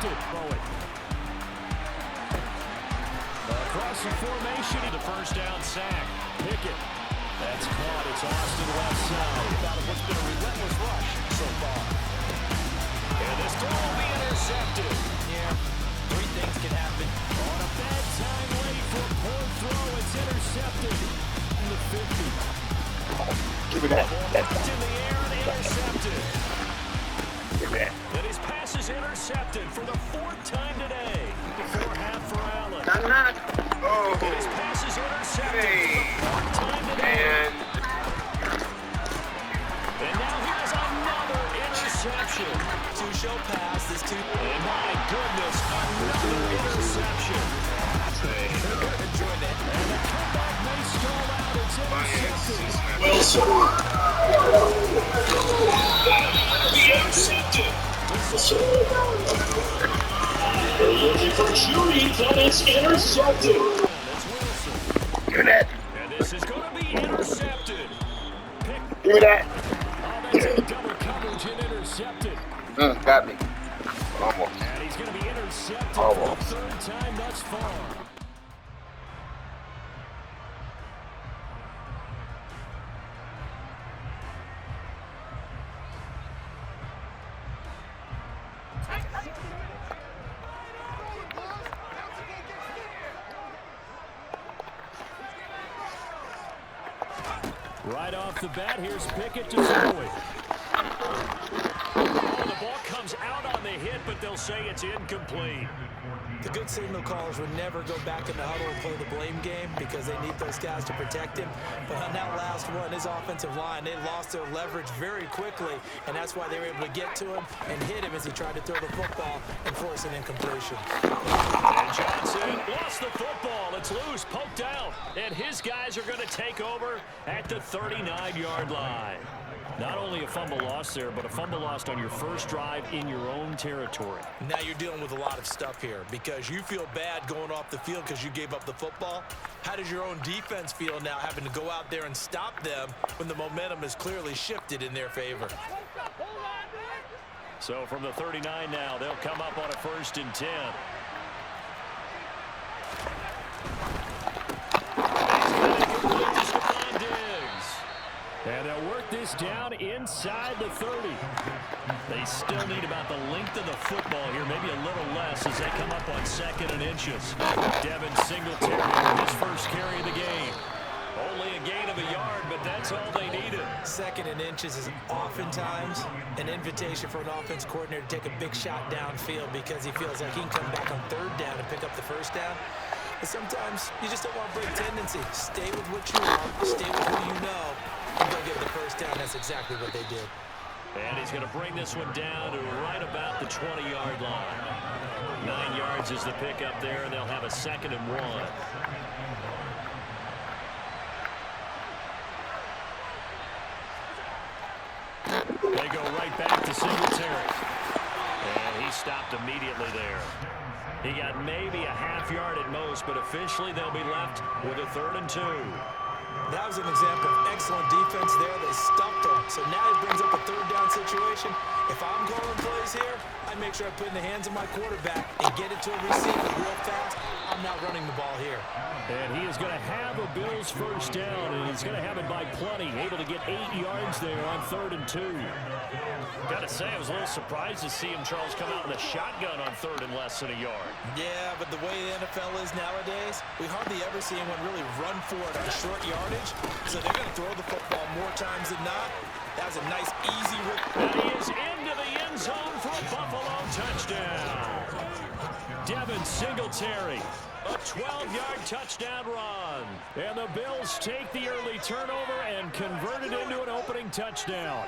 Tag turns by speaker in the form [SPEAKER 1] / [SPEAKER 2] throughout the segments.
[SPEAKER 1] intercepted. Across the formation, the first down sack. Pickett. That's caught. It's Austin left side. About what's been a relentless rush so far. And this throw will be intercepted.
[SPEAKER 2] Yeah, three things can happen.
[SPEAKER 1] On a bad time late for a poor throw, it's intercepted. In the 50.
[SPEAKER 3] Give me that.
[SPEAKER 1] Knocked in the air and intercepted.
[SPEAKER 3] Give me that.
[SPEAKER 1] And his pass is intercepted for the fourth time today. Before half for Allen.
[SPEAKER 3] Oh.
[SPEAKER 1] And his pass is intercepted
[SPEAKER 3] Hey.
[SPEAKER 1] for the fourth time today.
[SPEAKER 3] And
[SPEAKER 1] And now here's another interception.
[SPEAKER 2] Two-show pass. This two.
[SPEAKER 1] And my goodness, another interception.
[SPEAKER 2] Enjoy that.
[SPEAKER 1] And the comeback may stall out. It's intercepted.
[SPEAKER 3] Wilson.
[SPEAKER 4] They're looking for Judy, but it's intercepted.
[SPEAKER 1] That's Wilson.
[SPEAKER 3] Give me that.
[SPEAKER 1] And this is going to be intercepted.
[SPEAKER 3] Give me that.
[SPEAKER 1] Oh, that's a double coverage and intercepted.
[SPEAKER 3] Got me. Almost.
[SPEAKER 1] And he's going to be intercepted
[SPEAKER 3] Almost.
[SPEAKER 1] for the third time thus far. Right off the bat, here's Pickett to throw it. Oh, the ball comes out on the hit, but they'll say it's incomplete.
[SPEAKER 2] The good signal callers would never go back in the huddle and play the blame game because they need those guys to protect him. But on that last one, his offensive line, they lost their leverage very quickly, and that's why they were able to get to him and hit him as he tried to throw the football and force an incompletion.
[SPEAKER 1] And Johnson lost the football. It's loose, poked out, and his guys are going to take over at the 39-yard line. Not only a fumble loss there, but a fumble lost on your first drive in your own territory.
[SPEAKER 2] Now you're dealing with a lot of stuff here because you feel bad going off the field because you gave up the football. How does your own defense feel now having to go out there and stop them when the momentum is clearly shifted in their favor?
[SPEAKER 1] So from the 39 now, they'll come up on a 1st and 10. And they'll work this down inside the 30. They still need about the length of the football here, maybe a little less as they come up on 2nd and inches. Devin Singletary with his first carry of the game. Only a gain of a yard, but that's all they needed.
[SPEAKER 2] 2nd and inches is oftentimes an invitation for an offense coordinator to take a big shot downfield because he feels like he can come back on 3rd down and pick up the 1st down. But sometimes you just don't want to break tendency. Stay with what you want, stay with who you know, and go get the 1st down. That's exactly what they did.
[SPEAKER 1] And he's going to bring this one down to right about the 20-yard line. 9 yards is the pickup there, and they'll have a 2nd and 1. They go right back to Singletary. And he stopped immediately there. He got maybe a half yard at most, but officially they'll be left with a 3rd and 2.
[SPEAKER 2] That was an example of excellent defense there. They stuffed him. So now he brings up a 3rd down situation. If I'm calling plays here, I make sure I put in the hands of my quarterback and get it to a receiver real fast. I'm not running the ball here.
[SPEAKER 1] And he is going to have a Bills 1st down, and he's going to have it by plenty. Able to get 8 yards there on 3rd and 2. Got to say, I was a little surprised to see him, Charles, come out with a shotgun on 3rd and less than a yard.
[SPEAKER 2] Yeah, but the way the NFL is nowadays, we hardly ever see anyone really run for it on short yardage. So they're going to throw the football more times than not. That was a nice, easy rip.
[SPEAKER 1] And he is into the end zone for a Buffalo touchdown. Devin Singletary, a 12-yard touchdown run. And the Bills take the early turnover and convert it into an opening touchdown.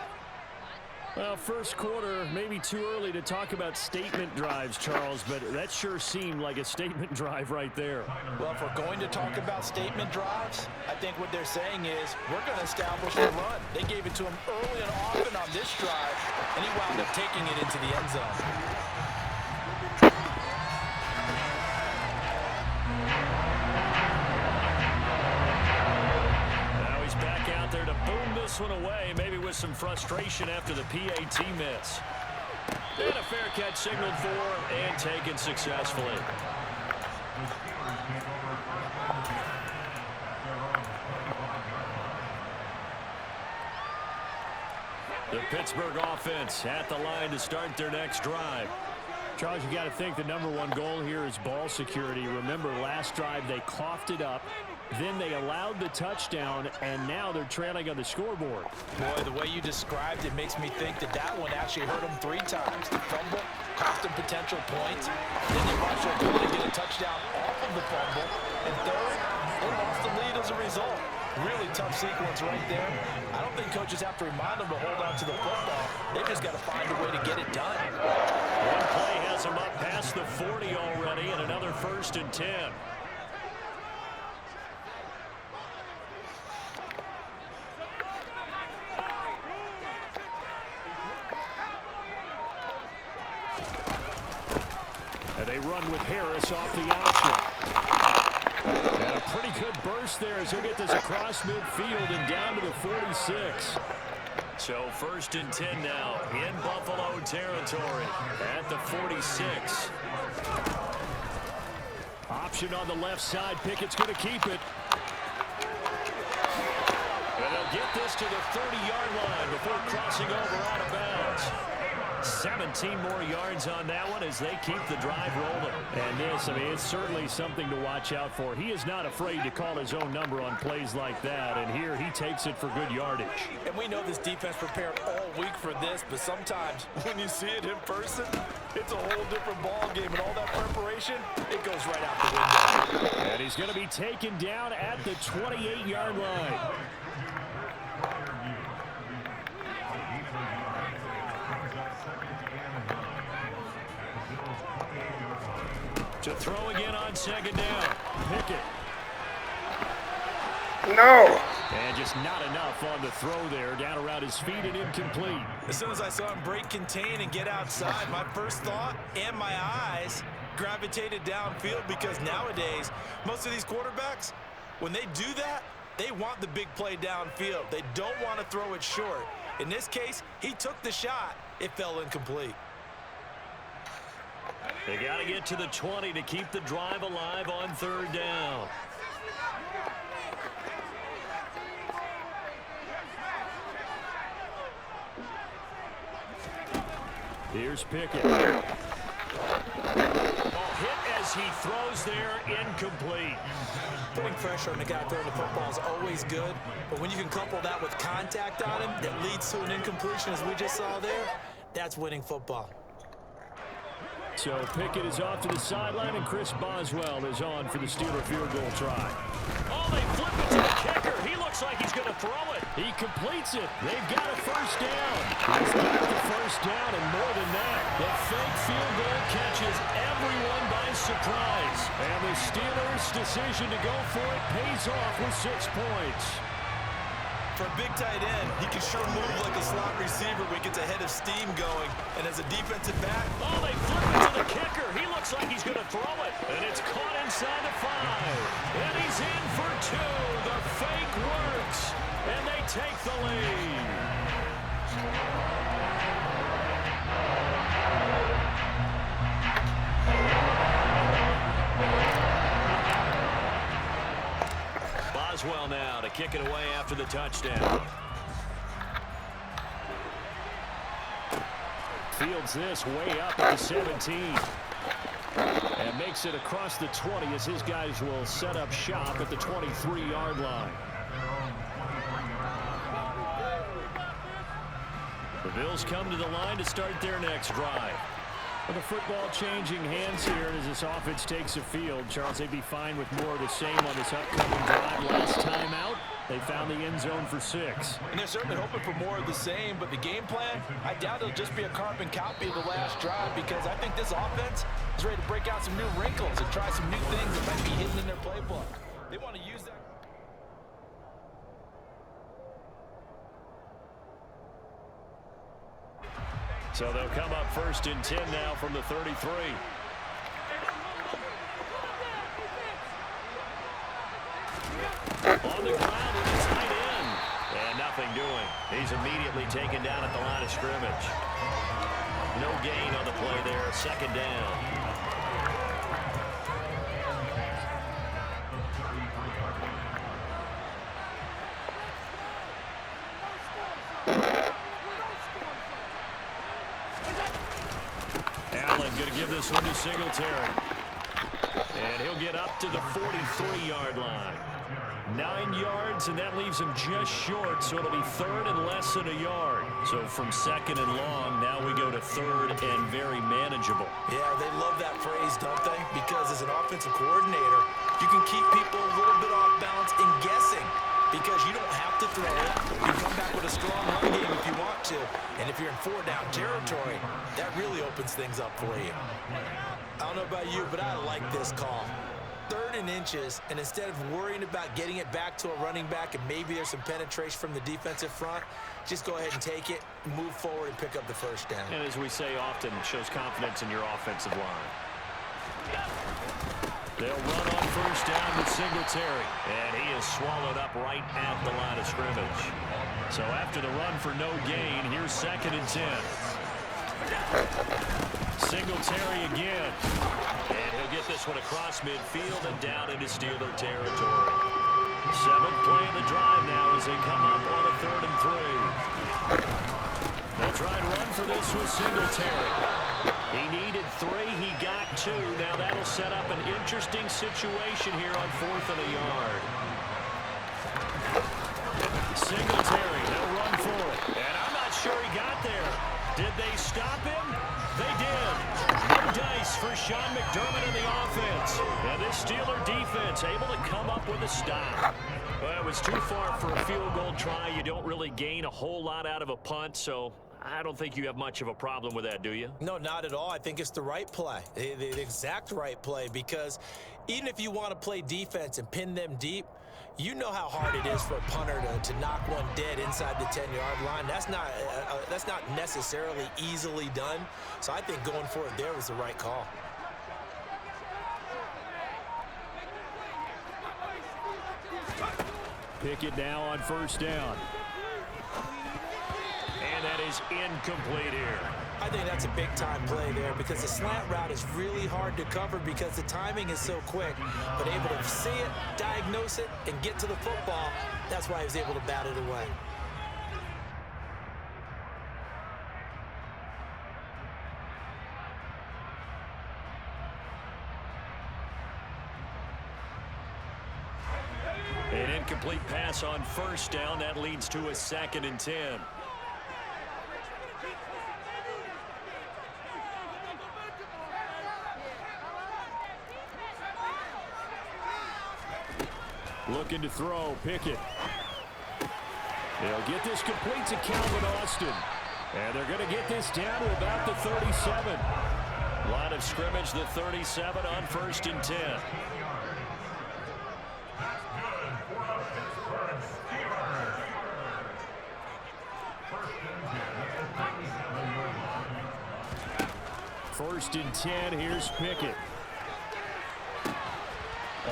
[SPEAKER 1] Well, first quarter, maybe too early to talk about statement drives, Charles, but that sure seemed like a statement drive right there.
[SPEAKER 2] Well, if we're going to talk about statement drives, I think what they're saying is we're going to establish the run. They gave it to him early and often on this drive, and he wound up taking it into the end zone.
[SPEAKER 1] Back out there to boom this one away, maybe with some frustration after the PAT miss. And a fair catch signaled for and taken successfully. The Pittsburgh offense at the line to start their next drive.
[SPEAKER 5] Charles, you got to think the #1 goal here is ball security. Remember, last drive they coughed it up, then they allowed the touchdown, and now they're trailing on the scoreboard.
[SPEAKER 2] Boy, the way you described it makes me think that that one actually hurt them 3 times. The fumble cost them potential points. Then they lost their ability to get a touchdown off of the fumble. And third, they lost the lead as a result. Really tough sequence right there. I don't think coaches have to remind them to hold on to the football. They've just got to find a way to get it done.
[SPEAKER 1] One play has them up past the 40 already, and another 1st and 10.
[SPEAKER 5] And they run with Harris off the option. And a pretty good burst there as he'll get this across midfield and down to the 46.
[SPEAKER 1] So 1st and 10 now in Buffalo territory at the 46.
[SPEAKER 5] Option on the left side. Pickett's going to keep it.
[SPEAKER 1] And they'll get this to the 30-yard line before crossing over out of bounds. 17 more yards on that one as they keep the drive rolling.
[SPEAKER 5] And this, I mean, it's certainly something to watch out for. He is not afraid to call his own number on plays like that, and here he takes it for good yardage.
[SPEAKER 2] And we know this defense prepared all week for this, but sometimes when you see it in person, it's a whole different ball game, and all that preparation, it goes right out the window.
[SPEAKER 5] And he's going to be taken down at the 28-yard line.
[SPEAKER 1] To throw again on 2nd down.
[SPEAKER 5] Pickett.
[SPEAKER 3] No.
[SPEAKER 5] And just not enough on the throw there. Down around his feet and incomplete.
[SPEAKER 2] As soon as I saw him break contain and get outside, my first thought and my eyes gravitated downfield, because nowadays, most of these quarterbacks, when they do that, they want the big play downfield. They don't want to throw it short. In this case, he took the shot. It fell incomplete.
[SPEAKER 1] They got to get to the 20 to keep the drive alive on 3rd down.
[SPEAKER 5] Here's Pickett.
[SPEAKER 1] Hit as he throws there, incomplete.
[SPEAKER 2] Putting pressure on the guy throwing the football is always good, but when you can couple that with contact on him that leads to an incompletion, as we just saw there, that's winning football.
[SPEAKER 5] So Pickett is off to the sideline, and Chris Boswell is on for the Steeler field goal try.
[SPEAKER 1] Oh, they flip it to the kicker. He looks like he's going to throw it.
[SPEAKER 5] He completes it. They've got a 1st down. He's got the 1st down, and more than that, the fake field goal catches everyone by surprise. And the Steelers' decision to go for it pays off with 6 points.
[SPEAKER 2] For a big tight end, he can sure move like a slot receiver when he gets a head of steam going. And as a defensive back,
[SPEAKER 1] oh, they flip it to the kicker. He looks like he's going to throw it. And it's caught inside the 5. And he's in for 2. The fake works. And they take the lead. Boswell now to kick it away after the touchdown.
[SPEAKER 5] Fields this way up at the 17. And makes it across the 20 as his guys will set up shop at the 23-yard line.
[SPEAKER 1] The Bills come to the line to start their next drive.
[SPEAKER 5] With the football changing hands here as this offense takes the field, Charles, they'd be fine with more of the same on this upcoming drive. Last time out, they found the end zone for 6.
[SPEAKER 2] and they're certainly hoping for more of the same, but the game plan, I doubt it'll just be a carbon copy of the last drive, because I think this offense is ready to break out some new wrinkles and try some new things that might be hidden in their playbook. They want to use that.
[SPEAKER 1] So they'll come up 1st and 10 now from the 33. On the ground with his tight end. And nothing doing. He's immediately taken down at the line of scrimmage. No gain on the play there. Second down. Allen going to give this one to Singletary. And he'll get up to the 43-yard line. 9 yards, and that leaves him just short, so it'll be third and less than a yard. So from second and long, now we go to third and very manageable.
[SPEAKER 2] Yeah, they love that phrase, don't they? Because as an offensive coordinator, you can keep people a little bit off balance and guessing because you don't have to throw it. You come back with a strong run game if you want to. And if you're in 4-down territory, that really opens things up for you. I don't know about you, but I like this call. 3rd and inches, and instead of worrying about getting it back to a running back and maybe there's some penetration from the defensive front, just go ahead and take it, move forward, and pick up the first down.
[SPEAKER 1] And as we say often, shows confidence in your offensive line. They'll run on first down with Singletary, and he is swallowed up right at the line of scrimmage. So after the run for no gain, here's 2nd and 10. Singletary again. And he'll get this one across midfield and down into Steeler territory. 7th play of the drive now as they come up on a 3rd and 3. They'll try and run for this with Singletary. He needed 3. He got 2. Now that'll set up an interesting situation here on 4th and a yard. Singletary, they'll run for it. And I'm not sure he got there. Did they stop him? They did. No dice for Sean McDermott in the offense. And this Steeler defense able to come up with a stop. Well, it was too far for a field goal try. You don't really gain a whole lot out of a punt, so I don't think you have much of a problem with that, do you?
[SPEAKER 2] No, not at all. I think it's the right play, the exact right play, because even if you want to play defense and pin them deep, you know how hard it is for a punter to knock one dead inside the 10-yard line. That's not necessarily easily done. So I think going for it there was the right call.
[SPEAKER 1] Pickett now on first down. And that is incomplete here.
[SPEAKER 2] I think that's a big-time play there because the slant route is really hard to cover because the timing is so quick. But able to see it, diagnose it, and get to the football, that's why he was able to bat it away.
[SPEAKER 1] An incomplete pass on first down. That leads to a 2nd and 10. Looking to throw, Pickett. They'll get this complete to Calvin Austin. And they're going to get this down to about the 37. Line of scrimmage, the 37 on 1st and 10. First and 10, here's Pickett.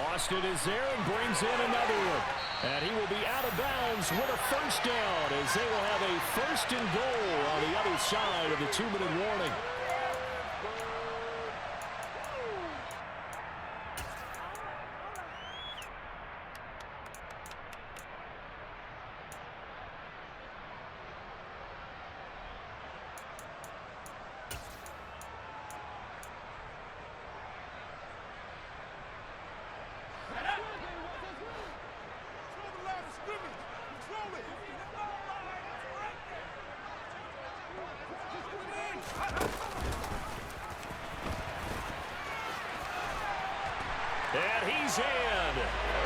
[SPEAKER 1] Austin is there and brings in another one. And he will be out of bounds with a first down as they will have a 1st and goal on the other side of the 2-minute warning. And he's in.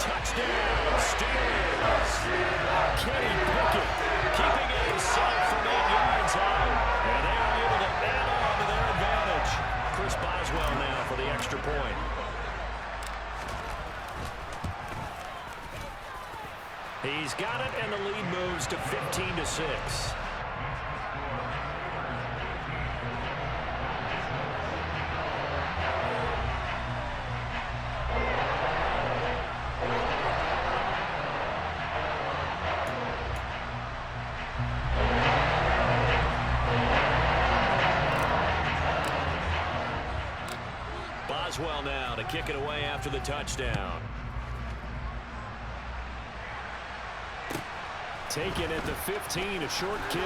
[SPEAKER 1] Touchdown, Steelers. Kenny Pickett keeping it himself from 8 yards out. And they are able to add on to their advantage. Chris Boswell now for the extra point. He's got it, and the lead moves to 15-6. Boswell now to kick it away after the touchdown. Taken at the 15, a short kick.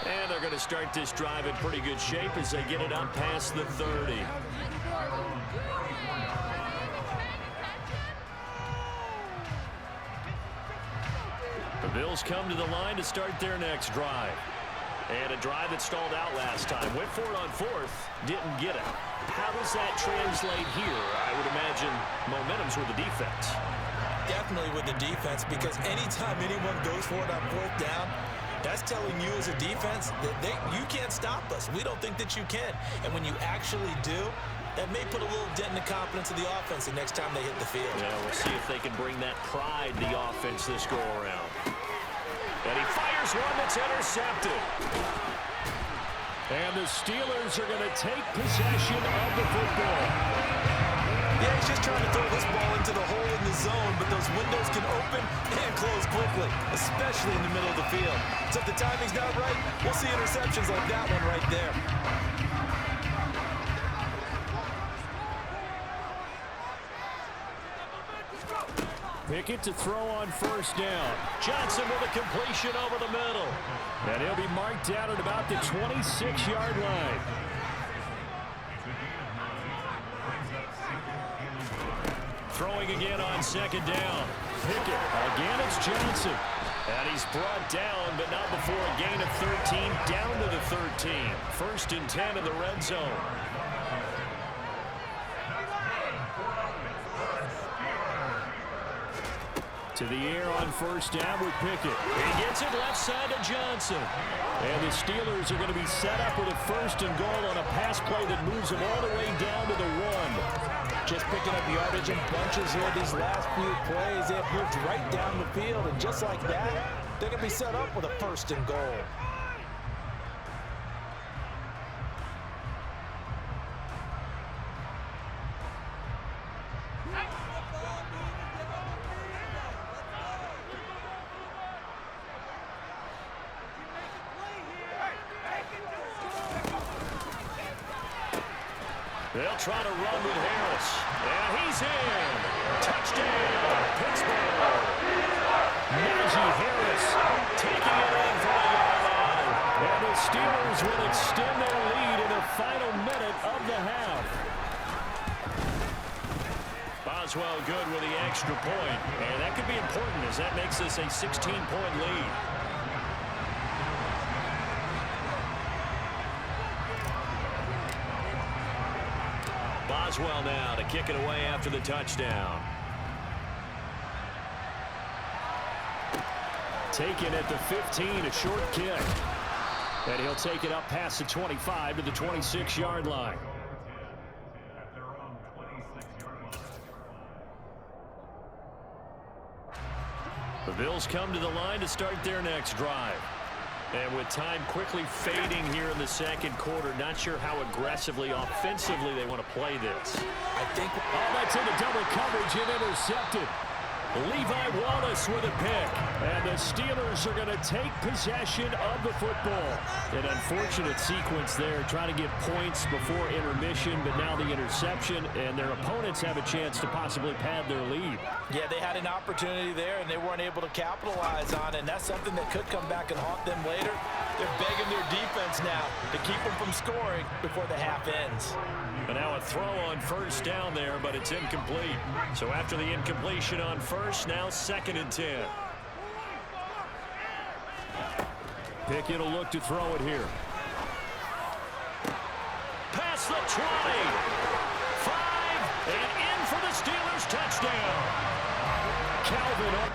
[SPEAKER 1] And they're going to start this drive in pretty good shape as they get it up past the 30. The Bills come to the line to start their next drive. And a drive that stalled out last time. Went for it on fourth, didn't get it. How does that translate here? I would imagine momentum's with the defense.
[SPEAKER 2] Definitely with the defense, because anytime anyone goes for it on fourth down, that's telling you as a defense that you can't stop us. We don't think that you can. And when you actually do, that may put a little dent in the confidence of the offense the next time they hit the field.
[SPEAKER 1] Yeah, we'll see if they can bring that pride to the offense this go-around. And he fires one that's intercepted.
[SPEAKER 5] And the Steelers are going to take possession of the football.
[SPEAKER 2] Yeah, he's just trying to throw this ball into the hole in the zone, but those windows can open and close quickly, especially in the middle of the field. So if the timing's not right, we'll see interceptions like that one right there.
[SPEAKER 5] Pickett to throw on first down.
[SPEAKER 1] Johnson with a completion over the middle.
[SPEAKER 5] And he'll be marked down at about the 26-yard line.
[SPEAKER 1] Throwing again on second down.
[SPEAKER 5] Pickett. Again, it's Johnson.
[SPEAKER 1] And he's brought down, but not before a gain of 13, down to the 13. First and 10 in the red zone.
[SPEAKER 5] To the air on first down with Pickett.
[SPEAKER 1] He gets it left side to Johnson.
[SPEAKER 5] And the Steelers are going to be set up with a first and goal on a pass play that moves them all the way down to the 1.
[SPEAKER 2] Just picking up yardage in bunches here these last few plays. They have moved right down the field, and just like that, they're going to be set up with a first and goal.
[SPEAKER 1] They'll try to run with Harris. And he's in. Touchdown, Pittsburgh.
[SPEAKER 5] Najee Harris
[SPEAKER 1] Taking it in for the yard line.
[SPEAKER 5] and the Steelers will extend their lead in the final minute of the half.
[SPEAKER 1] Boswell good with the extra point. And that could be important as that makes this a 16-point lead. Boswell now to kick it away after the touchdown.
[SPEAKER 5] Taken at the 15, a short kick. And he'll take it up past the 25 to the 26-yard line.
[SPEAKER 1] The Bills come to the line to start their next drive. And with time quickly fading here in the second quarter, not sure how aggressively, offensively they want to play this.
[SPEAKER 2] I think
[SPEAKER 5] that's into double coverage and intercepted. Levi Wallace with a pick. And the Steelers are going to take possession of the football. An unfortunate sequence there, trying to get points before intermission, but now the interception, and their opponents have a chance to possibly pad their lead.
[SPEAKER 2] Yeah, they had an opportunity there, and they weren't able to capitalize on it, and that's something that could come back and haunt them later. They're begging their defense now to keep them from scoring before the half ends.
[SPEAKER 1] And now a throw on first down there, but it's incomplete. So after the incompletion on first, now second and 10.
[SPEAKER 5] Pickett will look to throw it here.
[SPEAKER 1] Past the 20. 5, and in for the Steelers touchdown.
[SPEAKER 5] Calvin.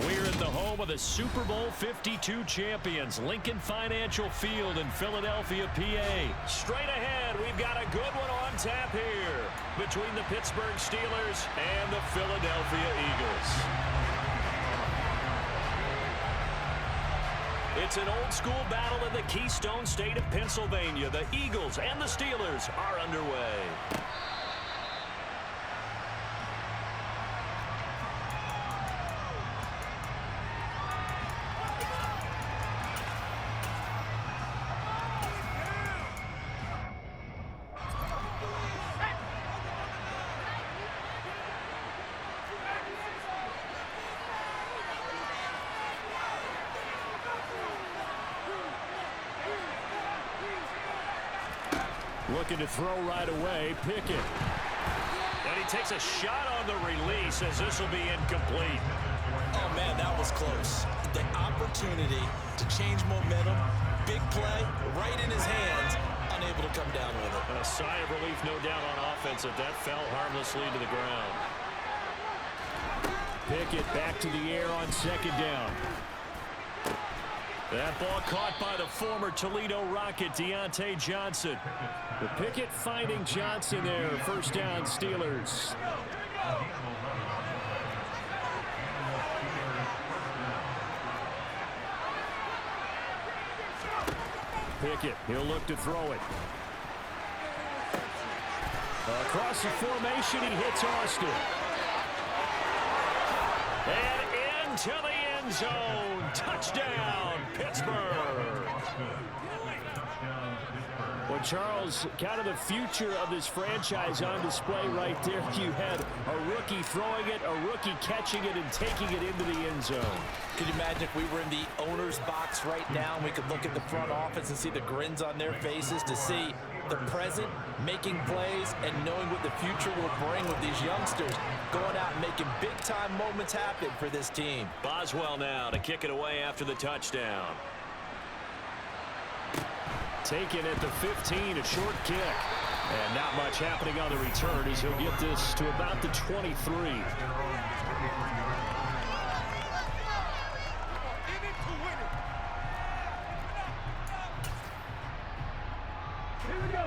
[SPEAKER 1] We're at the home of the Super Bowl 52 champions, Lincoln Financial Field in Philadelphia, PA. Straight ahead, we've got a good one on tap here between the Pittsburgh Steelers and the Philadelphia Eagles. It's an old-school battle in the Keystone State of Pennsylvania. The Eagles and the Steelers are underway. Looking to throw right away. Pickett. And he takes a shot on the release as this will be incomplete.
[SPEAKER 2] Oh, man, that was close. The opportunity to change momentum, big play, right in his hands, unable to come down with it.
[SPEAKER 1] A sigh of relief, no doubt, on offense if that fell harmlessly to the ground. Pickett back to the air on second down. That ball caught by the former Toledo Rocket, Deontay Johnson. The Pickett finding Johnson there. First down, Steelers. Pickett, he'll look to throw it. Across the formation, he hits Austin. And into the end zone. Touchdown, Pittsburgh. Well, Charles, kind of the future of this franchise on display right there. You had a rookie throwing it, a rookie catching it, and taking it into the end zone.
[SPEAKER 2] Could you imagine if we were in the owner's box right now and we could look at the front office and see the grins on their faces, to see the present making plays and knowing what the future will bring with these youngsters going out and making big-time moments happen for this team.
[SPEAKER 1] Boswell now to kick it away after the touchdown. Taken at the 15, a short kick. And not much happening on the return as he'll get this to about the 23.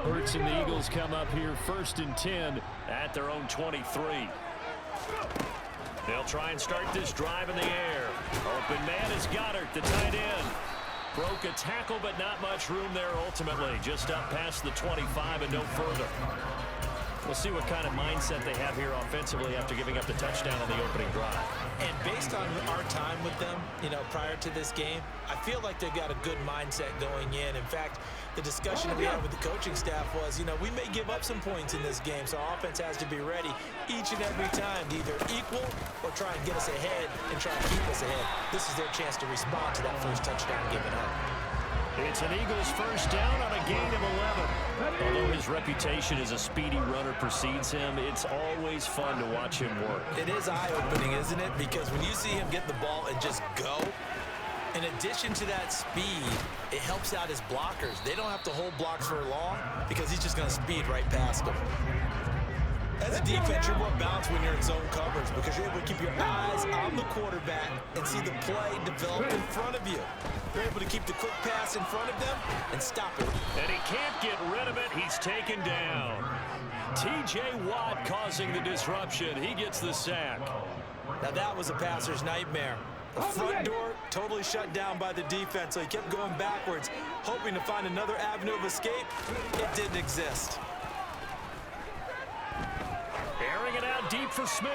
[SPEAKER 1] Hurts and the Eagles come up here 1st and 10 at their own 23. They'll try and start this drive in the air. Open man is Goddard, the tight end. Broke a tackle, but not much room there ultimately. Just up past the 25 and no further. We'll see what kind of mindset they have here offensively after giving up the touchdown on the opening drive.
[SPEAKER 2] And based on our time with them, prior to this game, I feel like they've got a good mindset going in. In fact, the discussion that we had with the coaching staff was, we may give up some points in this game, so our offense has to be ready each and every time to either equal or try and get us ahead and try and keep us ahead. This is their chance to respond to that first touchdown given up.
[SPEAKER 1] It's an Eagles first down on a gain of 11. Although his reputation as a speedy runner precedes him, it's always fun to watch him work.
[SPEAKER 2] It is eye-opening, isn't it? Because when you see him get the ball and just go, in addition to that speed, it helps out his blockers. They don't have to hold blocks for long because he's just going to speed right past them. As a defense, you're more balanced when you're in zone coverage because you're able to keep your eyes on the quarterback and see the play develop in front of you. You're able to keep the quick pass in front of them and stop it.
[SPEAKER 1] And he can't get rid of it. He's taken down. T.J. Watt causing the disruption. He gets the sack.
[SPEAKER 2] Now that was a passer's nightmare. The front door totally shut down by the defense, so he kept going backwards, hoping to find another avenue of escape. It didn't exist.
[SPEAKER 1] Airing it out deep for Smith.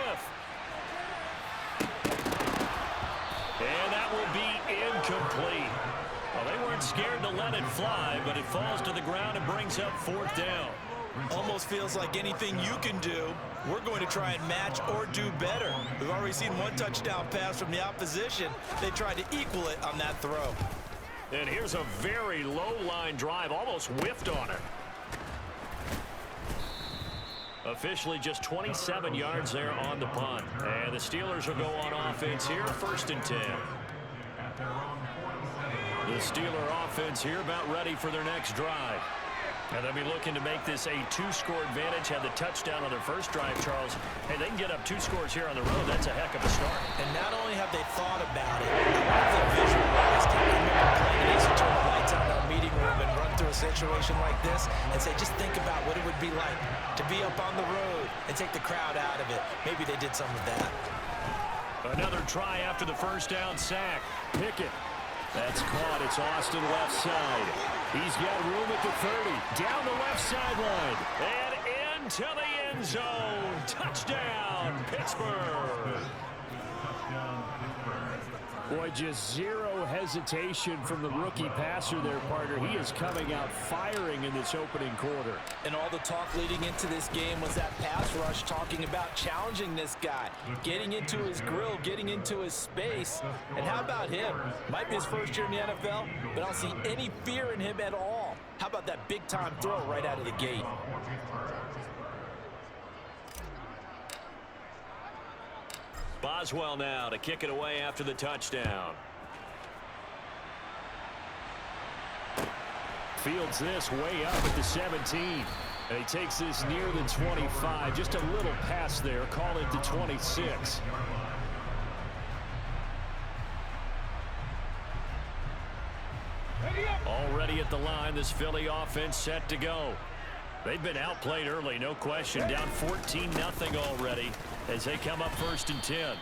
[SPEAKER 1] And that will be incomplete. Well, they weren't scared to let it fly, but it falls to the ground and brings up 4th down.
[SPEAKER 2] Almost feels like anything you can do, we're going to try and match or do better. We've already seen one touchdown pass from the opposition. They tried to equal it on that throw.
[SPEAKER 1] And here's a very low-line drive, almost whiffed on it. Officially just 27 yards there on the punt. And the Steelers will go on offense here, 1st and 10. The Steeler offense here about ready for their next drive. And they'll be looking to make this a 2-score advantage. Had the touchdown on their first drive, Charles. Hey, they can get up 2 scores here on the road. That's a heck of a start.
[SPEAKER 2] And not only have they thought about it, they've visualized it. I remember playing it to turn the lights on in our meeting room and run through a situation like this and say, just think about what it would be like to be up on the road and take the crowd out of it. Maybe they did some of that.
[SPEAKER 1] Another try after the first down sack. Pickett. That's caught. It's Austin left side. He's got room at the 30. Down the left sideline. And into the end zone. Touchdown, Pittsburgh. Boy, just zero hesitation from the rookie passer there, partner. He is coming out firing in this opening quarter.
[SPEAKER 2] And all the talk leading into this game was that pass rush talking about challenging this guy, getting into his grill, getting into his space. And how about him? Might be his first year in the NFL, but I don't see any fear in him at all. How about that big-time throw right out of the gate?
[SPEAKER 1] Boswell now to kick it away after the touchdown.
[SPEAKER 5] Fields this way up at the 17. And he takes this near the 25. Just a little pass there. Call it the 26.
[SPEAKER 1] Already at the line, this Philly offense set to go. They've been outplayed early, no question. Down 14-0 already as they come up 1st and 10.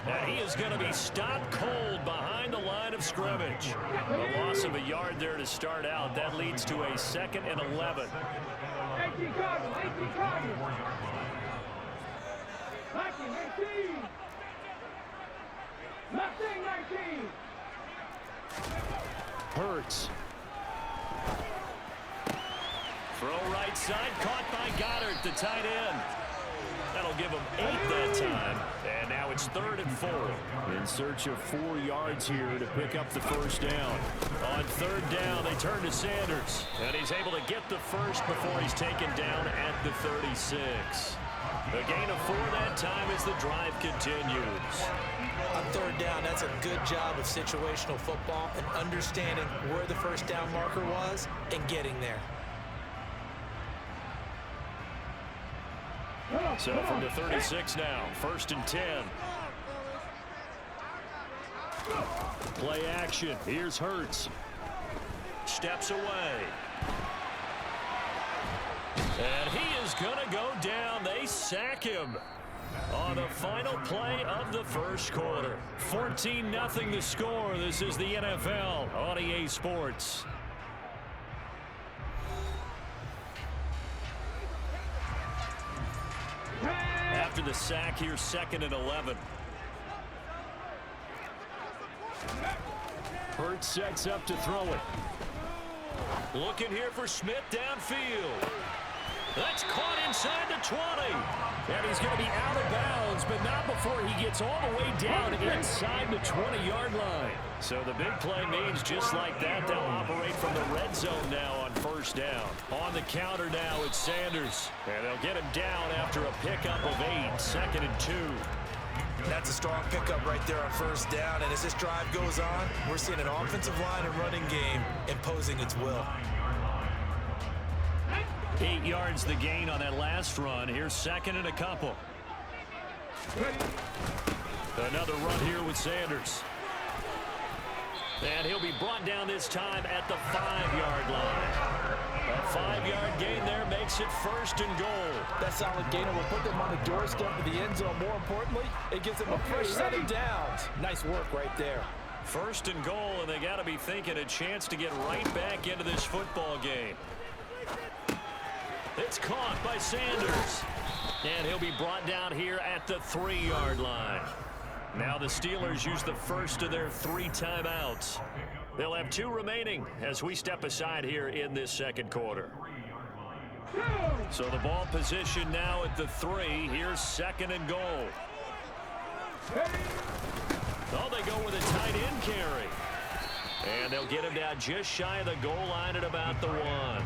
[SPEAKER 1] Now he is going to be stopped cold behind the line of scrimmage. A loss of a yard there to start out. That leads to a 2nd and 11.
[SPEAKER 6] 19.
[SPEAKER 5] Hurts.
[SPEAKER 1] Throw right side, caught by Goddard, the tight end. That'll give him 8 that time. And now it's 3rd and 4.
[SPEAKER 5] In search of 4 yards here to pick up the first down.
[SPEAKER 1] On 3rd down, they turn to Sanders. And he's able to get the first before he's taken down at the 36. A gain of 4 that time as the drive continues.
[SPEAKER 2] On 3rd down, that's a good job of situational football and understanding where the first down marker was and getting there.
[SPEAKER 1] So from the 36 now, 1st and 10.
[SPEAKER 5] Play action. Here's Hurts.
[SPEAKER 1] Steps away. And he is going to go down. They sack him on the final play of the first quarter. 14-0 the score. This is the NFL on EA Sports. After the sack here, 2nd and 11.
[SPEAKER 5] Hurts sets up to throw it.
[SPEAKER 1] Looking here for Smith downfield. That's caught inside the 20.
[SPEAKER 5] And he's going to be out of bounds, but not before he gets all the way down inside the 20-yard line.
[SPEAKER 1] So the big play means just like that, they'll operate from the red zone now on 1st down. On the counter now, it's Sanders. And they'll get him down after a pickup of 8, 2nd and 2.
[SPEAKER 2] That's a strong pickup right there on 1st down. And as this drive goes on, we're seeing an offensive line and running game imposing its will.
[SPEAKER 1] 8 yards the gain on that last run. Here's 2nd and a couple. Another run here with Sanders. And he'll be brought down this time at the 5-yard line. A 5-yard gain there makes it 1st and goal.
[SPEAKER 2] That solid gainer will put them on the doorstep of the end zone. More importantly, it gives them a fresh set of downs. Nice work right there.
[SPEAKER 1] 1st and goal, and they got to be thinking a chance to get right back into this football game. It's caught by Sanders. And he'll be brought down here at the 3-yard line. Now the Steelers use the first of their 3 timeouts. They'll have 2 remaining as we step aside here in this 2nd quarter. So the ball position now at the 3. Here's 2nd and goal. Oh, they go with a tight end carry. And they'll get him down just shy of the goal line at about the 1.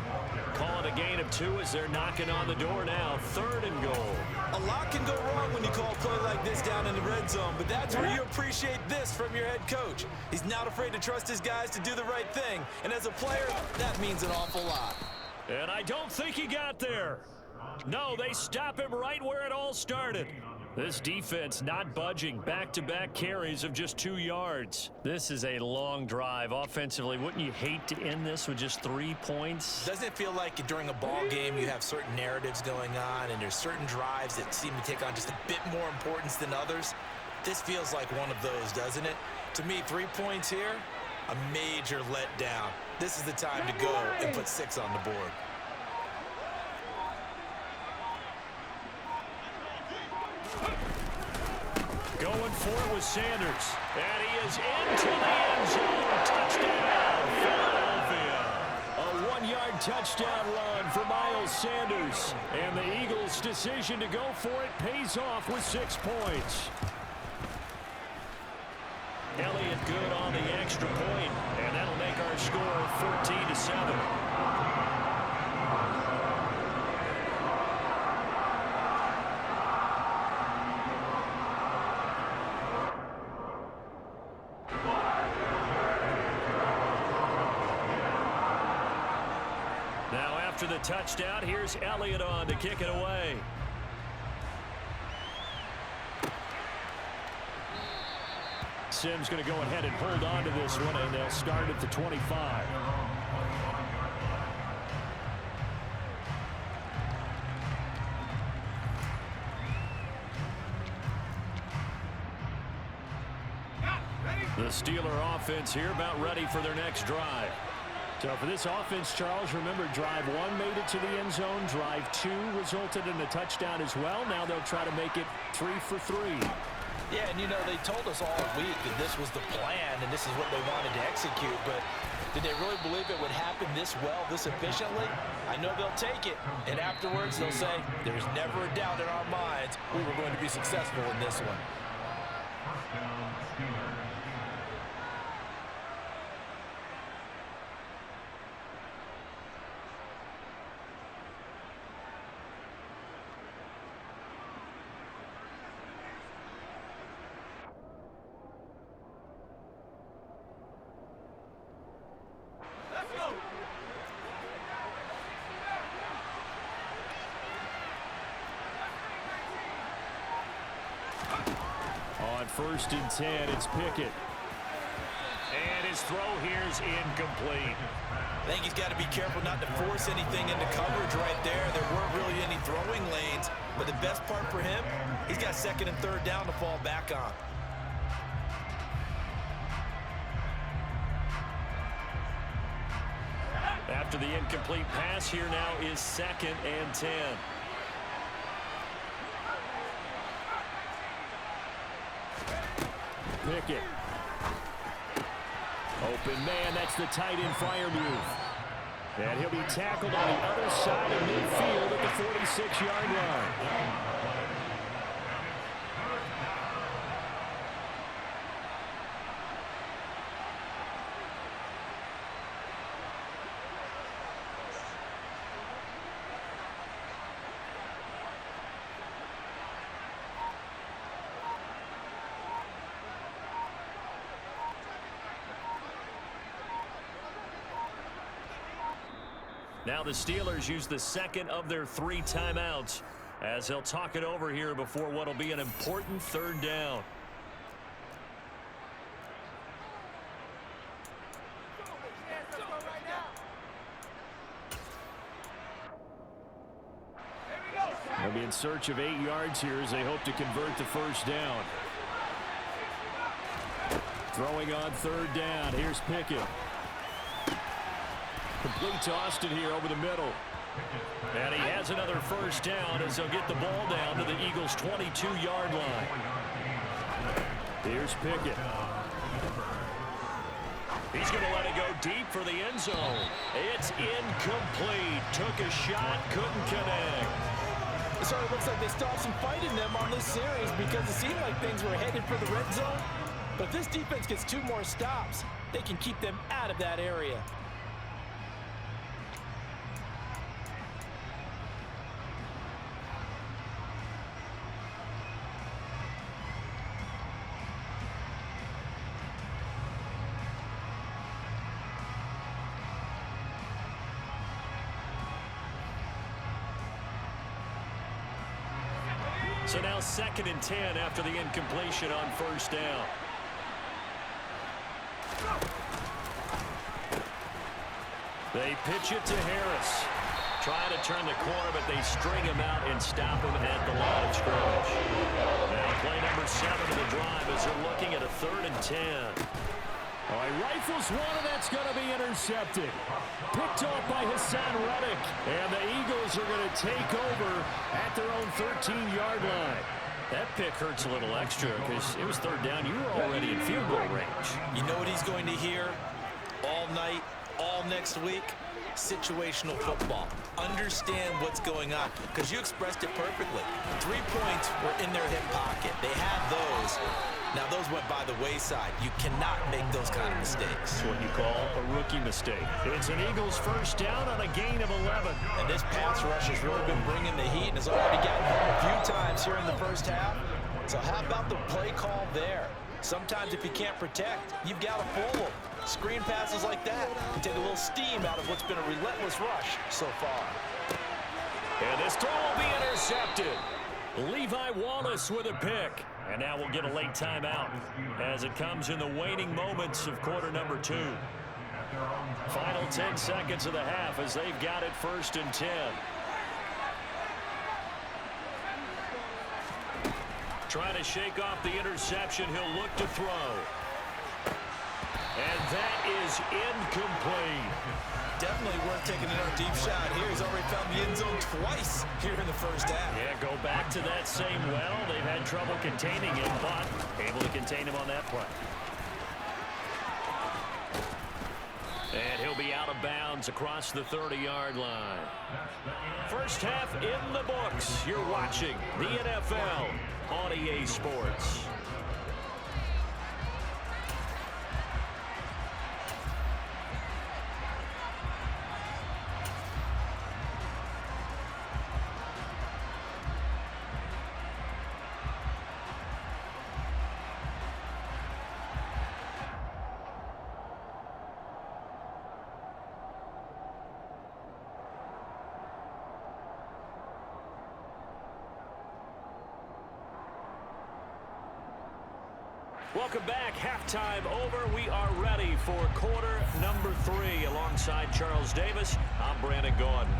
[SPEAKER 1] Call it a gain of 2 as they're knocking on the door now. 3rd and goal.
[SPEAKER 2] A lot can go wrong when you call a play like this down in the red zone, but that's where you appreciate this from your head coach. He's not afraid to trust his guys to do the right thing, and as a player, that means an awful lot.
[SPEAKER 1] And I don't think he got there. No, they stop him right where it all started. This defense not budging. Back-to-back carries of just 2 yards. This is a long drive offensively. Wouldn't you hate to end this with just 3 points?
[SPEAKER 2] Doesn't it feel like during a ball game you have certain narratives going on and there's certain drives that seem to take on just a bit more importance than others? This feels like one of those, doesn't it? To me, 3 points here, a major letdown. This is the time to go and put 6 on the board.
[SPEAKER 1] Going for it with Sanders. And he is into the end zone. Touchdown, Philadelphia.
[SPEAKER 5] A 1-yard touchdown run for Miles Sanders. And the Eagles' decision to go for it pays off with 6 points.
[SPEAKER 1] Elliott good on the extra point, and that'll make our score 14-7. Now after the touchdown, here's Elliott on to kick it away. Sims going to go ahead and hold on to this one, and they'll start at the 25. The Steeler offense here about ready for their next drive. So for this offense, Charles, remember, drive 1 made it to the end zone. Drive 2 resulted in a touchdown as well. Now they'll try to make it 3 for 3.
[SPEAKER 2] Yeah, and you know, they told us all week that this was the plan and this is what they wanted to execute, but did they really believe it would happen this well, this efficiently? I know they'll take it, and afterwards they'll say, there's never a doubt in our minds we were going to be successful in this one.
[SPEAKER 1] On 1st and 10, it's Pickett. And his throw here is incomplete.
[SPEAKER 2] I think he's got to be careful not to force anything into coverage right there. There weren't really any throwing lanes, but the best part for him, he's got 2nd and 3rd down to fall back on.
[SPEAKER 1] After the incomplete pass, here now is 2nd and 10. Pickett. Open man, that's the tight end fire move. And he'll be tackled on the other side of midfield at the 46-yard line. Now the Steelers use the 2nd of their 3 timeouts as they'll talk it over here before what will be an important 3rd down. They'll be in search of 8 yards here as they hope to convert the 1st down. Throwing on 3rd down. Here's Pickett. Complete to Austin here over the middle. And he has another 1st down as they'll get the ball down to the Eagles' 22-yard line. Here's Pickett. He's going to let it go deep for the end zone. It's incomplete. Took a shot, couldn't connect.
[SPEAKER 2] So it looks like they stopped some fight in them on this series because it seemed like things were headed for the red zone. But if this defense gets 2 more stops, they can keep them out of that area.
[SPEAKER 1] So now 2nd and 10 after the incompletion on 1st down. They pitch it to Harris. Trying to turn the corner, but they string him out and stop him at the line of scrimmage. Now play number 7 of the drive as they're looking at a 3rd and 10. All right, rifles one, and that's going to be intercepted. Picked off by Hassan Reddick. And the Eagles are going to take over at their own 13-yard line. That pick hurts a little extra because it was 3rd down. You were already in field goal range.
[SPEAKER 2] You know what he's going to hear all night, all next week? Situational football. Understand what's going on, because you expressed it perfectly. 3 points were in their hip pocket. They had those. Now, those went by the wayside. You cannot make those kind of mistakes.
[SPEAKER 1] It's what you call a rookie mistake. It's an Eagles first down on a gain of 11.
[SPEAKER 2] And this pass rush has really been bringing the heat and has already gotten home a few times here in the first half. So how about the play call there? Sometimes if you can't protect, you've got to fool them. Screen passes like that can take a little steam out of what's been a relentless rush so far.
[SPEAKER 1] And this throw will be intercepted. Levi Wallace with a pick. And now we'll get a late timeout as it comes in the waning moments of quarter number 2. Final 10 seconds of the half as they've got it 1st and 10. Trying to shake off the interception. He'll look to throw. And that is incomplete.
[SPEAKER 2] Definitely worth taking another deep shot here. He's already found the end zone twice here in the first half.
[SPEAKER 1] Yeah, go back to that same well. They've had trouble containing him, but able to contain him on that play. And he'll be out of bounds across the 30-yard line. First half in the books. You're watching the NFL on EA Sports. Welcome back. Halftime over. We are ready for quarter number 3. Alongside Charles Davis, I'm Brandon Gordon.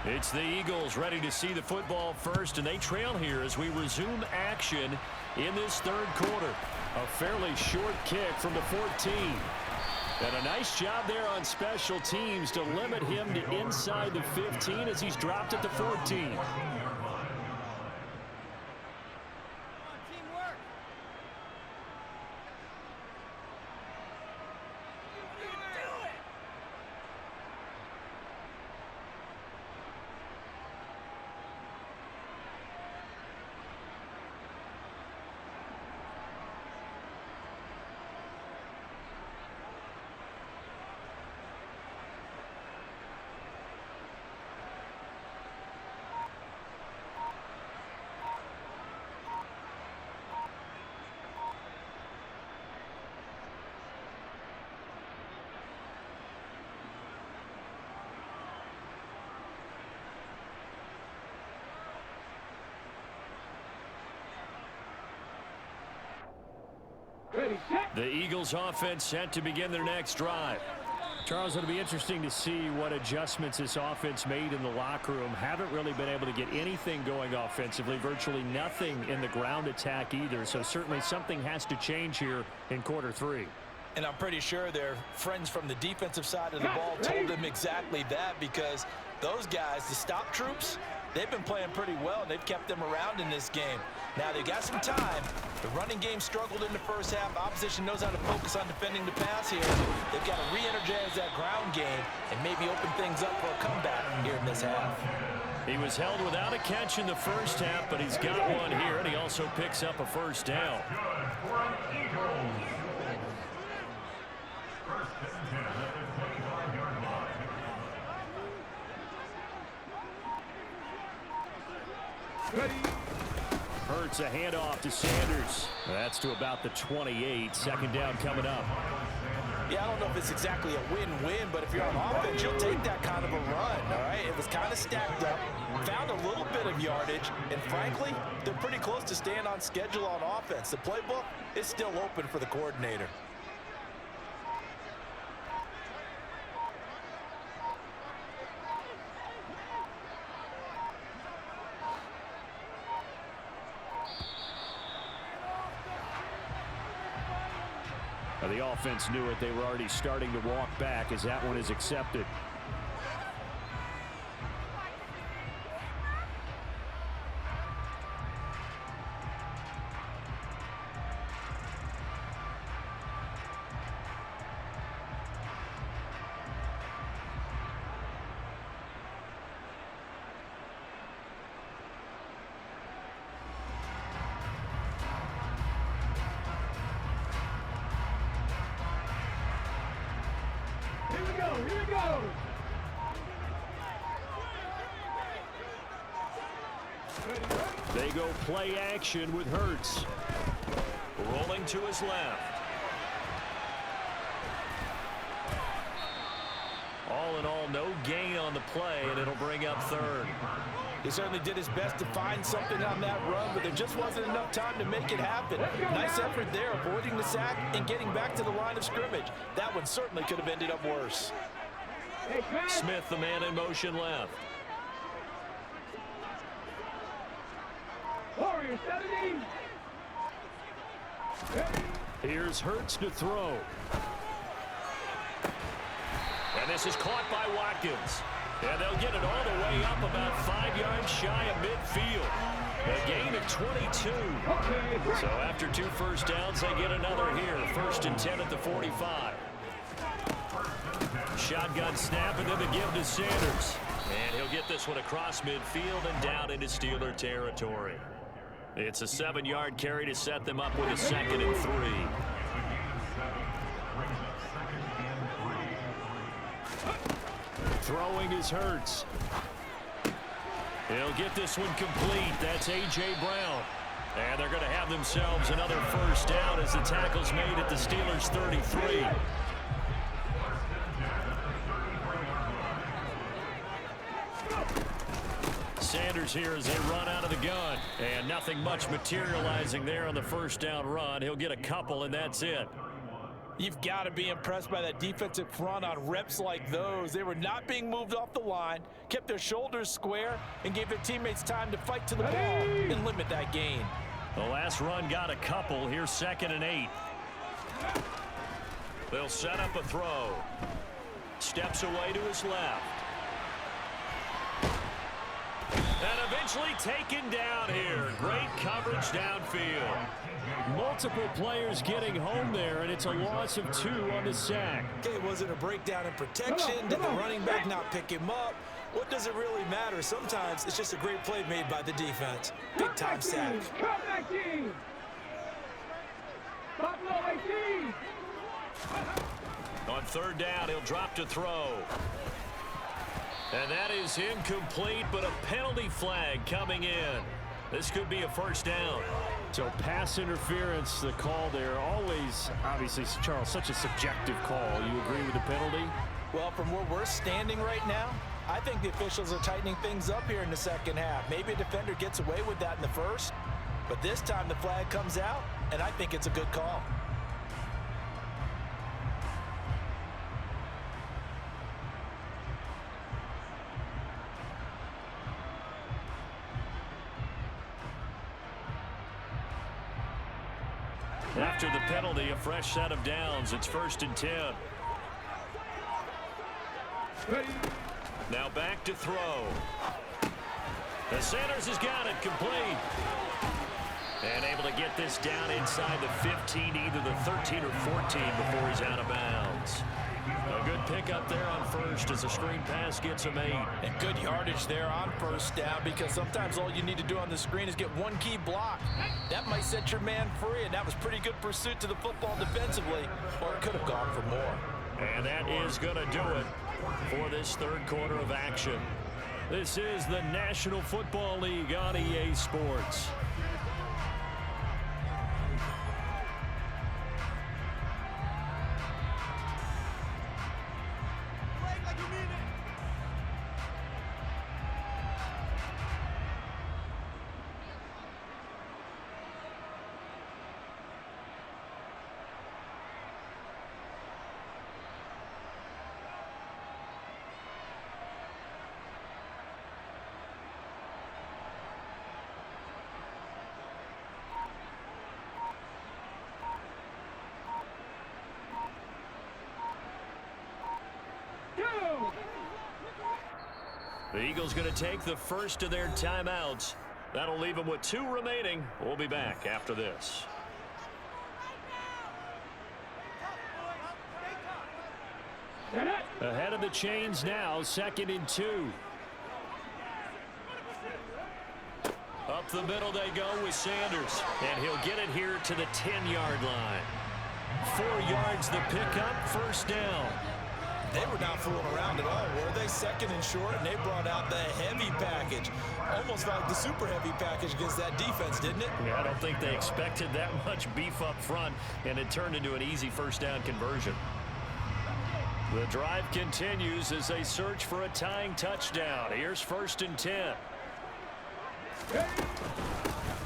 [SPEAKER 1] It's the Eagles ready to see the football first, and they trail here as we resume action in this third quarter. A fairly short kick from the 14. And a nice job there on special teams to limit him to inside the 15 as he's dropped at the 14. The Eagles offense set to begin their next drive. Charles, it'll be interesting to see what adjustments this offense made in the locker room. Haven't really been able to get anything going offensively, virtually nothing in the ground attack either. So certainly something has to change here in quarter 3.
[SPEAKER 2] And I'm pretty sure their friends from the defensive side of the ball told them exactly that, because those guys, the stop troops, they've been playing pretty well, and they've kept them around in this game. Now, they got some time. The running game struggled in the first half. Opposition knows how to focus on defending the pass here. They've got to re-energize that ground game and maybe open things up for a comeback here in this half.
[SPEAKER 1] He was held without a catch in the first half, but he's got one here, and he also picks up a first down. Hurts a handoff to Sanders. That's to about the 28. Second down coming up.
[SPEAKER 2] Yeah, I don't know if it's exactly a win-win, but if you're on offense, you'll take that kind of a run, all right? It was kind of stacked up, found a little bit of yardage, and frankly, they're pretty close to staying on schedule on offense. The playbook is still open for the coordinator.
[SPEAKER 1] The offense knew it. They were already starting to walk back as that one is accepted. They go play action with Hurts. Rolling to his left. All in all, no gain on the play, and it'll bring up third.
[SPEAKER 2] He certainly did his best to find something on that run, but there just wasn't enough time to make it happen. Nice effort there, avoiding the sack and getting back to the line of scrimmage. That one certainly could have ended up worse.
[SPEAKER 1] Smith, the man in motion left. Here's Hurts to throw. And this is caught by Watkins. And they'll get it all the way up about 5 yards shy of midfield. A gain of 22. So after 2 first downs, they get another here. 1st and 10 at the 45. Shotgun snap, and then the give to Sanders. And he'll get this one across midfield and down into Steeler territory. It's a 7-yard carry to set them up with a 2nd and 3. Throwing is Hurts. He'll get this one complete. That's A.J. Brown. And they're going to have themselves another first down as the tackle's made at the Steelers' 33. Sanders here as they run out of the gun. And nothing much materializing there on the first down run. He'll get a couple, and that's it.
[SPEAKER 2] You've got to be impressed by that defensive front on reps like those. They were not being moved off the line, kept their shoulders square, and gave their teammates time to fight to the ball and limit that gain.
[SPEAKER 1] The last run got a couple. Here's 2nd and 8. They'll set up a throw. Steps away to his left. And eventually taken down here. Great coverage downfield. Multiple players getting home there, and it's a loss of 2 on the sack.
[SPEAKER 2] Okay, was it a breakdown in protection? Did the running back not pick him up? What does it really matter? Sometimes it's just a great play made by the defense. Big time sack.
[SPEAKER 1] On 3rd down, he'll drop to throw. And that is incomplete, but a penalty flag coming in. This could be a first down. So pass interference, the call there. Always, obviously, Charles, such a subjective call. You agree with the penalty?
[SPEAKER 2] Well, from where we're standing right now, I think the officials are tightening things up here in the second half. Maybe a defender gets away with that in the first, but this time the flag comes out, and I think it's a good call.
[SPEAKER 1] After the penalty, a fresh set of downs. It's 1st and 10. Now back to throw. The Sanders has got it complete. And able to get this down inside the 15, either the 13 or 14 before he's out of bounds. A good pickup there on first as the screen pass gets him 8.
[SPEAKER 2] And good yardage there on first down, because sometimes all you need to do on the screen is get one key block. That might set your man free, and that was pretty good pursuit to the football defensively, or it could have gone for more.
[SPEAKER 1] And that is going to do it for this 3rd quarter of action. This is the National Football League on EA Sports. The Eagles going to take the first of their timeouts. That'll leave them with 2 remaining. We'll be back after this. Ahead of the chains now, 2nd and 2. Up the middle they go with Sanders. And he'll get it here to the 10-yard line. 4 yards the pickup, first down.
[SPEAKER 2] They were not fooling around at all, were they? Second and short, and they brought out the heavy package. Almost like the super heavy package against that defense, didn't it?
[SPEAKER 1] Yeah, I don't think they expected that much beef up front, and it turned into an easy first down conversion. The drive continues as they search for a tying touchdown. Here's 1st and 10.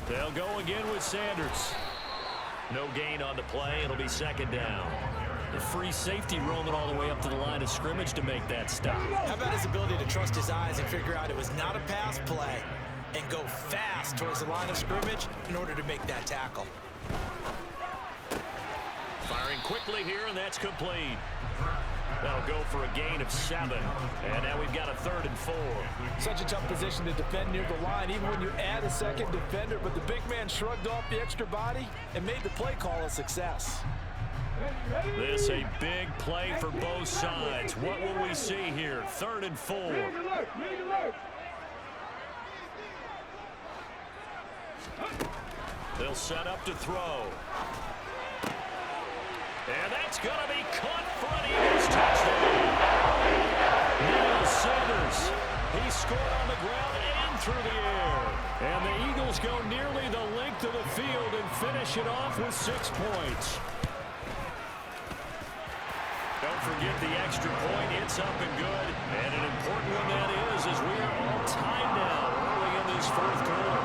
[SPEAKER 1] They'll go again with Sanders. No gain on the play. It'll be 2nd down. The free safety roaming all the way up to the line of scrimmage to make that stop.
[SPEAKER 2] How about his ability to trust his eyes and figure out it was not a pass play and go fast towards the line of scrimmage in order to make that tackle.
[SPEAKER 1] Firing quickly here, and that's complete. That'll go for a gain of 7. And now we've got a 3rd and 4.
[SPEAKER 2] Such a tough position to defend near the line, even when you add a second defender, but the big man shrugged off the extra body and made the play call a success.
[SPEAKER 1] This a big play for both sides. What will we see here? 3rd and 4. They'll set up to throw. And that's going to be caught for an Eagles touchdown. Miles Sanders. He scored on the ground and through the air. And the Eagles go nearly the length of the field and finish it off with 6 points. Don't forget the extra point. It's up and good. And an important one that is, as we are all tied now early in this 4th quarter.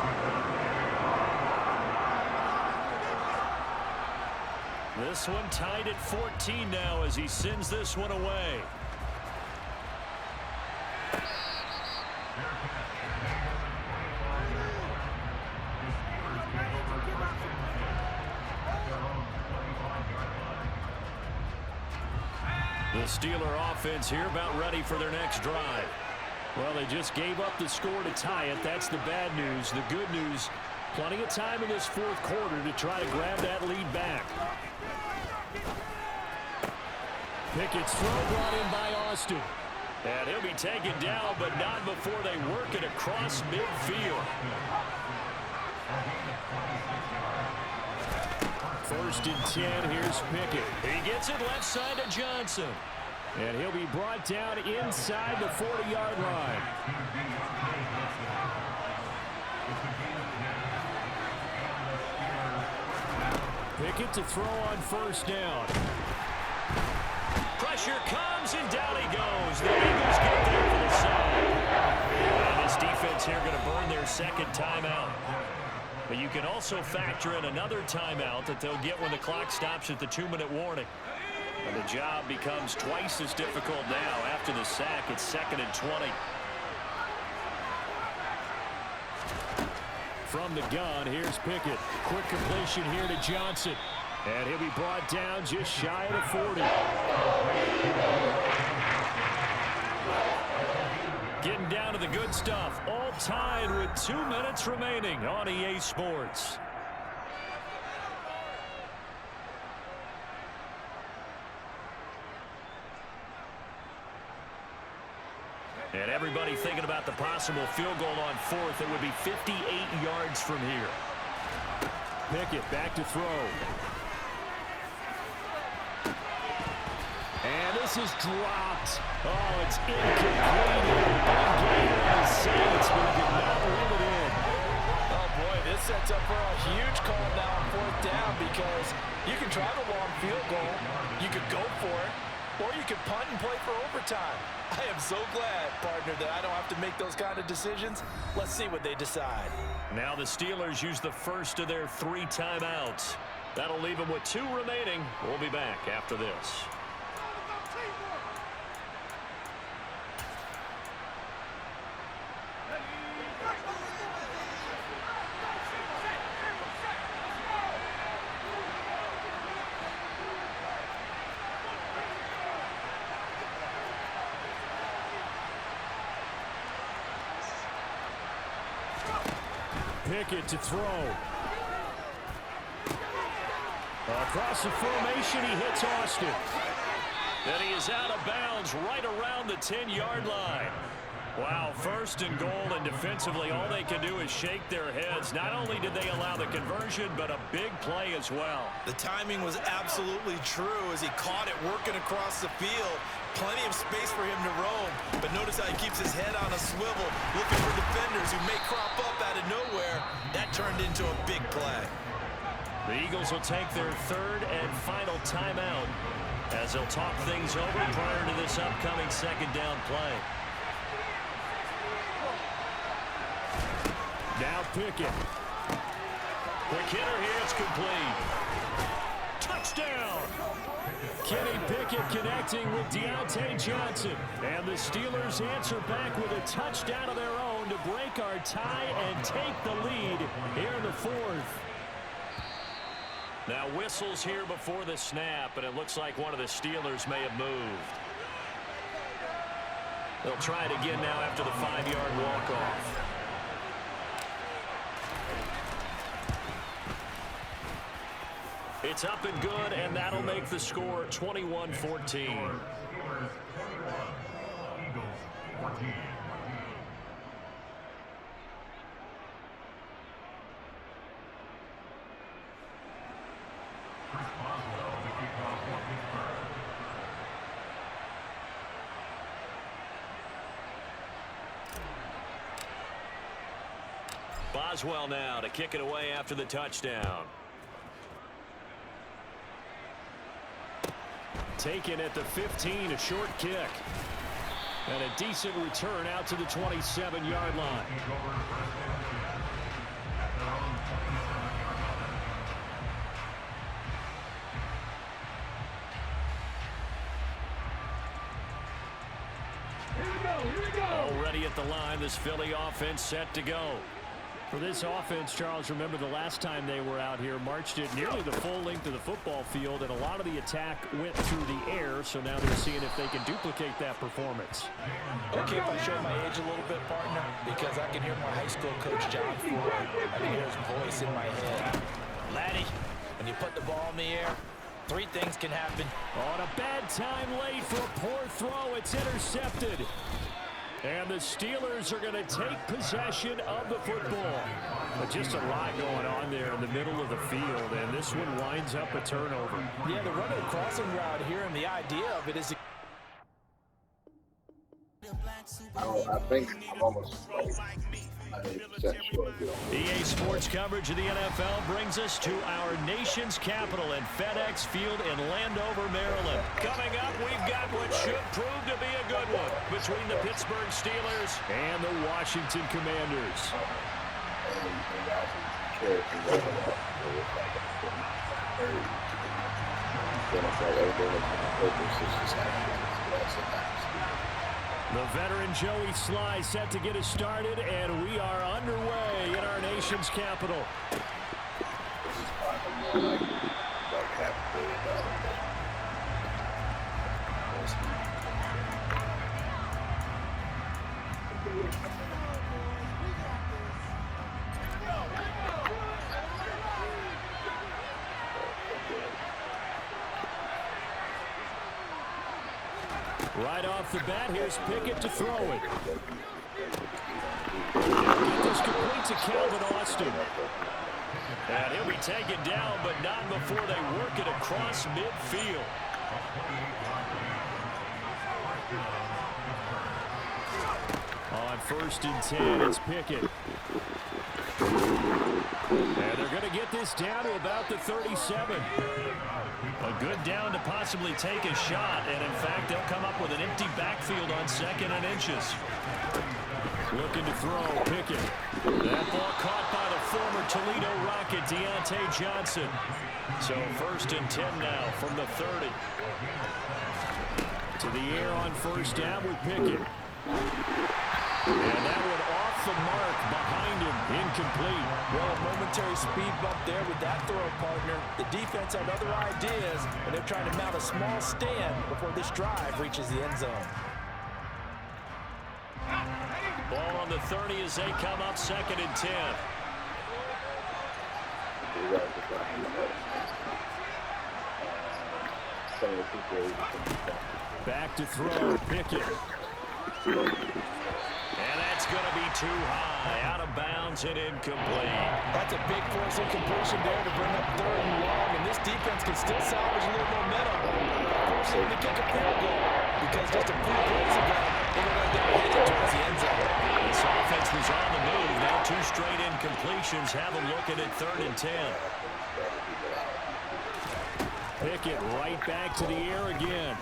[SPEAKER 1] This one tied at 14 now as he sends this one away. The Steeler offense here about ready for their next drive. Well, they just gave up the score to tie it. That's the bad news. The good news, plenty of time in this 4th quarter to try to grab that lead back. Pickett's throw brought in by Austin. And he'll be taken down, but not before they work it across midfield. 1st and 10, here's Pickett. He gets it left side to Johnson. And he'll be brought down inside the 40-yard line. Pickett to throw on 1st down. Pressure comes, and down he goes. The Eagles get there for the side. And this defense here going to burn their 2nd timeout. But you can also factor in another timeout that they'll get when the clock stops at the 2-minute warning. And the job becomes twice as difficult now after the sack. It's 2nd and 20. From the gun, here's Pickett. Quick completion here to Johnson. And he'll be brought down just shy of the 40. Getting down to the good stuff. All tied with 2 minutes remaining on EA Sports. And everybody thinking about the possible field goal on 4th. It would be 58 yards from here. Pickett back to throw. And this is dropped. Oh, it's incomplete. Big game on the Saints, but he did not reel it in.
[SPEAKER 2] Oh, boy, this sets up for a huge call now on 4th down because you can try the long field goal, you could go for it, or you could punt and play for overtime. I am so glad, partner, that I don't have to make those kind of decisions. Let's see what they decide.
[SPEAKER 1] Now the Steelers use the first of their 3 timeouts. That'll leave them with 2 remaining. We'll be back after this. Pickett to throw. Across the formation, he hits Austin. Then he is out of bounds right around the 10-yard line. Wow, first and goal, and defensively, all they can do is shake their heads. Not only did they allow the conversion, but a big play as well.
[SPEAKER 2] The timing was absolutely true as he caught it working across the field. Plenty of space for him to roam, but notice how he keeps his head on a swivel, looking for defenders who may crop up out of nowhere. That turned into a big play.
[SPEAKER 1] The Eagles will take their third and final timeout as they'll talk things over prior to this upcoming second down play.
[SPEAKER 5] Now Pickett.
[SPEAKER 1] Quick hitter here, it's complete. Touchdown!
[SPEAKER 5] Kenny Pickett connecting with Deontay Johnson. And the Steelers answer back with a touchdown of their own to break our tie and take the lead here in the fourth.
[SPEAKER 1] Now whistles here before the snap, and it looks like one of the Steelers may have moved. They'll try it again now after the 5-yard walk-off. It's up and good, and that'll make the score 21-14. Boswell now to kick it away after the touchdown.
[SPEAKER 5] Taken at the 15, a short kick. And a decent return out to the 27-yard line.
[SPEAKER 1] Already at the line, this Philly offense set to go.
[SPEAKER 5] For this offense, Charles, remember the last time they were out here, marched it nearly the full length of the football field, and a lot of the attack went through the air, so now they're seeing if they can duplicate that performance.
[SPEAKER 2] Okay, if I show my age a little bit, partner, because I can hear my high school coach, John Ford. I can hear his voice in my head. Laddie, when you put the ball in the air, three things can happen.
[SPEAKER 5] On a bad time late for a poor throw, it's intercepted. And the Steelers are going to take possession of the football. But just a lot going on there in the middle of the field, and this one winds up a turnover.
[SPEAKER 2] Yeah, the run of the crossing route here, and the idea of it is...
[SPEAKER 3] I think I'm almost like 90% sure.
[SPEAKER 1] EA Sports coverage of the NFL brings us to our nation's capital in FedEx Field in Landover, Maryland. Coming up, we've got what should prove to be a good one between the Pittsburgh Steelers
[SPEAKER 5] and the Washington Commanders.
[SPEAKER 1] The veteran Joey Sly set to get us started, and we are underway in our nation's capital.
[SPEAKER 5] Right off the bat, here's Pickett to throw it. Get this complete to Calvin Austin.
[SPEAKER 1] And he'll be taken down, but not before they work it across midfield.
[SPEAKER 5] On 1st and 10, it's Pickett. And they're going to get this down to about the 37.
[SPEAKER 1] A good down to possibly take a shot, and in fact, they'll come up with an empty backfield on 2nd and inches.
[SPEAKER 5] Looking to throw, Pickett.
[SPEAKER 1] That ball caught by the former Toledo Rocket, Deontay Johnson. So 1st and 10 now from the 30.
[SPEAKER 5] To the air on 1st down with Pickett. And that one off the mark behind him, incomplete.
[SPEAKER 2] Well, a momentary speed bump there with that throw, partner. The defense had other ideas, and they're trying to mount a small stand before this drive reaches the end zone.
[SPEAKER 1] Ball on the 30 as they come up 2nd and 10.
[SPEAKER 5] Back to throw, Pickett.
[SPEAKER 1] going to be too high, out of bounds and incomplete.
[SPEAKER 2] That's a big force incompletion there to bring up 3rd and long, and this defense can still salvage a little momentum. Force them to kick a field goal, because just a few plays ago, they were going down headed towards the end zone.
[SPEAKER 1] This offense was on the move. Now 2 straight incompletions have them looking at 3rd and 10.
[SPEAKER 5] Pickett right back to the air again.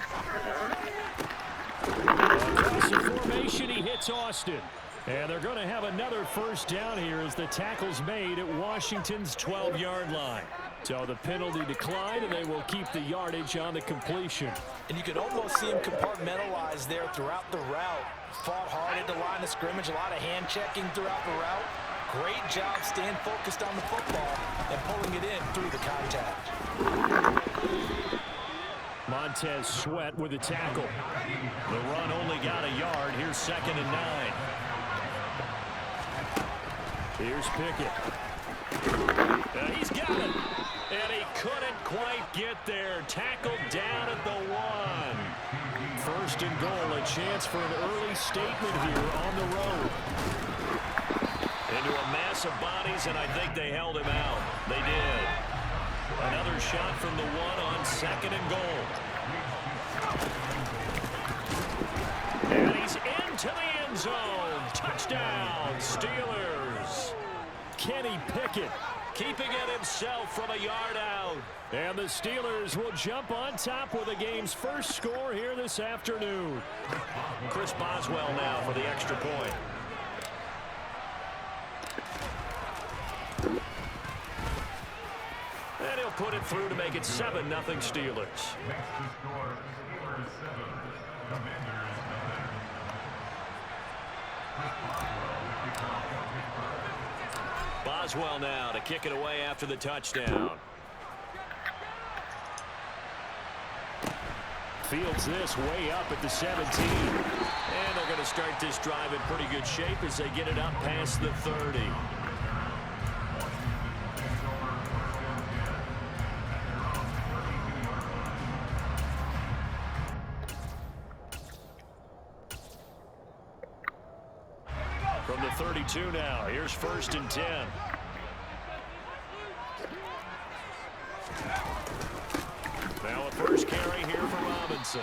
[SPEAKER 5] Across the formation, he hits Austin. And they're going to have another first down here as the tackle's made at Washington's 12-yard line. So the penalty declined, and they will keep the yardage on the completion.
[SPEAKER 2] And you can almost see him compartmentalize there throughout the route. Fought hard at the line of scrimmage, a lot of hand checking throughout the route. Great job staying focused on the football and pulling it in through the contact.
[SPEAKER 5] Montez Sweat with a tackle.
[SPEAKER 1] The run only got a yard. Here's 2nd and 9.
[SPEAKER 5] Here's Pickett.
[SPEAKER 1] He's got it. And he couldn't quite get there. Tackled down at the 1.
[SPEAKER 5] 1st and goal, a chance for an early statement here on the road.
[SPEAKER 1] Into a mass of bodies, and I think they held him out. They did. Another shot from the 1 on 2nd and goal. And he's into the end zone. Touchdown, Steelers.
[SPEAKER 5] Kenny Pickett
[SPEAKER 1] Keeping it himself from a yard out.
[SPEAKER 5] And the Steelers will jump on top with the game's first score here this afternoon.
[SPEAKER 1] Chris Boswell now for the extra point. And he'll put it through to make it 7-0 Steelers. Boswell now to kick it away after the touchdown.
[SPEAKER 5] Fields this way up at the 17.
[SPEAKER 1] And they're going to start this drive in pretty good shape as they get it up past the 30. From the 32 now, here's 1st and 10. Now a first carry here for Robinson.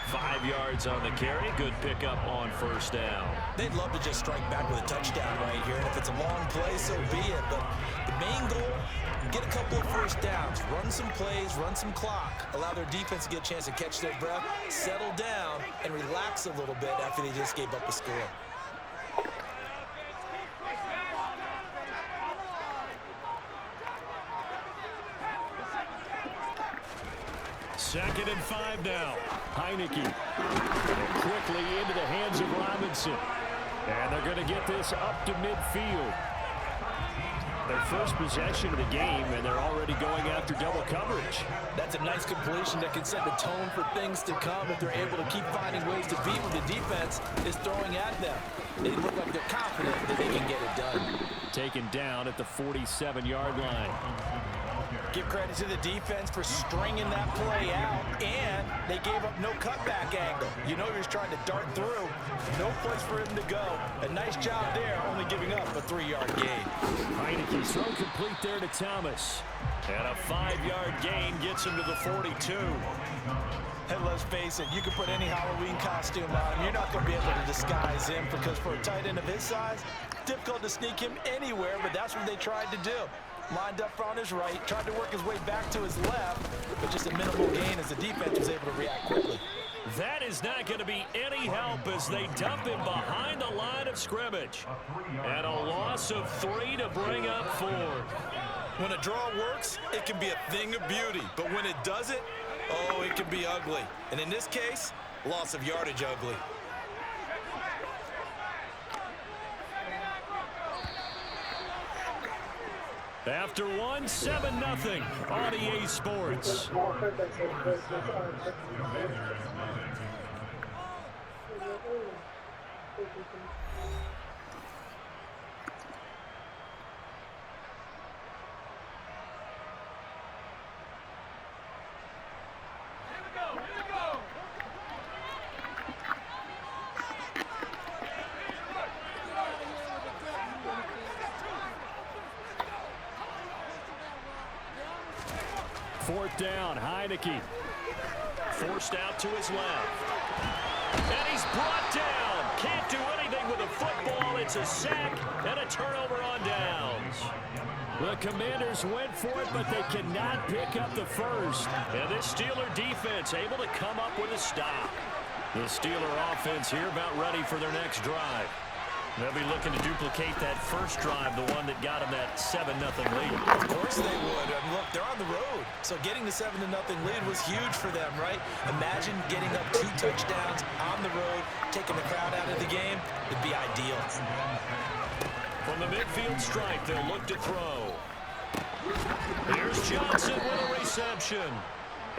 [SPEAKER 1] 5 yards on the carry. Good pickup on 1st down.
[SPEAKER 2] They'd love to just strike back with a touchdown right here, and if it's a long play, so be it. But the main goal, get a couple of 1st downs, run some plays, run some clock, allow their defense to get a chance to catch their breath, settle down, and relax a little bit after they just gave up a score.
[SPEAKER 5] 2nd and 5 now. Heineke quickly into the hands of Robinson. And they're going to get this up to midfield. Their first possession of the game, and they're already going after double coverage.
[SPEAKER 2] That's a nice completion that can set the tone for things to come if they're able to keep finding ways to beat what the defense is throwing at them. They look like they're confident that they can get it done.
[SPEAKER 5] Taken down at the 47-yard line.
[SPEAKER 2] Give credit to the defense for stringing that play out, and they gave up no cutback angle. You know he's trying to dart through. No place for him to go. A nice job there, only giving up a 3-yard gain.
[SPEAKER 5] Heineke's throw complete there to Thomas.
[SPEAKER 1] And a 5-yard gain gets him to the 42.
[SPEAKER 2] Hey, let's face it, you can put any Halloween costume on him. You're not going to be able to disguise him because for a tight end of his size, difficult to sneak him anywhere, but that's what they tried to do. Lined up on his right, tried to work his way back to his left, but just a minimal gain as the defense was able to react quickly.
[SPEAKER 1] That is not going to be any help as they dump him behind the line of scrimmage. And a loss of 3 to bring up 4.
[SPEAKER 2] When a draw works, it can be a thing of beauty, but when it doesn't, oh, it can be ugly. And in this case, loss of yardage ugly.
[SPEAKER 5] After 1, 7-0 on EA Sports. 4th down. Heineke
[SPEAKER 1] forced out to his left. And he's brought down. Can't do anything with a football. It's a sack and a turnover on downs.
[SPEAKER 5] The Commanders went for it, but they cannot pick up the first.
[SPEAKER 1] And this Steeler defense able to come up with a stop. The Steeler offense here about ready for their next drive. They'll be looking to duplicate that first drive, the one that got them that 7-0 lead.
[SPEAKER 2] Of course they would. Look, they're on the road. So getting the 7-0 lead was huge for them, right? Imagine getting up 2 touchdowns on the road, taking the crowd out of the game. It'd be ideal.
[SPEAKER 1] From the midfield stripe, they'll look to throw. Here's Johnson with a reception.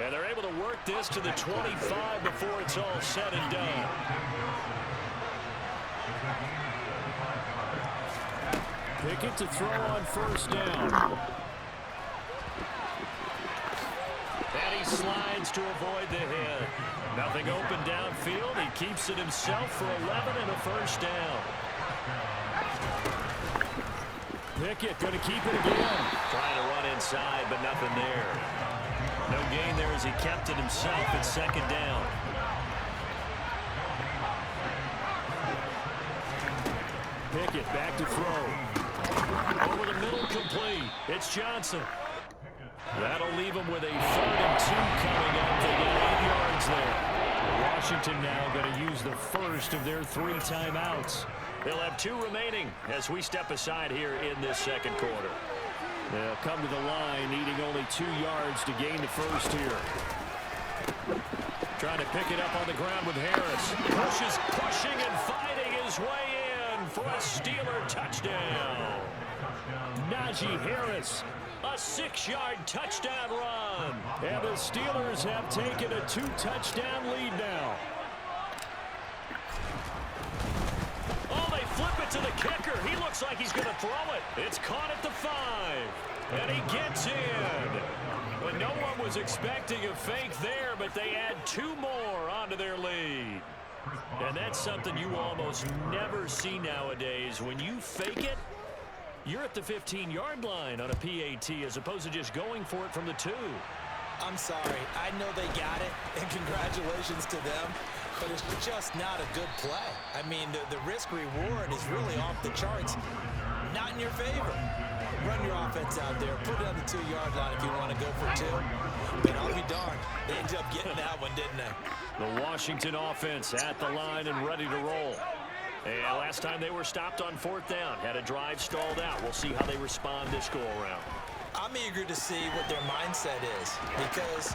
[SPEAKER 1] And they're able to work this to the 25 before it's all said and done.
[SPEAKER 5] Pickett to throw on 1st down.
[SPEAKER 1] And he slides to avoid the hit. Nothing open downfield. He keeps it himself for 11 and a 1st down.
[SPEAKER 5] Pickett going to keep it again.
[SPEAKER 1] Trying to run inside, but nothing there. No gain there as he kept it himself at 2nd down.
[SPEAKER 5] Pickett back to throw.
[SPEAKER 1] Over the middle, complete. It's Johnson. That'll leave him with a 3rd and 2 coming up. They got 8 yards there.
[SPEAKER 5] Washington now going to use the first of their 3 timeouts.
[SPEAKER 1] They'll have 2 remaining as we step aside here in this 2nd quarter.
[SPEAKER 5] They'll come to the line, needing only 2 yards to gain the first here.
[SPEAKER 1] Trying to pick it up on the ground with Harris. Pushes, pushing and fighting his way in for a Steeler touchdown.
[SPEAKER 5] Najee Harris.
[SPEAKER 1] A 6-yard touchdown run.
[SPEAKER 5] And the Steelers have taken a 2-touchdown lead now.
[SPEAKER 1] Oh, they flip it to the kicker. He looks like he's going to throw it. It's caught at the 5. And he gets in. But no one was expecting a fake there, but they add 2 more onto their lead. And that's something you almost never see nowadays. When you fake it, you're at the 15-yard line on a PAT as opposed to just going for it from the 2.
[SPEAKER 2] I'm sorry. I know they got it, and congratulations to them, but it's just not a good play. I mean, the risk-reward is really off the charts. Not in your favor. Run your offense out there. Put it on the 2-yard line if you want to go for 2. But I'll be darned. They ended up getting that one, didn't they?
[SPEAKER 1] The Washington offense at the line and ready to roll. And last time they were stopped on 4th down. Had a drive stalled out. We'll see how they respond this go-around.
[SPEAKER 2] I'm eager to see what their mindset is, because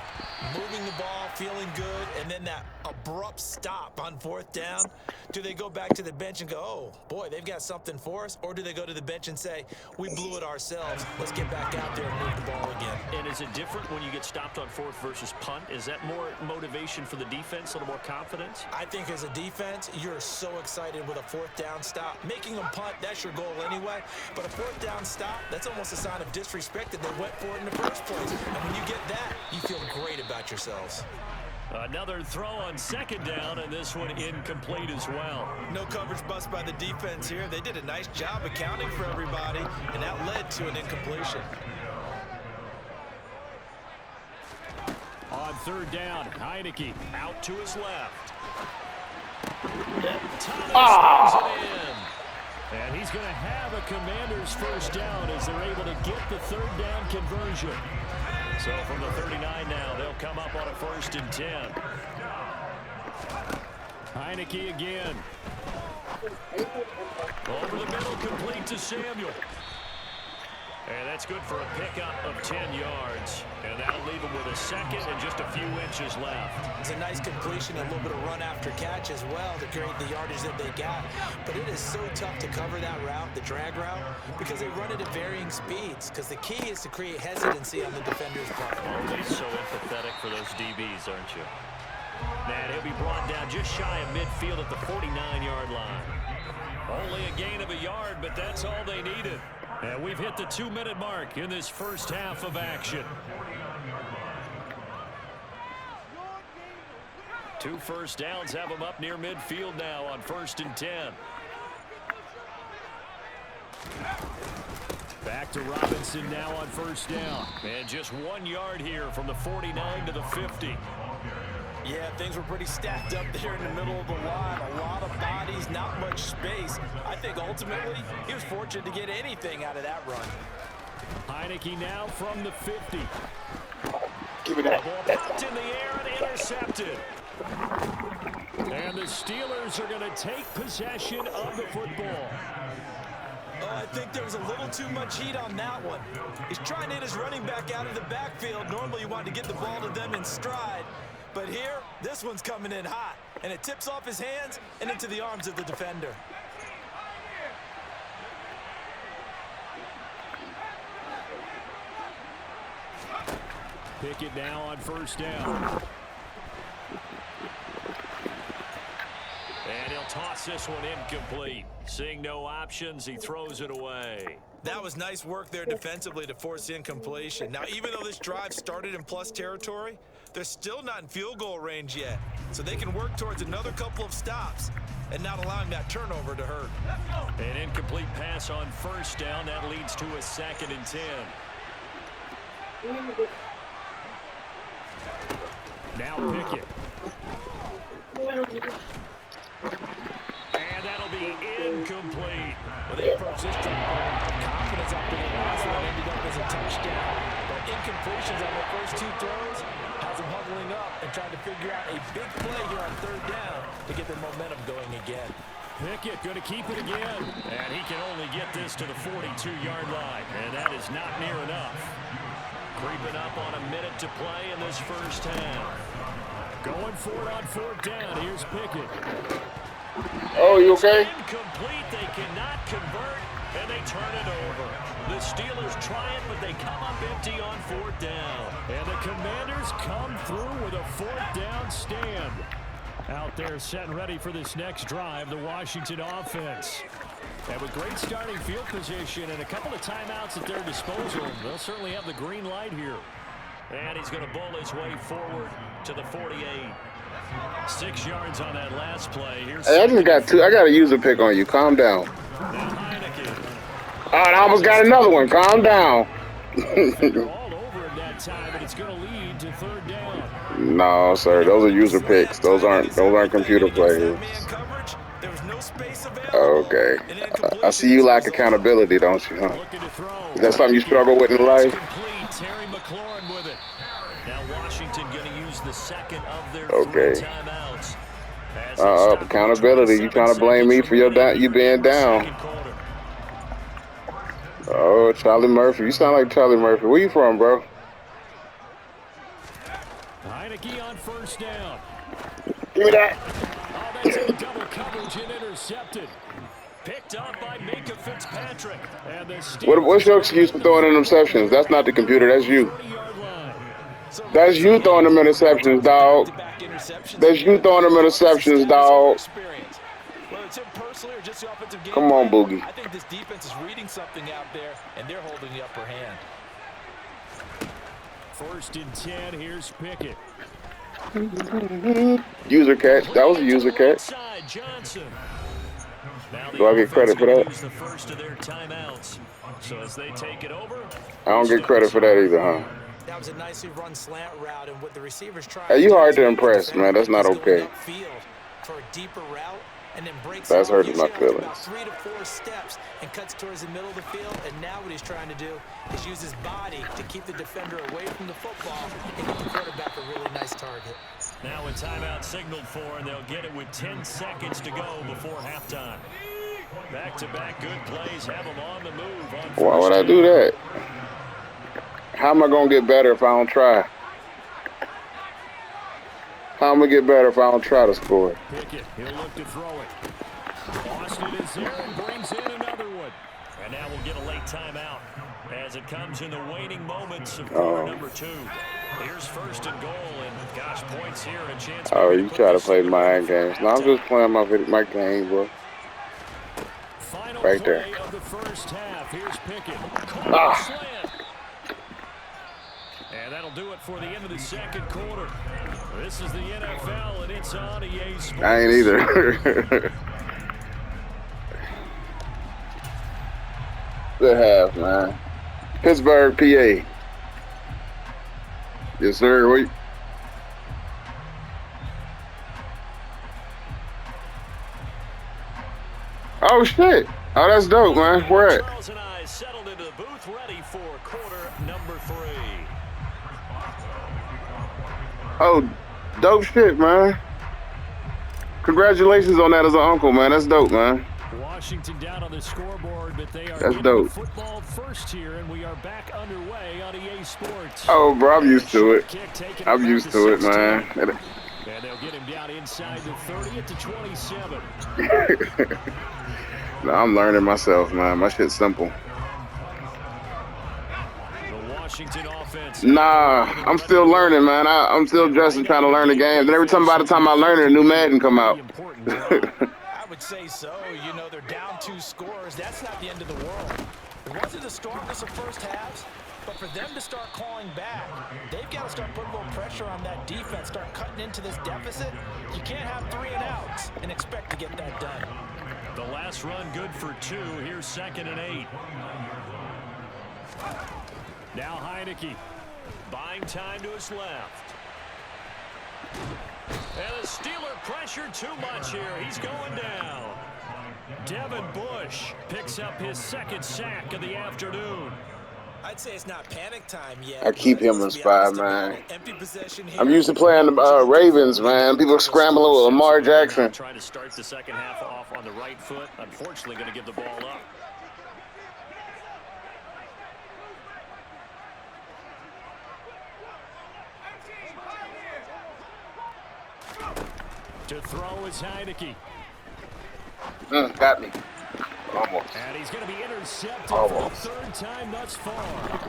[SPEAKER 2] moving the ball, feeling good, and then that abrupt stop on 4th down, do they go back to the bench and go, oh, boy, they've got something for us? Or do they go to the bench and say, we blew it ourselves, let's get back out there and move the ball again?
[SPEAKER 1] And is it different when you get stopped on 4th versus punt? Is that more motivation for the defense, a little more confidence?
[SPEAKER 2] I think as a defense, you're so excited with a 4th down stop. Making them punt, that's your goal anyway. But a 4th down stop, that's almost a sign of disrespect that they went for it in the first place. And when you get that, you feel great about yourselves.
[SPEAKER 1] Another throw on 2nd down, and this one incomplete as well.
[SPEAKER 2] No coverage bust by the defense here. They did a nice job accounting for everybody, and that led to an incompletion.
[SPEAKER 5] On 3rd down, Heineke
[SPEAKER 1] out to his left. Thomas throws it in.
[SPEAKER 5] And he's going to have a Commanders 1st down as they're able to get the 3rd down conversion.
[SPEAKER 1] So from the 39 now, they'll come up on a 1st and 10.
[SPEAKER 5] Heineke again.
[SPEAKER 1] Over the middle, complete to Samuel. And that's good for a pickup of 10 yards. And that'll leave him with a 2nd and just a few inches left.
[SPEAKER 2] It's a nice completion, a little bit of run after catch as well to create the yardage that they got. But it is so tough to cover that route, the drag route, because they run it at varying speeds. Because the key is to create hesitancy on the defender's part.
[SPEAKER 1] Always so empathetic for those DBs, aren't you? Man, he'll be brought down just shy of midfield at the 49-yard line. Only a gain of a yard, but that's all they needed. And we've hit the 2-minute mark in this first half of action. 2 first downs have them up near midfield now on 1st and 10. Back to Robinson now on first down. And just 1 yard here from the 49 to the 50.
[SPEAKER 2] Yeah, things were pretty stacked up there in the middle of the line. A lot of bodies, not much space. I think ultimately he was fortunate to get anything out of that run.
[SPEAKER 1] Heineke now from the 50.
[SPEAKER 3] Give me
[SPEAKER 1] The
[SPEAKER 3] that.
[SPEAKER 1] ball popped in the air and intercepted. And the Steelers are going to take possession of the football.
[SPEAKER 2] Oh, I think there was a little too much heat on that one. He's trying to hit his running back out of the backfield. Normally you want to get the ball to them in stride. But here, this one's coming in hot. And it tips off his hands and into the arms of the defender.
[SPEAKER 1] Pickett now on first down. And he'll toss this one incomplete. Seeing no options, he throws it away.
[SPEAKER 2] That was nice work there defensively to force incompletion. Now, even though this drive started in plus territory, they're still not in field goal range yet. So they can work towards another couple of stops and not allowing that turnover to hurt.
[SPEAKER 1] An incomplete pass on first down. That leads to a 2nd and 10. Now Pickett. And that'll be incomplete.
[SPEAKER 2] Well, they approach this drive with confidence after the last one ended up as a touchdown. But incompletions on their first 2 throws has them huddling up and trying to figure out a big play here on 3rd down to get their momentum going again.
[SPEAKER 1] Pickett going to keep it again. And he can only get this to the 42-yard line. And that is not near enough. Creeping up on a minute to play in this first half. Going for it on 4th down. Here's Pickett.
[SPEAKER 3] Oh, you okay?
[SPEAKER 1] Incomplete. They cannot convert, and they turn it over. The Steelers try it, but they come up empty on 4th down. And the Commanders come through with a 4th down stand. Out there set and ready for this next drive, the Washington offense. And with great starting field position and a couple of timeouts at their disposal, they'll certainly have the green light here. And he's going to bowl his way forward to the 48. 6 yards on that last play. Here's
[SPEAKER 3] Hey, I just got 2. I got a user pick on you. Calm down. Oh, I almost got another one. Calm down.
[SPEAKER 1] all over in that time, and it's going to lead to 3rd down.
[SPEAKER 3] No, sir. Those are user picks. Those aren't computer plays. Okay. I see you lack accountability, don't you, huh? Is that something you struggle with in life?
[SPEAKER 1] Terry McLaurin with it. Now Washington going to use the 2nd of their 3 timeouts.
[SPEAKER 3] Accountability. You trying to blame me for you being down? Oh, Charlie Murphy. You sound like Charlie Murphy. Where you from, bro?
[SPEAKER 1] Heineke on first down.
[SPEAKER 3] Give me that.
[SPEAKER 1] Oh, that's a double coverage and intercepted. Picked up by Minka Fitzpatrick. And the
[SPEAKER 3] What's your excuse for throwing interceptions? That's not the computer. That's you. That's you throwing them interceptions, dog. That's you throwing them interceptions, dog. Come on, Boogie.
[SPEAKER 2] I think this defense is reading something out there, and they're holding the upper hand.
[SPEAKER 1] 1st and 10. Here's Pickett.
[SPEAKER 3] User catch. That was a user catch. Do I get credit for that?
[SPEAKER 1] The first of their timeouts. So as they take it over,
[SPEAKER 3] I don't get credit for that either, huh?
[SPEAKER 2] That was a nicely run slant route, and what the receivers tried.
[SPEAKER 3] Hey, you hard to impress, man. That's not okay.
[SPEAKER 2] For a deeper route, and then breaks.
[SPEAKER 3] That's hurting my
[SPEAKER 2] about
[SPEAKER 3] feelings.
[SPEAKER 2] 3 to 4 steps and cuts towards the middle of the field. And now what he's trying to do is use his body to keep the defender away from the football and give the quarterback a really nice target.
[SPEAKER 1] Now a timeout signaled for, and they'll get it with 10 seconds to go before halftime. Back-to-back good plays have them on the move.
[SPEAKER 3] Why would I do that? How am I going to get better if I don't try? How am I going to get better if I don't try to score?
[SPEAKER 1] Pickett, he'll look to throw it. Austin is there and brings in another one. And now we'll get a late timeout as it comes in the waning moments of quarter number 2. Here's 1st and goal, and gosh, points here and a chance.
[SPEAKER 3] Oh, you try to play mind games. No, I'm just playing my game, bro.
[SPEAKER 1] Final
[SPEAKER 3] right there.
[SPEAKER 1] play of the first half. Here's Pickett.
[SPEAKER 3] Ah.
[SPEAKER 1] And that'll do it for the end of the 2nd quarter. This is the NFL, and it's on EA Sports.
[SPEAKER 3] I ain't either. Good half, man. Pittsburgh, PA. Yes, sir. Wait. Oh, shit. Oh, that's dope, man. Where at?
[SPEAKER 1] Charles and I settled into the booth ready for quarter number 3.
[SPEAKER 3] Oh, dope shit, man. Congratulations on that as an uncle, man. That's dope, man.
[SPEAKER 5] Washington down on the scoreboard, but they are
[SPEAKER 3] That's
[SPEAKER 5] getting
[SPEAKER 3] dope.
[SPEAKER 5] the football first here, and we are back underway on EA Sports.
[SPEAKER 3] Oh, bro, I'm used to it. I'm
[SPEAKER 5] I'm
[SPEAKER 3] used to it, man.
[SPEAKER 5] And they'll get him down inside the 30 at the 27.
[SPEAKER 3] No, I'm learning myself, man. My shit's simple.
[SPEAKER 1] The Washington offense.
[SPEAKER 3] Nah, I'm still learning, man. I'm still just trying to learn the game. And every time, by the time I learn it, a new Madden come out.
[SPEAKER 2] I would say so. You know, they're down 2 scores. That's not the end of the world. It wasn't the strongest of first halves, but for them to start clawing back, they've got to start putting a little pressure on that defense, start cutting into this deficit. You can't have 3 and outs and expect to get that done.
[SPEAKER 1] The last run good for 2. Here's 2nd and 8. Now Heineke buying time to his left. And the Steeler pressure too much here. He's going down. Devin Bush picks up his 2nd sack of the afternoon.
[SPEAKER 2] I'd say it's not panic time yet.
[SPEAKER 3] I keep him in spot, man.
[SPEAKER 2] Empty possession here.
[SPEAKER 3] I'm used to playing the Ravens, man. People scrambling with Lamar Jackson.
[SPEAKER 1] Trying to start the second half off on the right foot. Unfortunately, going to give the ball up.
[SPEAKER 5] To throw is Heineke.
[SPEAKER 3] Got me. Almost.
[SPEAKER 5] And he's going to be intercepted
[SPEAKER 3] Almost.
[SPEAKER 5] for the 3rd time thus far.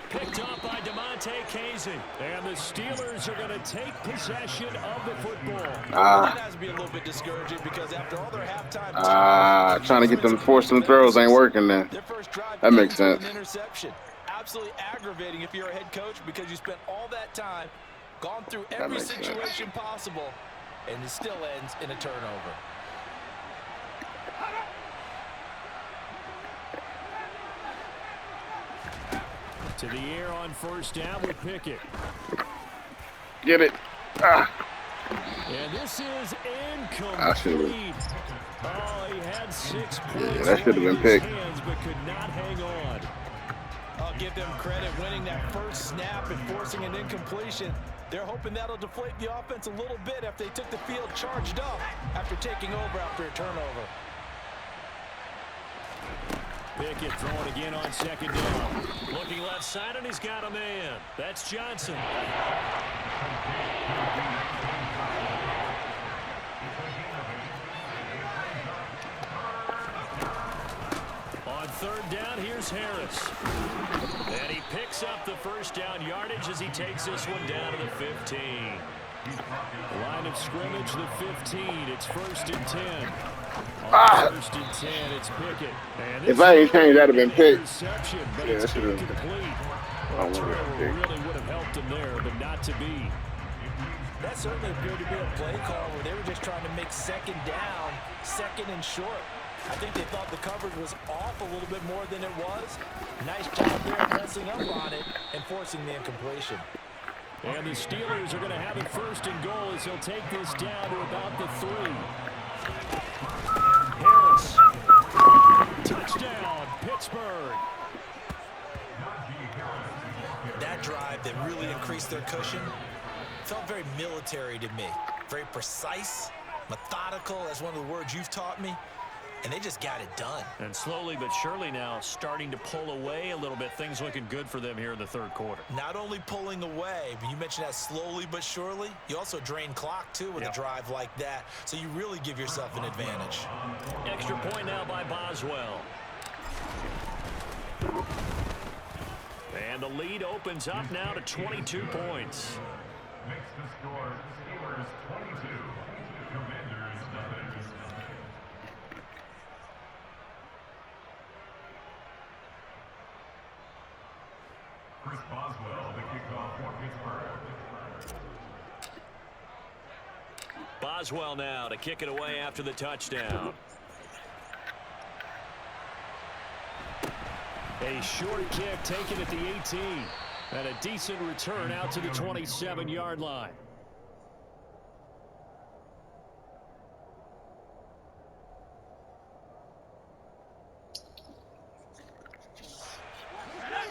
[SPEAKER 1] Picked up by DeMonte Casey.
[SPEAKER 5] And the Steelers are going to take possession of the football.
[SPEAKER 2] That has to be a little bit discouraging because after all their halftime
[SPEAKER 3] Trying to get them force them throws ain't working then.
[SPEAKER 2] their first drive
[SPEAKER 3] That makes
[SPEAKER 2] ends with
[SPEAKER 3] sense.
[SPEAKER 2] an interception. Absolutely aggravating if you're a head coach because you spent all that time, gone through every
[SPEAKER 3] makes sense.
[SPEAKER 2] situation possible, and it still ends in a turnover.
[SPEAKER 5] To the air on 1st down with Pickett.
[SPEAKER 3] Get it.
[SPEAKER 5] And this is
[SPEAKER 3] I should've
[SPEAKER 5] incomplete. Oh, he had 6 points.
[SPEAKER 3] that should've been picked.
[SPEAKER 5] Hands, but could not hang on.
[SPEAKER 2] I'll give them credit winning that first snap and forcing an incompletion. They're hoping that'll deflate the offense a little bit if they took the field charged up after taking over after a turnover.
[SPEAKER 5] Pickett throwing again on 2nd down.
[SPEAKER 1] Looking left side, and he's got a man. That's Johnson. On 3rd down, here's Harris. And he picks up the 1st down yardage as he takes this one down to the 15.
[SPEAKER 5] Line of scrimmage, the 15. It's 1st and 10. On 1st and 10, it's Pickett. And
[SPEAKER 3] If I ain't changed, that'd have been picked.
[SPEAKER 5] interception, but
[SPEAKER 3] Yeah,
[SPEAKER 5] it's
[SPEAKER 3] that should've been
[SPEAKER 5] incomplete.
[SPEAKER 3] I
[SPEAKER 5] Well,
[SPEAKER 3] would've
[SPEAKER 5] turnover
[SPEAKER 3] been
[SPEAKER 5] really would have helped him there, but not to be.
[SPEAKER 2] That certainly appeared to be a play call where they were just trying to make 2nd down, 2nd and short. I think they thought the coverage was off a little bit more than it was. Nice job there pressing up on it and forcing the incompletion.
[SPEAKER 5] And the Steelers are going to have it 1st and goal as he'll take this down to about the 3. Harris. Touchdown, Pittsburgh.
[SPEAKER 2] That drive that really increased their cushion felt very military to me. Very precise, methodical, that's one of the words you've taught me. And they just got it done.
[SPEAKER 1] And slowly but surely now starting to pull away a little bit. Things looking good for them here in the 3rd quarter.
[SPEAKER 2] Not only pulling away, but you mentioned that slowly but surely. You also drain clock, too, with a drive like that. So you really give yourself an advantage.
[SPEAKER 1] Extra point now by Boswell. And the lead opens up now to 22 points.
[SPEAKER 6] Makes the score Steelers 22, Commanders nothing. Chris Boswell, the kickoff for Pittsburgh.
[SPEAKER 1] Boswell now to kick it away after the touchdown. A short kick taken at the 18. And a decent return out to the 27-yard line.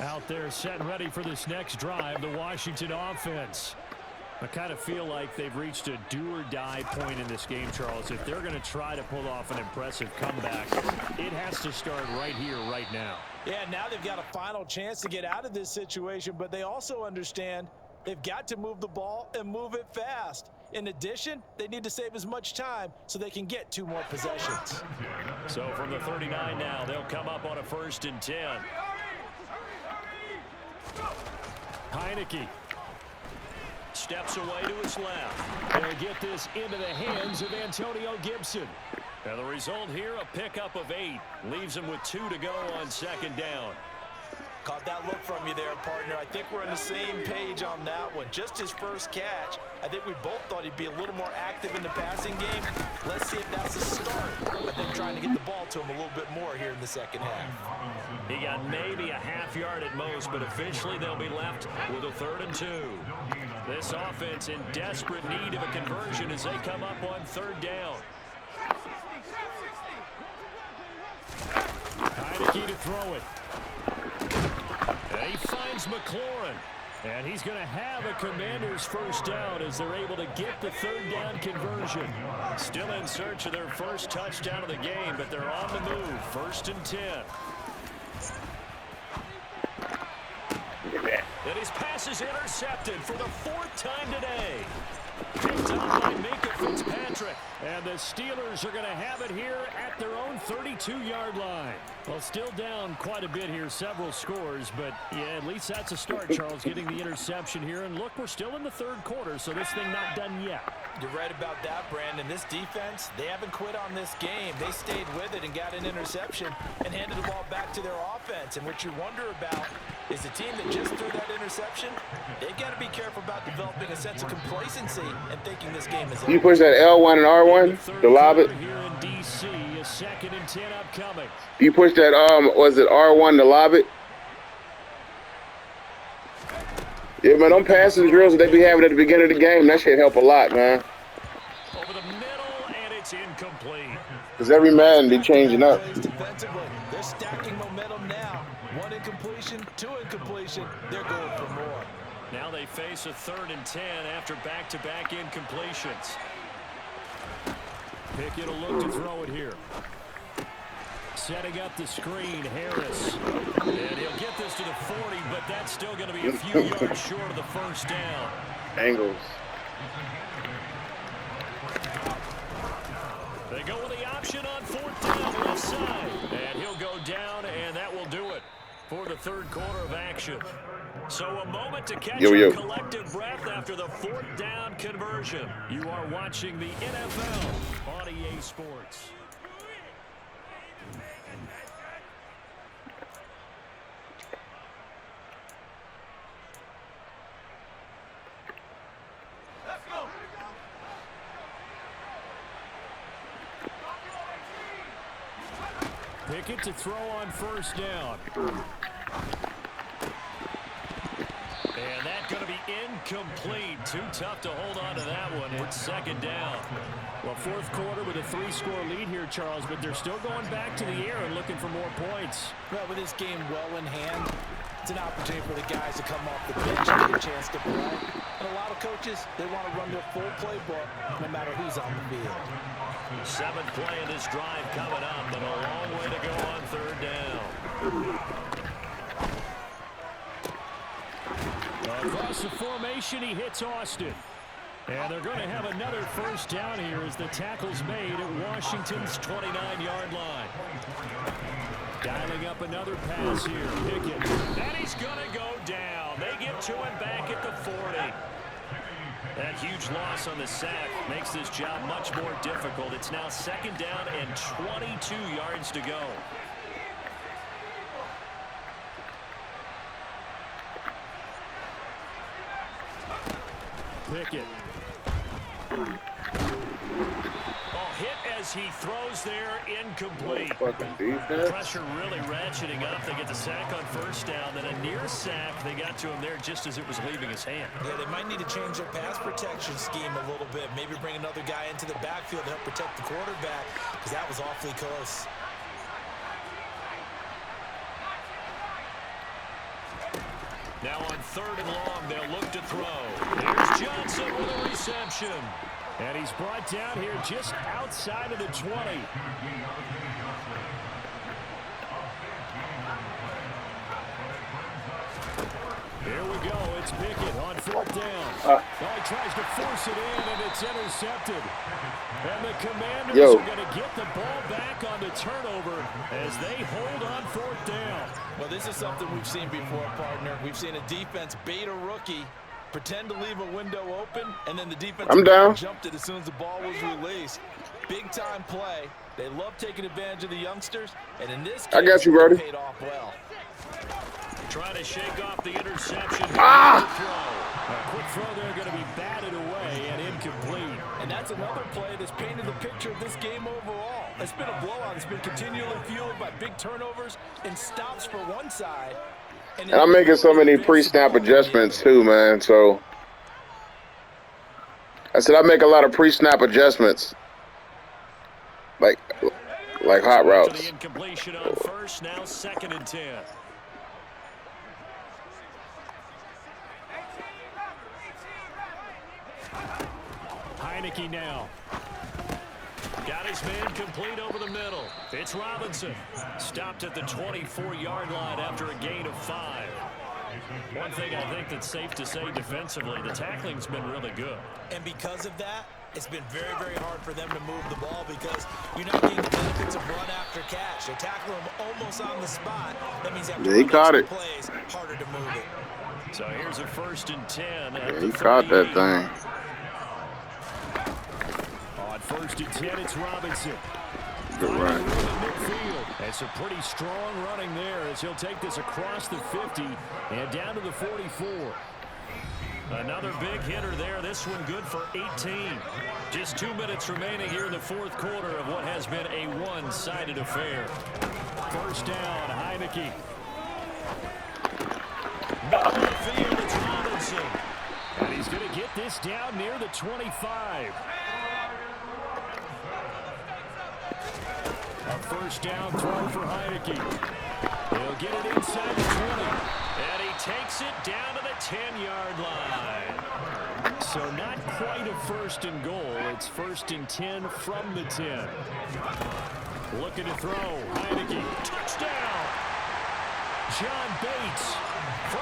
[SPEAKER 1] Out there set and ready for this next drive, the Washington offense. I kind of feel like they've reached a do-or-die point in this game, Charles. If they're going to try to pull off an impressive comeback, it has to start right here, right now.
[SPEAKER 2] Yeah, now they've got a final chance to get out of this situation, but they also understand they've got to move the ball and move it fast. In addition, they need to save as much time so they can get 2 more possessions.
[SPEAKER 1] So from the 39 now, they'll come up on a 1st and 10. Heineke steps away to his left. They'll get this into the hands of Antonio Gibson. And the result here, a pickup of 8. Leaves him with 2 to go on 2nd down.
[SPEAKER 2] Caught that look from you there, partner. I think we're on the same page on that one. Just his first catch. I think we both thought he'd be a little more active in the passing game. Let's see if that's a start. I think trying to get the ball to him a little bit more here in the 2nd half.
[SPEAKER 1] He got maybe a half yard at most, but officially they'll be left with a 3rd and 2. This offense in desperate need of a conversion as they come up on 3rd down. Heineke to throw it. And he finds McLaurin. And he's going to have a Commanders 1st down as they're able to get the 3rd down conversion. Still in search of their first touchdown of the game, but they're on the move. 1st and 10. And his pass is intercepted for the 4th time today. Picked up by Minka Fitzpatrick. And the Steelers are going to have it here at their own 32-yard line. Well, still down quite a bit here, several scores, but yeah, at least that's a start, Charles, getting the interception here. And look, we're still in the 3rd quarter, so this thing not done yet.
[SPEAKER 2] You're right about that, Brandon. This defense, they haven't quit on this game. They stayed with it and got an interception and handed the ball back to their offense. And what you wonder about is the team that just threw that interception, they've got to be careful about developing a sense of complacency and thinking this game is over.
[SPEAKER 3] You push that L1 and R1 to lob it?
[SPEAKER 1] Here in DC, a 2nd and 10 upcoming.
[SPEAKER 3] You push that, was it R1 to lob it? Yeah, man, them passing drills that they be having at the beginning of the game, that should help a lot, man.
[SPEAKER 1] Over the middle, and it's incomplete.
[SPEAKER 3] Because every man be changing up.
[SPEAKER 2] Defensively, they're stacking momentum now. 1 incompletion, 2 incompletion. They're going for more.
[SPEAKER 1] Now they face a 3rd and 10 after back-to-back incompletions. Pickett will look to throw it here. Setting up the screen, Harris. And he'll get this to the 40, but that's still going to be a few yards short of the 1st down.
[SPEAKER 3] Angles.
[SPEAKER 1] They go with the option on 4th down, left side. And he'll go down, and that will do it for the 3rd quarter of action. So a moment to catch a collective breath after the 4th down conversion. You are watching the NFL on EA Sports. Pickett to throw on 1st down. And that's going to be incomplete. Too tough to hold on to that one. It's 2nd down. Well, 4th quarter with a 3-score lead here, Charles, but they're still going back to the air and looking for more points.
[SPEAKER 2] Well, with this game well in hand, it's an opportunity for the guys to come off the bench and get a chance to play. And a lot of coaches, they want to run their full playbook no matter who's on the field.
[SPEAKER 1] 7th play of this drive coming up, but a long way to go on 3rd down. Across the formation, he hits Austin. And they're going to have another 1st down here as the tackle's made at Washington's 29-yard line. Dialing up another pass here. Pickett. And he's going to go down. They get to him back at the 40. That huge loss on the sack makes this job much more difficult. It's now 2nd down and 22 yards to go. Pickett. Oh, hit as as he throws there, incomplete.
[SPEAKER 3] Fucking defense.
[SPEAKER 1] Pressure really ratcheting up. They get the sack on first down, then a near sack. They got to him there just as it was leaving his hand.
[SPEAKER 2] Yeah, they might need to change their pass protection scheme a little bit. Maybe bring another guy into the backfield to help protect the quarterback, because that was awfully close.
[SPEAKER 1] Now on 3rd and long, they'll look to throw. Here's Johnson with a reception.
[SPEAKER 5] And he's brought down here just outside of the 20. Here we go. It's Pickett on 4th down. He tries to force it in, and it's intercepted. And the Commanders are going to get the ball back on the turnover as they hold on 4th down.
[SPEAKER 7] Well, this is something we've seen before, partner. We've seen a defense bait a rookie, pretend to leave a window open, and then the defense jumped it as soon as the ball was released. Big-time play. They love taking advantage of the youngsters, and in this case,
[SPEAKER 3] I got you, Brody.
[SPEAKER 7] Paid off well.
[SPEAKER 1] Trying to shake off the interception.
[SPEAKER 5] A quick throw there going to be batted away and incomplete.
[SPEAKER 7] And that's another play that's painted the picture of this game overall. It's been a blowout. It's been continually fueled by big turnovers and stops for one side.
[SPEAKER 3] And I'm making so many pre-snap adjustments too, man. So I said I make a lot of pre-snap adjustments, like hot routes.
[SPEAKER 1] The incompletion on first, now 2nd and 10.
[SPEAKER 5] Heineke now.
[SPEAKER 1] Got his man complete over the middle. It's Robinson. Stopped at the 24-yard line after a gain of 5. One thing I think that's safe to say defensively, the tackling's been really good.
[SPEAKER 2] And because of that, it's been very, very hard for them to move the ball because you're not getting the benefits of run after catch. They're tackling them almost on the spot. That means after
[SPEAKER 3] he caught it.
[SPEAKER 2] Plays, harder to move it.
[SPEAKER 1] So here's a 1st and 10.
[SPEAKER 3] Yeah, he caught that thing.
[SPEAKER 5] On 1st and 10, it's Robinson.
[SPEAKER 3] Good run.
[SPEAKER 5] That's a pretty strong running there as he'll take this across the 50 and down to the 44.
[SPEAKER 1] Another big hitter there. This one good for 18. Just 2 minutes remaining here in the 4th quarter of what has been a one-sided affair. 1st down, Heineke. Middle of the field, it's Robinson.
[SPEAKER 5] And he's going to get this down near the 25. A 1st down throw for Heineke. He'll get it inside the 20.
[SPEAKER 1] And he takes it down to the 10-yard line.
[SPEAKER 5] So not quite a 1st and goal. It's 1st and 10 from the 10. Looking to throw. Heineke.
[SPEAKER 1] Touchdown.
[SPEAKER 5] John Bates.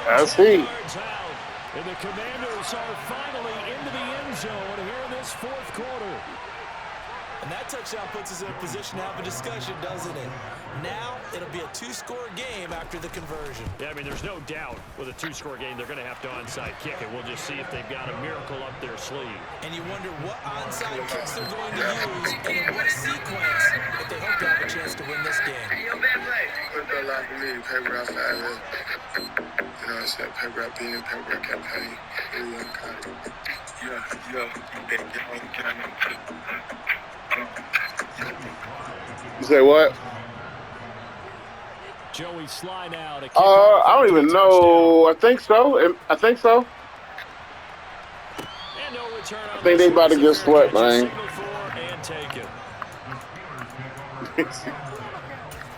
[SPEAKER 3] That's he.
[SPEAKER 1] Yards out.
[SPEAKER 5] And the Commanders are finally into the end zone here in this 4th quarter.
[SPEAKER 2] And that touchdown puts us in a position to have a discussion, doesn't it? Now, it'll be a 2-score game after the conversion.
[SPEAKER 1] Yeah, I mean, there's no doubt with a 2-score game, they're going to have to onside kick it. We'll just see if they've got a miracle up their sleeve.
[SPEAKER 2] And you wonder what onside kicks they're going to use and in what sequence if they hope to have a chance to win this game.
[SPEAKER 8] You know, I said paper being paper campaign.
[SPEAKER 3] You say what?
[SPEAKER 5] Joey Sly now to kick
[SPEAKER 3] I don't even know. I think so. I think so.
[SPEAKER 1] And no return on
[SPEAKER 3] I think they about to get swept, man.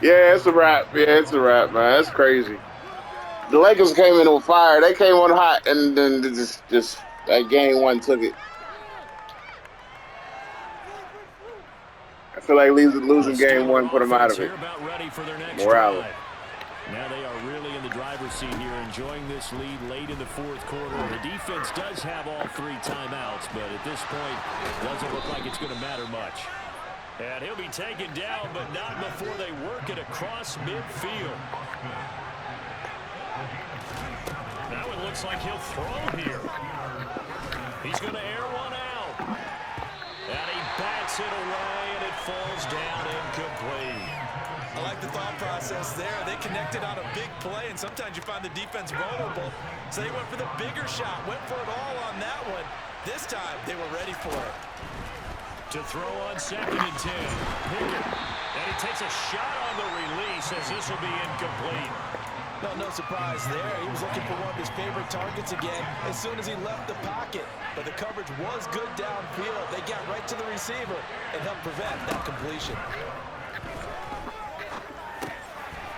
[SPEAKER 3] Yeah, it's a wrap. Yeah, it's a wrap, man. That's crazy. The Lakers came in on fire. They came on hot, and then just that game one took it. I feel like losing game one put them out of it. Morale.
[SPEAKER 5] Now they are really in the driver's seat here, enjoying this lead late in the 4th quarter. The defense does have all 3 timeouts, but at this point, it doesn't look like it's going to matter much.
[SPEAKER 1] And he'll be taken down, but not before they work it across midfield. Now it looks like he'll throw here. He's going to air one out. And he bats it away, and it falls down incomplete.
[SPEAKER 2] I like the thought process there. They connected on a big play, and sometimes you find the defense vulnerable. So they went for the bigger shot, went for it all on that one. This time, they were ready for it.
[SPEAKER 1] To throw on 2nd and 10. Pickett. And he takes a shot on the release as this will be incomplete.
[SPEAKER 7] No surprise there. He was looking for one of his favorite targets again as soon as he left the pocket. But the coverage was good downfield. They got right to the receiver and helped prevent that completion.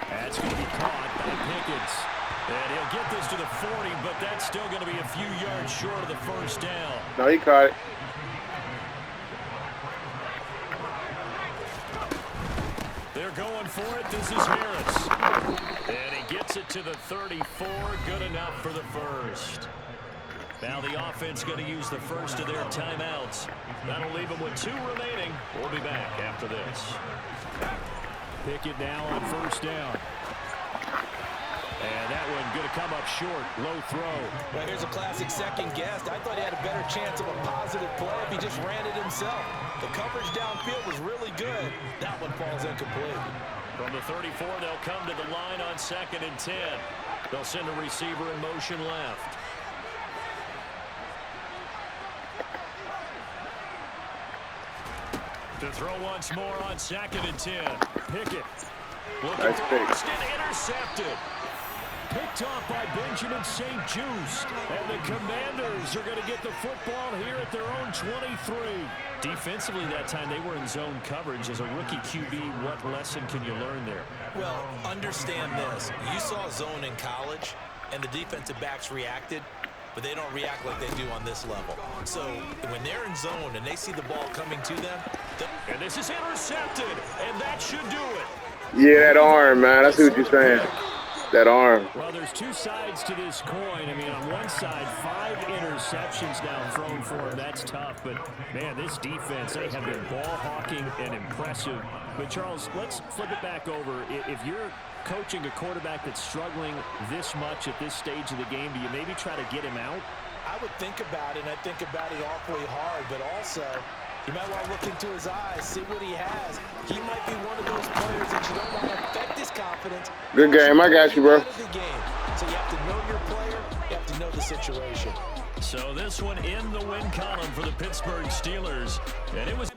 [SPEAKER 1] That's going to be caught by Pickens. And he'll get this to the 40, but that's still going to be a few yards short of the first down.
[SPEAKER 3] No, he caught it.
[SPEAKER 1] They're going for it. This is Harris. And he gets it to the 34. Good enough for the first. Now the offense going to use the first of their timeouts. That'll leave them with 2 remaining. We'll be back after this. Pickett now on first down. And that one going to come up short. Low throw.
[SPEAKER 7] Well, here's a classic second guess. I thought he had a better chance of a positive play if he just ran it himself. The coverage downfield was really good. That one falls incomplete.
[SPEAKER 1] From the 34, they'll come to the line on 2nd and 10. They'll send a receiver in motion left. To throw once more on 2nd and 10. Pickett. Looking
[SPEAKER 3] nice
[SPEAKER 1] for
[SPEAKER 3] pick.
[SPEAKER 1] Austin, intercepted. Picked off by Benjamin St. Just. And the Commanders are going to get the football here at their own 23. Defensively that time, they were in zone coverage. As a rookie QB, what lesson can you learn there?
[SPEAKER 2] Well, understand this. You saw zone in college, and the defensive backs reacted, but they don't react like they do on this level. So when they're in zone and they see the ball coming to them.
[SPEAKER 1] And this is intercepted, and that should do it.
[SPEAKER 3] Yeah, that arm, man. I see what you're saying. That arm.
[SPEAKER 1] Well, there's 2 sides to this coin. I mean, on one side, 5 interceptions now thrown for him. That's tough. But, man, this defense, they have been ball hawking and impressive. But, Charles, let's flip it back over. If you're coaching a quarterback that's struggling this much at this stage of the game, do you maybe try to get him out?
[SPEAKER 2] I would think about it, and I think about it awfully hard. But also, you might want to look into his eyes, see what he has. He might be one of those players that you don't want to affect his confidence.
[SPEAKER 3] Good game. I got you, bro.
[SPEAKER 2] So you have to know your player. You have to know the situation.
[SPEAKER 1] So this one in the win column for the Pittsburgh Steelers. And it was...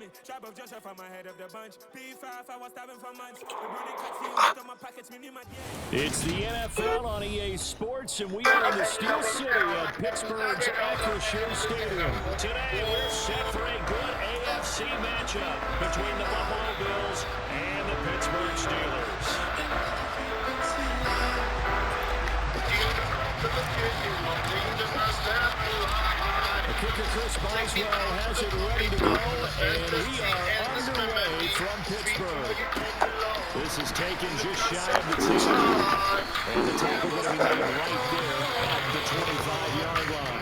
[SPEAKER 1] It's the NFL on EA Sports, and we are in the Steel City at Pittsburgh's Eszquire Stadium. Today, we're set for a good AFC matchup between the Buffalo Bills and the Pittsburgh Steelers. The kicker, Chris Boswell, has it ready to go, and we are underway from Pittsburgh. This is taken just shy of the 10, and the tackle going to be made right there at the 25-yard line.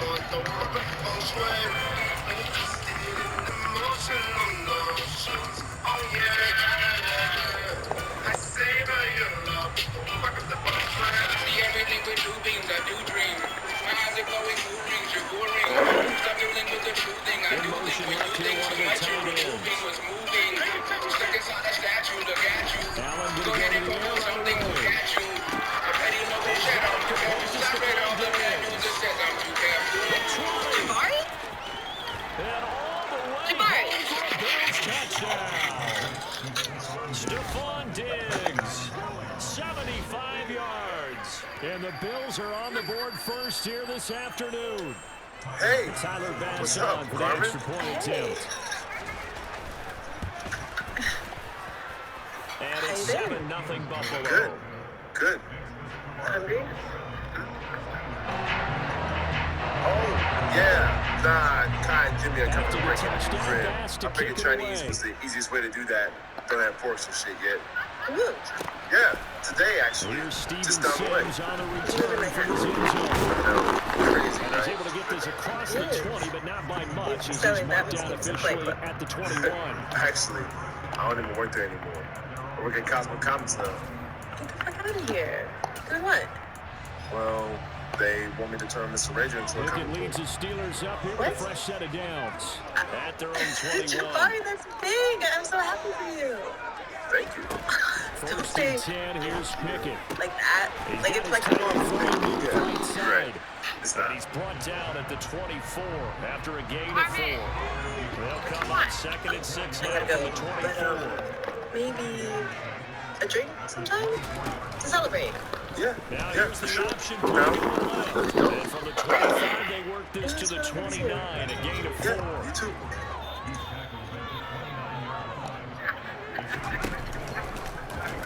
[SPEAKER 1] In motion left here, one of the tight ends. Allen going to go to the air right away. And all the way home for a Bills touchdown. Stephon Diggs, 75 yards. And the Bills are on the board first here this afternoon.
[SPEAKER 8] Hey,
[SPEAKER 1] Tyler Bass
[SPEAKER 8] what's
[SPEAKER 1] on
[SPEAKER 8] up,
[SPEAKER 1] for the
[SPEAKER 8] Carmen?
[SPEAKER 1] extra point attempt. And it's 7-0 Buffalo.
[SPEAKER 8] Good. Good.
[SPEAKER 9] Hungry?
[SPEAKER 8] Oh, yeah. Nah, Kai and Jimmy are coming to break into the crib. I figured Chinese was the easiest way to do that. Don't have forks and shit yet.
[SPEAKER 9] Ooh.
[SPEAKER 8] Yeah, today actually.
[SPEAKER 1] Here's Steven
[SPEAKER 8] Just down the way.
[SPEAKER 1] Sims on a return from his end zone.
[SPEAKER 8] Crazy,
[SPEAKER 1] And he's
[SPEAKER 8] right?
[SPEAKER 1] able to get this across the 20, but not by much, as he's
[SPEAKER 9] Selling
[SPEAKER 1] marked
[SPEAKER 9] that
[SPEAKER 1] down
[SPEAKER 9] was
[SPEAKER 1] officially at the 21.
[SPEAKER 8] Actually, I don't even work there anymore. I work at Cosmo Comics now.
[SPEAKER 9] Get the fuck out of here. Doing what?
[SPEAKER 8] Well, they want me to turn Mr. Rager into a
[SPEAKER 1] Lincoln
[SPEAKER 8] comic book.
[SPEAKER 1] leads his Steelers up here with
[SPEAKER 9] What?
[SPEAKER 1] a fresh set of downs at their own 21.
[SPEAKER 9] Jabari, that's big. I'm so happy for you.
[SPEAKER 8] Thank you.
[SPEAKER 1] First and 10, here's Pickett.
[SPEAKER 9] like that. Like it's like a normal thing.
[SPEAKER 1] Right side.
[SPEAKER 8] It's
[SPEAKER 1] And
[SPEAKER 8] not.
[SPEAKER 1] he's brought down at the 24 after a gain of 4. They'll come on 2nd and 6 now from the 24.
[SPEAKER 9] Maybe a drink sometime to celebrate.
[SPEAKER 8] Yeah.
[SPEAKER 1] Now
[SPEAKER 8] Yeah,
[SPEAKER 1] here's
[SPEAKER 8] for
[SPEAKER 1] the
[SPEAKER 8] sure.
[SPEAKER 1] option
[SPEAKER 8] No.
[SPEAKER 1] play on the left. And from the 25, they work this to the 29, a gain of 4.
[SPEAKER 8] Yeah, you too.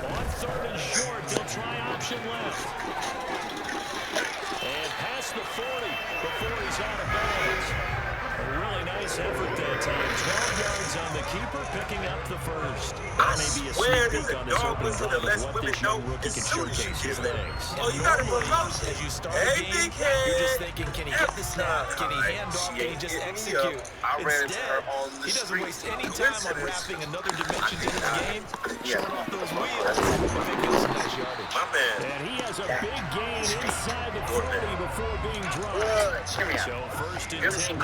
[SPEAKER 1] On 3rd and short, they'll try option left. And past the 40 before he's out of bounds. A really nice effort that time. 12 yards on the keeper, picking up the first. That may be a
[SPEAKER 8] Where
[SPEAKER 1] sneak
[SPEAKER 8] does
[SPEAKER 1] peek
[SPEAKER 8] the
[SPEAKER 1] on this
[SPEAKER 8] dog
[SPEAKER 1] opening
[SPEAKER 8] whistle
[SPEAKER 1] drive
[SPEAKER 8] that lets
[SPEAKER 1] of what
[SPEAKER 8] women
[SPEAKER 1] this
[SPEAKER 8] know
[SPEAKER 1] young rookie
[SPEAKER 8] as
[SPEAKER 1] can
[SPEAKER 8] soon as she
[SPEAKER 1] showcase
[SPEAKER 8] gives
[SPEAKER 1] his
[SPEAKER 8] them?
[SPEAKER 1] legs.
[SPEAKER 8] Oh, you got a promotion.
[SPEAKER 2] As you start
[SPEAKER 8] Hey,
[SPEAKER 2] the game,
[SPEAKER 8] big head.
[SPEAKER 2] you're just thinking, can he get the snap? Can he hand off?
[SPEAKER 8] She
[SPEAKER 2] Can he
[SPEAKER 8] ain't
[SPEAKER 2] just
[SPEAKER 8] getting me
[SPEAKER 2] execute?
[SPEAKER 8] up. I ran into her
[SPEAKER 2] Instead,
[SPEAKER 8] on the
[SPEAKER 2] he doesn't
[SPEAKER 8] street.
[SPEAKER 2] waste any time unwrapping another dimension to his game, showing off those wheels, and picking up some nice yardage.
[SPEAKER 8] My man.
[SPEAKER 1] And he has a big gain inside the 40 before being dropped. So first and 10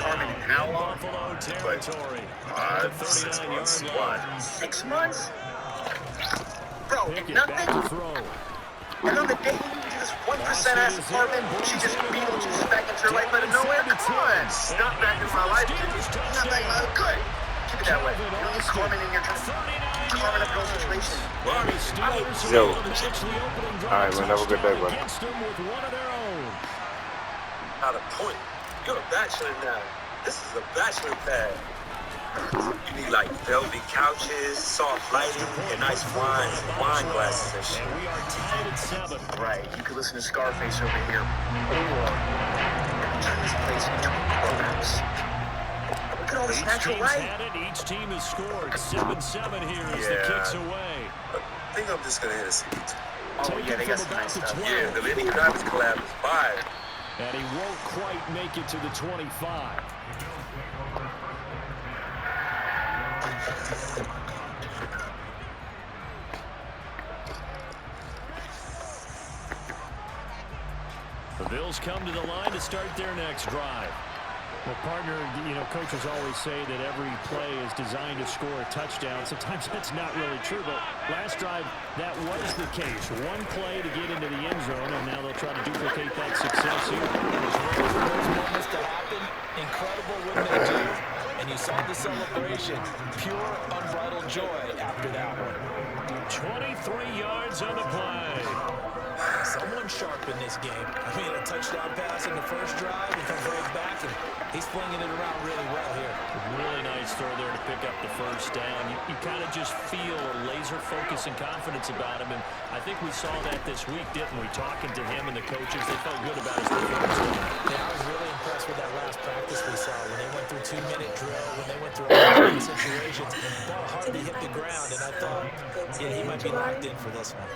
[SPEAKER 1] now in Buffalo territory. At the 39-yard line.
[SPEAKER 10] 6 months? Bro,
[SPEAKER 1] Pickett
[SPEAKER 10] nothing.
[SPEAKER 1] back to throw.
[SPEAKER 10] And on the day you do this 1% ass apartment, she just beetlejuices back into your life out of nowhere. Come on.
[SPEAKER 8] Not back in my life.
[SPEAKER 10] Not back in my life. Good. Keep it that way. You don't need Carmen in your Carmen up your own situation.
[SPEAKER 3] Yo. All right, man. Have a good day, buddy.
[SPEAKER 8] Not a point. You're a bachelor now. This is a bachelor pad. You need like velvet couches, soft lighting, and nice wines and wine glasses and shit.
[SPEAKER 1] And we are tied at 7.
[SPEAKER 10] Right. You could listen to Scarface over here. Or turn this place into a clubhouse. Look at all this
[SPEAKER 1] Each
[SPEAKER 10] natural
[SPEAKER 1] team's
[SPEAKER 10] light.
[SPEAKER 1] had it. Each team has scored. 7-7 here as the
[SPEAKER 8] Yeah.
[SPEAKER 1] kicks away.
[SPEAKER 8] I think I'm just gonna hit a seat.
[SPEAKER 10] Oh, yeah, they got some
[SPEAKER 1] About
[SPEAKER 10] nice
[SPEAKER 1] the
[SPEAKER 10] stuff.
[SPEAKER 1] 12.
[SPEAKER 8] Yeah, the Lenny Kravitz collab is fire.
[SPEAKER 1] And he won't quite make it to the 25. The Bills come to the line to start their next drive. Well, partner, coaches always say that every play is designed to score a touchdown. Sometimes that's not really true, but last drive, that was the case. One play to get into the end zone, and now they'll try to duplicate that success here.
[SPEAKER 2] Those moments to happen, incredible when they do, and you saw the celebration. Pure, unbridled joy after that one.
[SPEAKER 1] 23 yards on the play.
[SPEAKER 2] Someone sharp in this game. I mean, a touchdown pass in the first drive, he comes right back, and he's flinging it around really well here.
[SPEAKER 1] Really nice throw there to pick up the first down. You kind of just feel a laser focus and confidence about him, and I think we saw that this week, didn't we? Talking to him and the coaches, they felt good about his performance.
[SPEAKER 2] Yeah, I was really impressed with that last practice we saw when they went through 2-minute drill, when they went through all the situations, ball hardly hit the ground, and I thought, yeah, he might be locked in for this one.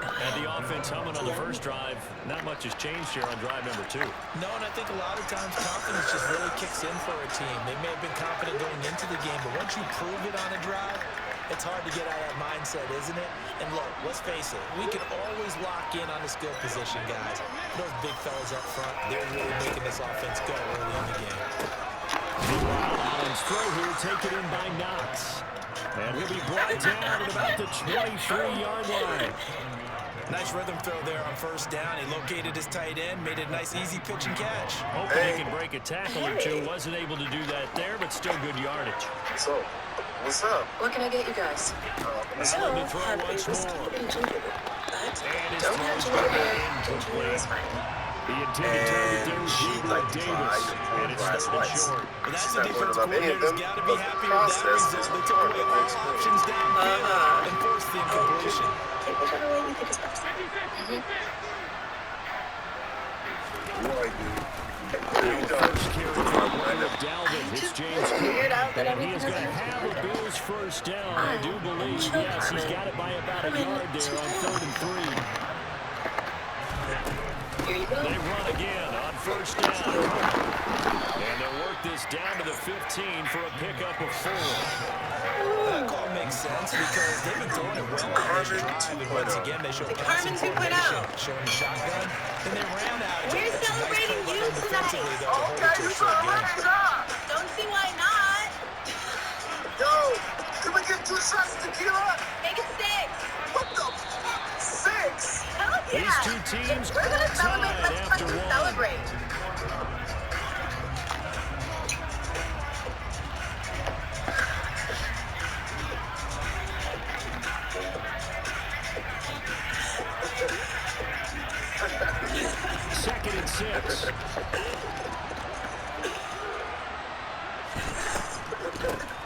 [SPEAKER 1] And the offense humming on the first drive. Not much has changed here on drive number 2.
[SPEAKER 2] No, and I think a lot of times confidence just really kicks in for a team. They may have been confident going into the game, but once you prove it on a drive, it's hard to get out of that mindset, isn't it? And look, let's face it, we can always lock in on the skill position, guys. Those big fellas up front, they're really making this offense go early in the game.
[SPEAKER 1] Meanwhile, Allen's throw here taken in by Knox. And he'll be brought down at about the 23-yard line.
[SPEAKER 2] Nice rhythm throw there on first down. He located his tight end, made a nice easy pitch and catch.
[SPEAKER 1] Hoping he can break a tackle or two. Wasn't able to do that there, but still good yardage.
[SPEAKER 8] So, what's up?
[SPEAKER 9] What can I get you guys?
[SPEAKER 1] Allen to throw
[SPEAKER 9] Have a
[SPEAKER 1] once
[SPEAKER 9] whiskey
[SPEAKER 1] more.
[SPEAKER 9] and ginger beer. But
[SPEAKER 1] And his
[SPEAKER 9] don't have
[SPEAKER 1] throw's
[SPEAKER 9] ginger beer.
[SPEAKER 1] back
[SPEAKER 9] Ginger beer is fine.
[SPEAKER 1] The intended target there was Gabriel Davis. And it's started short.
[SPEAKER 2] Well, that's
[SPEAKER 8] She's
[SPEAKER 2] the
[SPEAKER 8] not going
[SPEAKER 2] defense
[SPEAKER 8] to love any of
[SPEAKER 2] coordinator's
[SPEAKER 8] them,
[SPEAKER 2] got to
[SPEAKER 8] but
[SPEAKER 2] be
[SPEAKER 8] the
[SPEAKER 2] happy with that
[SPEAKER 8] process
[SPEAKER 2] result.
[SPEAKER 8] is
[SPEAKER 2] They took away all options downfield and forced the incompletion.
[SPEAKER 9] Take whichever way you think is best.
[SPEAKER 8] Boy, dude.
[SPEAKER 1] First carry for Dalvin. It's James
[SPEAKER 9] Figured out that
[SPEAKER 1] And he
[SPEAKER 9] everything
[SPEAKER 1] is going to
[SPEAKER 9] doesn't
[SPEAKER 1] have a Bills first down. I do believe, yes, he's got it by about a yard there on 3rd and 3.
[SPEAKER 9] Here you go.
[SPEAKER 1] They run again on first down. And they'll work this down to the 15 for a pickup of 4.
[SPEAKER 2] That call makes sense because they've been throwing it well on this drive. And once again, they show passing formation, showing the shotgun. And they ran out.
[SPEAKER 9] We're celebrating you tonight.
[SPEAKER 10] Okay, you got a right job.
[SPEAKER 9] Don't see why not.
[SPEAKER 10] Yo, can we get 2 shots of tequila?
[SPEAKER 9] Make it 6.
[SPEAKER 10] What the
[SPEAKER 1] These two teams
[SPEAKER 9] We're gonna celebrate.
[SPEAKER 1] tied
[SPEAKER 9] Let's
[SPEAKER 1] after
[SPEAKER 9] fucking
[SPEAKER 1] one.
[SPEAKER 9] celebrate.
[SPEAKER 1] Second and 6.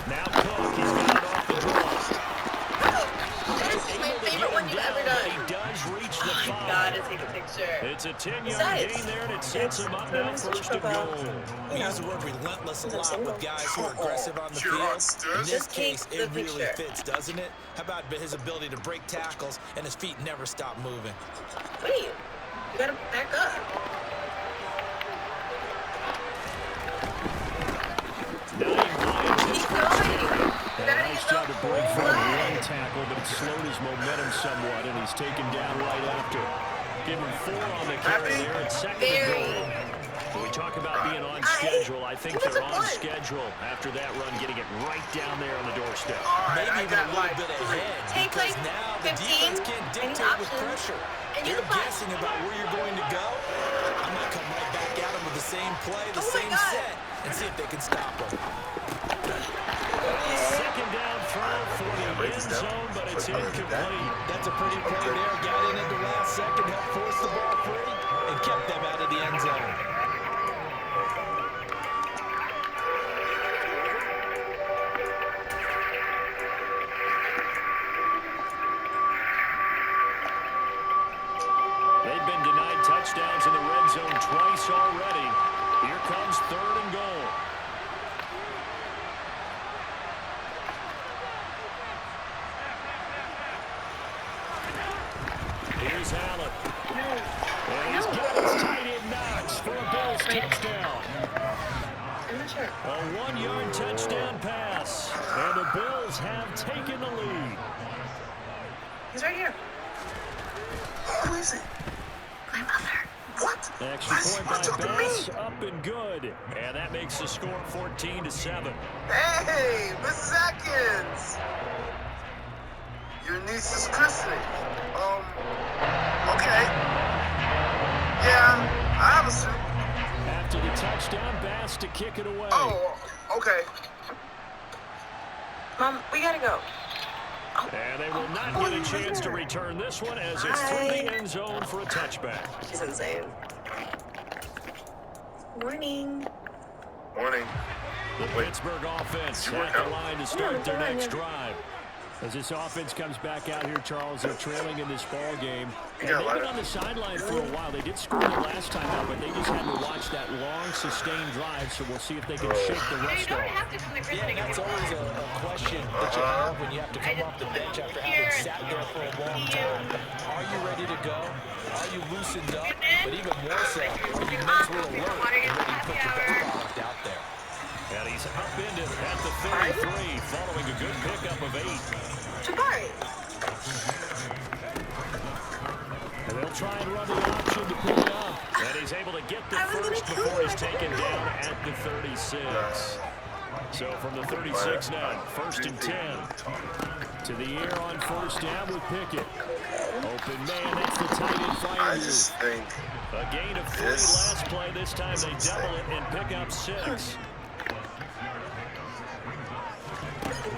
[SPEAKER 1] Now Cook, he's got it off the draw.
[SPEAKER 9] This is my favorite one you've ever done.
[SPEAKER 1] He does reach the
[SPEAKER 9] Oh my
[SPEAKER 1] 5.
[SPEAKER 9] God, to take a picture.
[SPEAKER 1] It's a 10-yard
[SPEAKER 9] Besides,
[SPEAKER 1] gain there, and it sets him up now first and goal.
[SPEAKER 2] We use the word relentless a lot with guys who are aggressive on the field. In this case, it really fits, doesn't it? How about his ability to break tackles and his feet never stop moving?
[SPEAKER 9] Wait, you gotta back up. Keep going. You gotta
[SPEAKER 1] Nice
[SPEAKER 9] get
[SPEAKER 1] job
[SPEAKER 9] the
[SPEAKER 1] to break
[SPEAKER 9] whole
[SPEAKER 1] from
[SPEAKER 9] leg.
[SPEAKER 1] one tackle, but it slowed his momentum somewhat, and he's taken down right after. Give him 4 on the carry there at second and goal. When we talk about being on schedule, I think they're on schedule after that run, getting it right down there on the doorstep.
[SPEAKER 2] Maybe even a little bit ahead,
[SPEAKER 9] Take
[SPEAKER 2] because
[SPEAKER 9] like
[SPEAKER 2] now the
[SPEAKER 9] 15,
[SPEAKER 2] defense can't
[SPEAKER 9] any
[SPEAKER 2] dictate with
[SPEAKER 9] options,
[SPEAKER 2] pressure.
[SPEAKER 9] and you
[SPEAKER 2] They're
[SPEAKER 9] can
[SPEAKER 2] guessing about where you're going to go. I'm going to come right back at them with the same play, the
[SPEAKER 9] Oh my
[SPEAKER 2] same
[SPEAKER 9] God.
[SPEAKER 2] set, and see if they can stop them.
[SPEAKER 1] Second down throw for the end zone, but it's incomplete.
[SPEAKER 2] That's a pretty play there. Got in at the last second, helped force the ball free, and kept them out of the end zone.
[SPEAKER 1] They've been denied touchdowns in the red zone twice already. Here comes third and goal. Here's Allen. And he's got his tight end Knox for a Bills touchdown.
[SPEAKER 9] I'm not sure.
[SPEAKER 1] A 1-yard touchdown pass. And the Bills have taken the lead.
[SPEAKER 9] He's right here.
[SPEAKER 10] Who is it?
[SPEAKER 9] My mother.
[SPEAKER 10] What?
[SPEAKER 1] Extra point
[SPEAKER 10] Talk
[SPEAKER 1] by
[SPEAKER 10] to
[SPEAKER 1] Bass,
[SPEAKER 10] me.
[SPEAKER 1] up and good. And that makes the score 14-7.
[SPEAKER 10] Hey, Mrs. Atkins. Your niece's christening. Okay. Yeah, I have a suit.
[SPEAKER 1] After the touchdown, Bass to kick it away.
[SPEAKER 10] Oh, okay.
[SPEAKER 9] Mom, we gotta go.
[SPEAKER 1] And they will not get a chance to return this one as it's through the end zone for a touchback.
[SPEAKER 9] She's insane. Morning.
[SPEAKER 10] Morning.
[SPEAKER 1] The Pittsburgh offense at the line to start their next drive. As this offense comes back out here, Charles, they're trailing in this ball game. And they've been on the sideline for a while. They did score the last time out, but they just had to watch that long, sustained drive, so we'll see if they can shake the rust off.
[SPEAKER 2] Yeah, that's always a question that you have when you have to come off the bench after having sat there for a long time. Are you ready to go? Are you loosened up? But even more so, are you mentally alert and ready to put your best product out there?
[SPEAKER 1] And he's upended at the 33, following a good pickup of 8.
[SPEAKER 9] Jabari.
[SPEAKER 1] And they'll try and run the option to pick it up. And he's able to get the first before he's taken down at the 36. So from the 36 now, 1st and 10. To the air on 1st down with Pickett. Open man, that's the tight end fire.
[SPEAKER 10] I just think
[SPEAKER 1] a gain of 3 last play. This time they double it and pick up 6.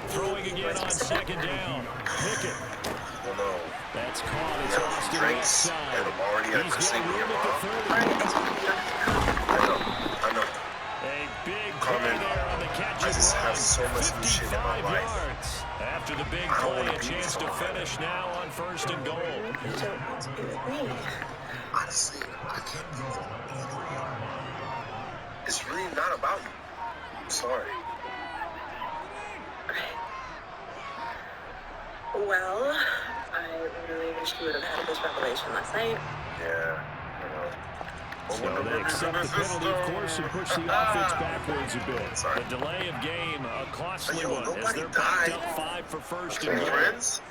[SPEAKER 1] Throwing again on 2nd down. Pickett.
[SPEAKER 10] well, no.
[SPEAKER 1] That's caught. It's lost to the left
[SPEAKER 10] Drinks,
[SPEAKER 1] side.
[SPEAKER 10] and I'm already at
[SPEAKER 1] He's
[SPEAKER 10] the
[SPEAKER 1] got
[SPEAKER 10] same
[SPEAKER 1] room at the 30.
[SPEAKER 10] I know.
[SPEAKER 1] A big play
[SPEAKER 10] Carmen,
[SPEAKER 1] there on the catch
[SPEAKER 10] I
[SPEAKER 1] and
[SPEAKER 10] just
[SPEAKER 1] run.
[SPEAKER 10] have so much new shit in my
[SPEAKER 1] 55
[SPEAKER 10] life.
[SPEAKER 1] yards. After the big
[SPEAKER 10] I don't
[SPEAKER 1] play,
[SPEAKER 10] wanna
[SPEAKER 1] a
[SPEAKER 10] be
[SPEAKER 1] chance to
[SPEAKER 10] somebody.
[SPEAKER 1] finish now on 1st and goal.
[SPEAKER 9] You don't want to be with me.
[SPEAKER 10] Honestly, I can't do it. It's really not about you. I'm sorry.
[SPEAKER 9] Well, I really wish you would have had this revelation last night.
[SPEAKER 10] Yeah, I know. But
[SPEAKER 1] So
[SPEAKER 10] when the
[SPEAKER 1] they
[SPEAKER 10] rookies
[SPEAKER 1] accept
[SPEAKER 10] in
[SPEAKER 1] the
[SPEAKER 10] the
[SPEAKER 1] penalty, of
[SPEAKER 10] system-
[SPEAKER 1] course, and push the offense backwards a bit.
[SPEAKER 10] Sorry.
[SPEAKER 1] The delay of game, a costly
[SPEAKER 10] Yo,
[SPEAKER 1] one, as
[SPEAKER 10] nobody
[SPEAKER 1] they're backed
[SPEAKER 10] died.
[SPEAKER 1] up 5 for 1st and goal.
[SPEAKER 10] Friends?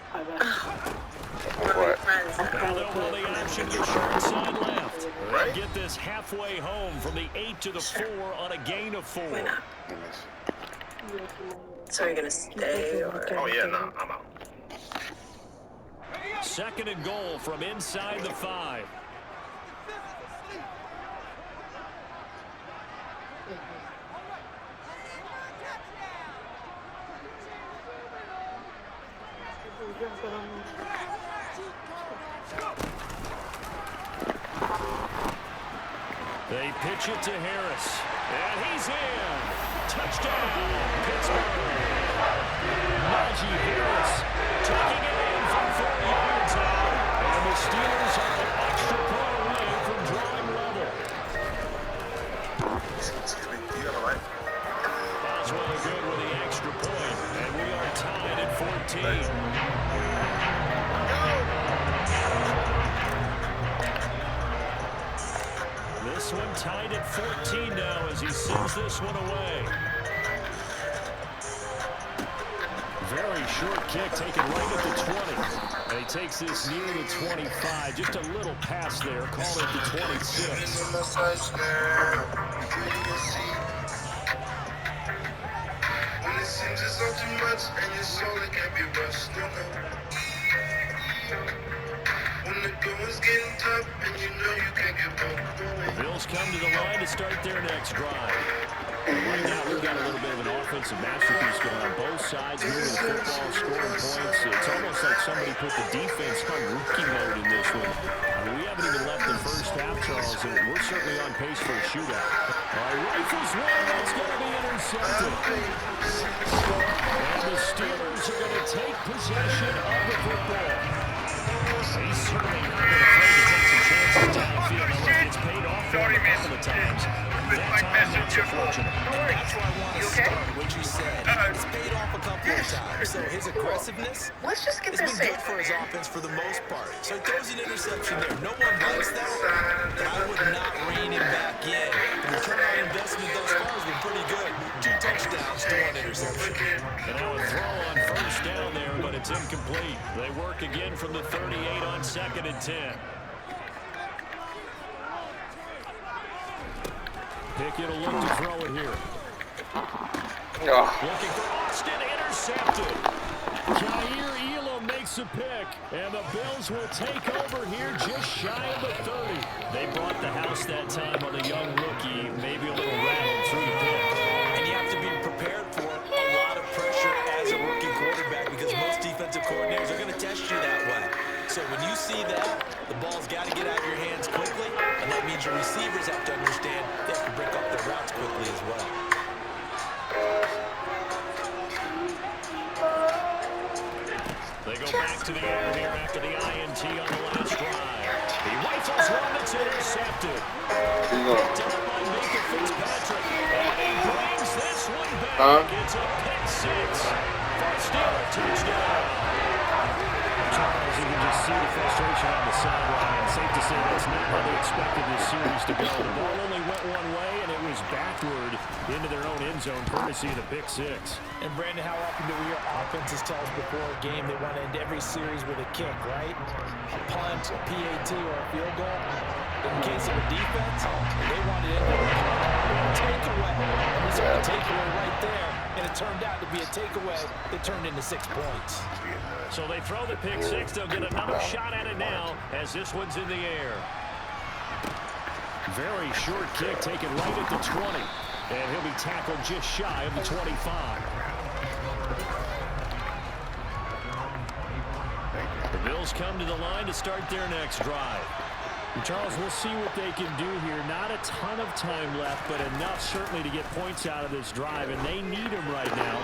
[SPEAKER 9] We're friends.
[SPEAKER 1] Now they'll run the option to the short side left. They'll
[SPEAKER 10] Right?
[SPEAKER 1] get this halfway home from the 8 to the 4 on a gain of 4.
[SPEAKER 9] Why not? So are you gonna stay or?
[SPEAKER 10] Oh, yeah, no, I'm out.
[SPEAKER 1] 2nd and goal from inside the 5. They pitch it to Harris, and he's in. Touchdown, Pittsburgh. Najee Harris taking it in from 4 yards out, and the Steelers are an extra point away from drawing level. Boswell good with the extra point, and we are tied at 14. This one tied at 14 now as he sends this one away. Very short kick taken right at the 20. And he takes this near the 25. Just a little pass there. Call it the 26.
[SPEAKER 11] When it seems it's all too much and your soul it can't be rushed. When the going's getting tough and you know you can't get both.
[SPEAKER 1] Bills come to the line to start their next drive. Right now, we've got a little bit of an offensive masterpiece going on both sides, moving the football, scoring points. It's almost like somebody put the defense on rookie mode in this one. I mean, we haven't even left the first half, Charles, and we're certainly on pace for a shootout. All right, rifles one, that's going to be intercepted. And the Steelers are going to take possession of the football. He's certainly not been afraid to take some chances downfield. Now, look, it's paid off for him a couple of times. That time, not so fortunate.
[SPEAKER 2] That's where I want to start, what you said. It's paid off a couple of times. So his aggressiveness has been good for his offense for the most part. So he throws an interception there. No one likes that, but I would not rein him back in. The return on investment thus far has been pretty good. 2 touchdowns to 1 interception.
[SPEAKER 1] And now a throw on first down there, but it's incomplete. They work again from the 38 on 2nd and 10. Pickett will look to throw it here. Looking for Austin, intercepted. Jair Elam makes a pick, and the Bills will take over here just shy of the 30. They brought the house that time on the young rookie, maybe a little rattled through the pick.
[SPEAKER 2] And you have to be prepared for a lot of pressure as a rookie quarterback because most defensive coordinators are going to test you that way. So when you see that, the ball's got to get out of your hands quickly, and that means your receivers have to understand they have to break up their routes quickly as well.
[SPEAKER 1] They go back to the air here after the INT on the last drive. He rifles one that's intercepted. Picked up by Mika Fitzpatrick, and he brings this one back. It's a pick 6 for a Steeler touchdown. Charles, you can just see the frustration on the sideline. Safe to say that's not how they expected this series to go. The ball only went one way, and it was backward into their own end zone, courtesy of the pick 6.
[SPEAKER 2] And Brandon, how often do we hear offenses tell us before a game they want to end every series with a kick, right? A punt, a PAT, or a field goal. In case of a defense, they wanted it with a takeaway. And this was a takeaway right there, and it turned out to be a takeaway that turned into 6 points.
[SPEAKER 1] So they throw the pick 6. They'll get another shot at it now as this one's in the air. Very short kick taken right at the 20. And he'll be tackled just shy of the 25. The Bills come to the line to start their next drive. And Charles, we'll see what they can do here. Not a ton of time left, but enough certainly to get points out of this drive, and they need them right now.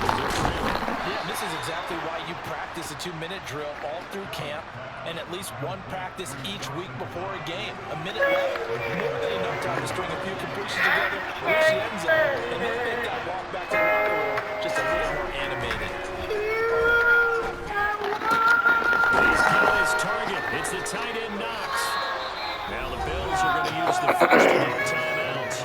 [SPEAKER 2] Yeah, this is exactly why you practice a 2-minute drill all through camp, and at least one practice each week before a game. A minute left, more than enough time to string a few completions together, reach the end zone, and then make that walk back to the locker room just a little more animated.
[SPEAKER 1] He's got his target. It's the tight end Knox. Now the Bills are going to use the first of their timeouts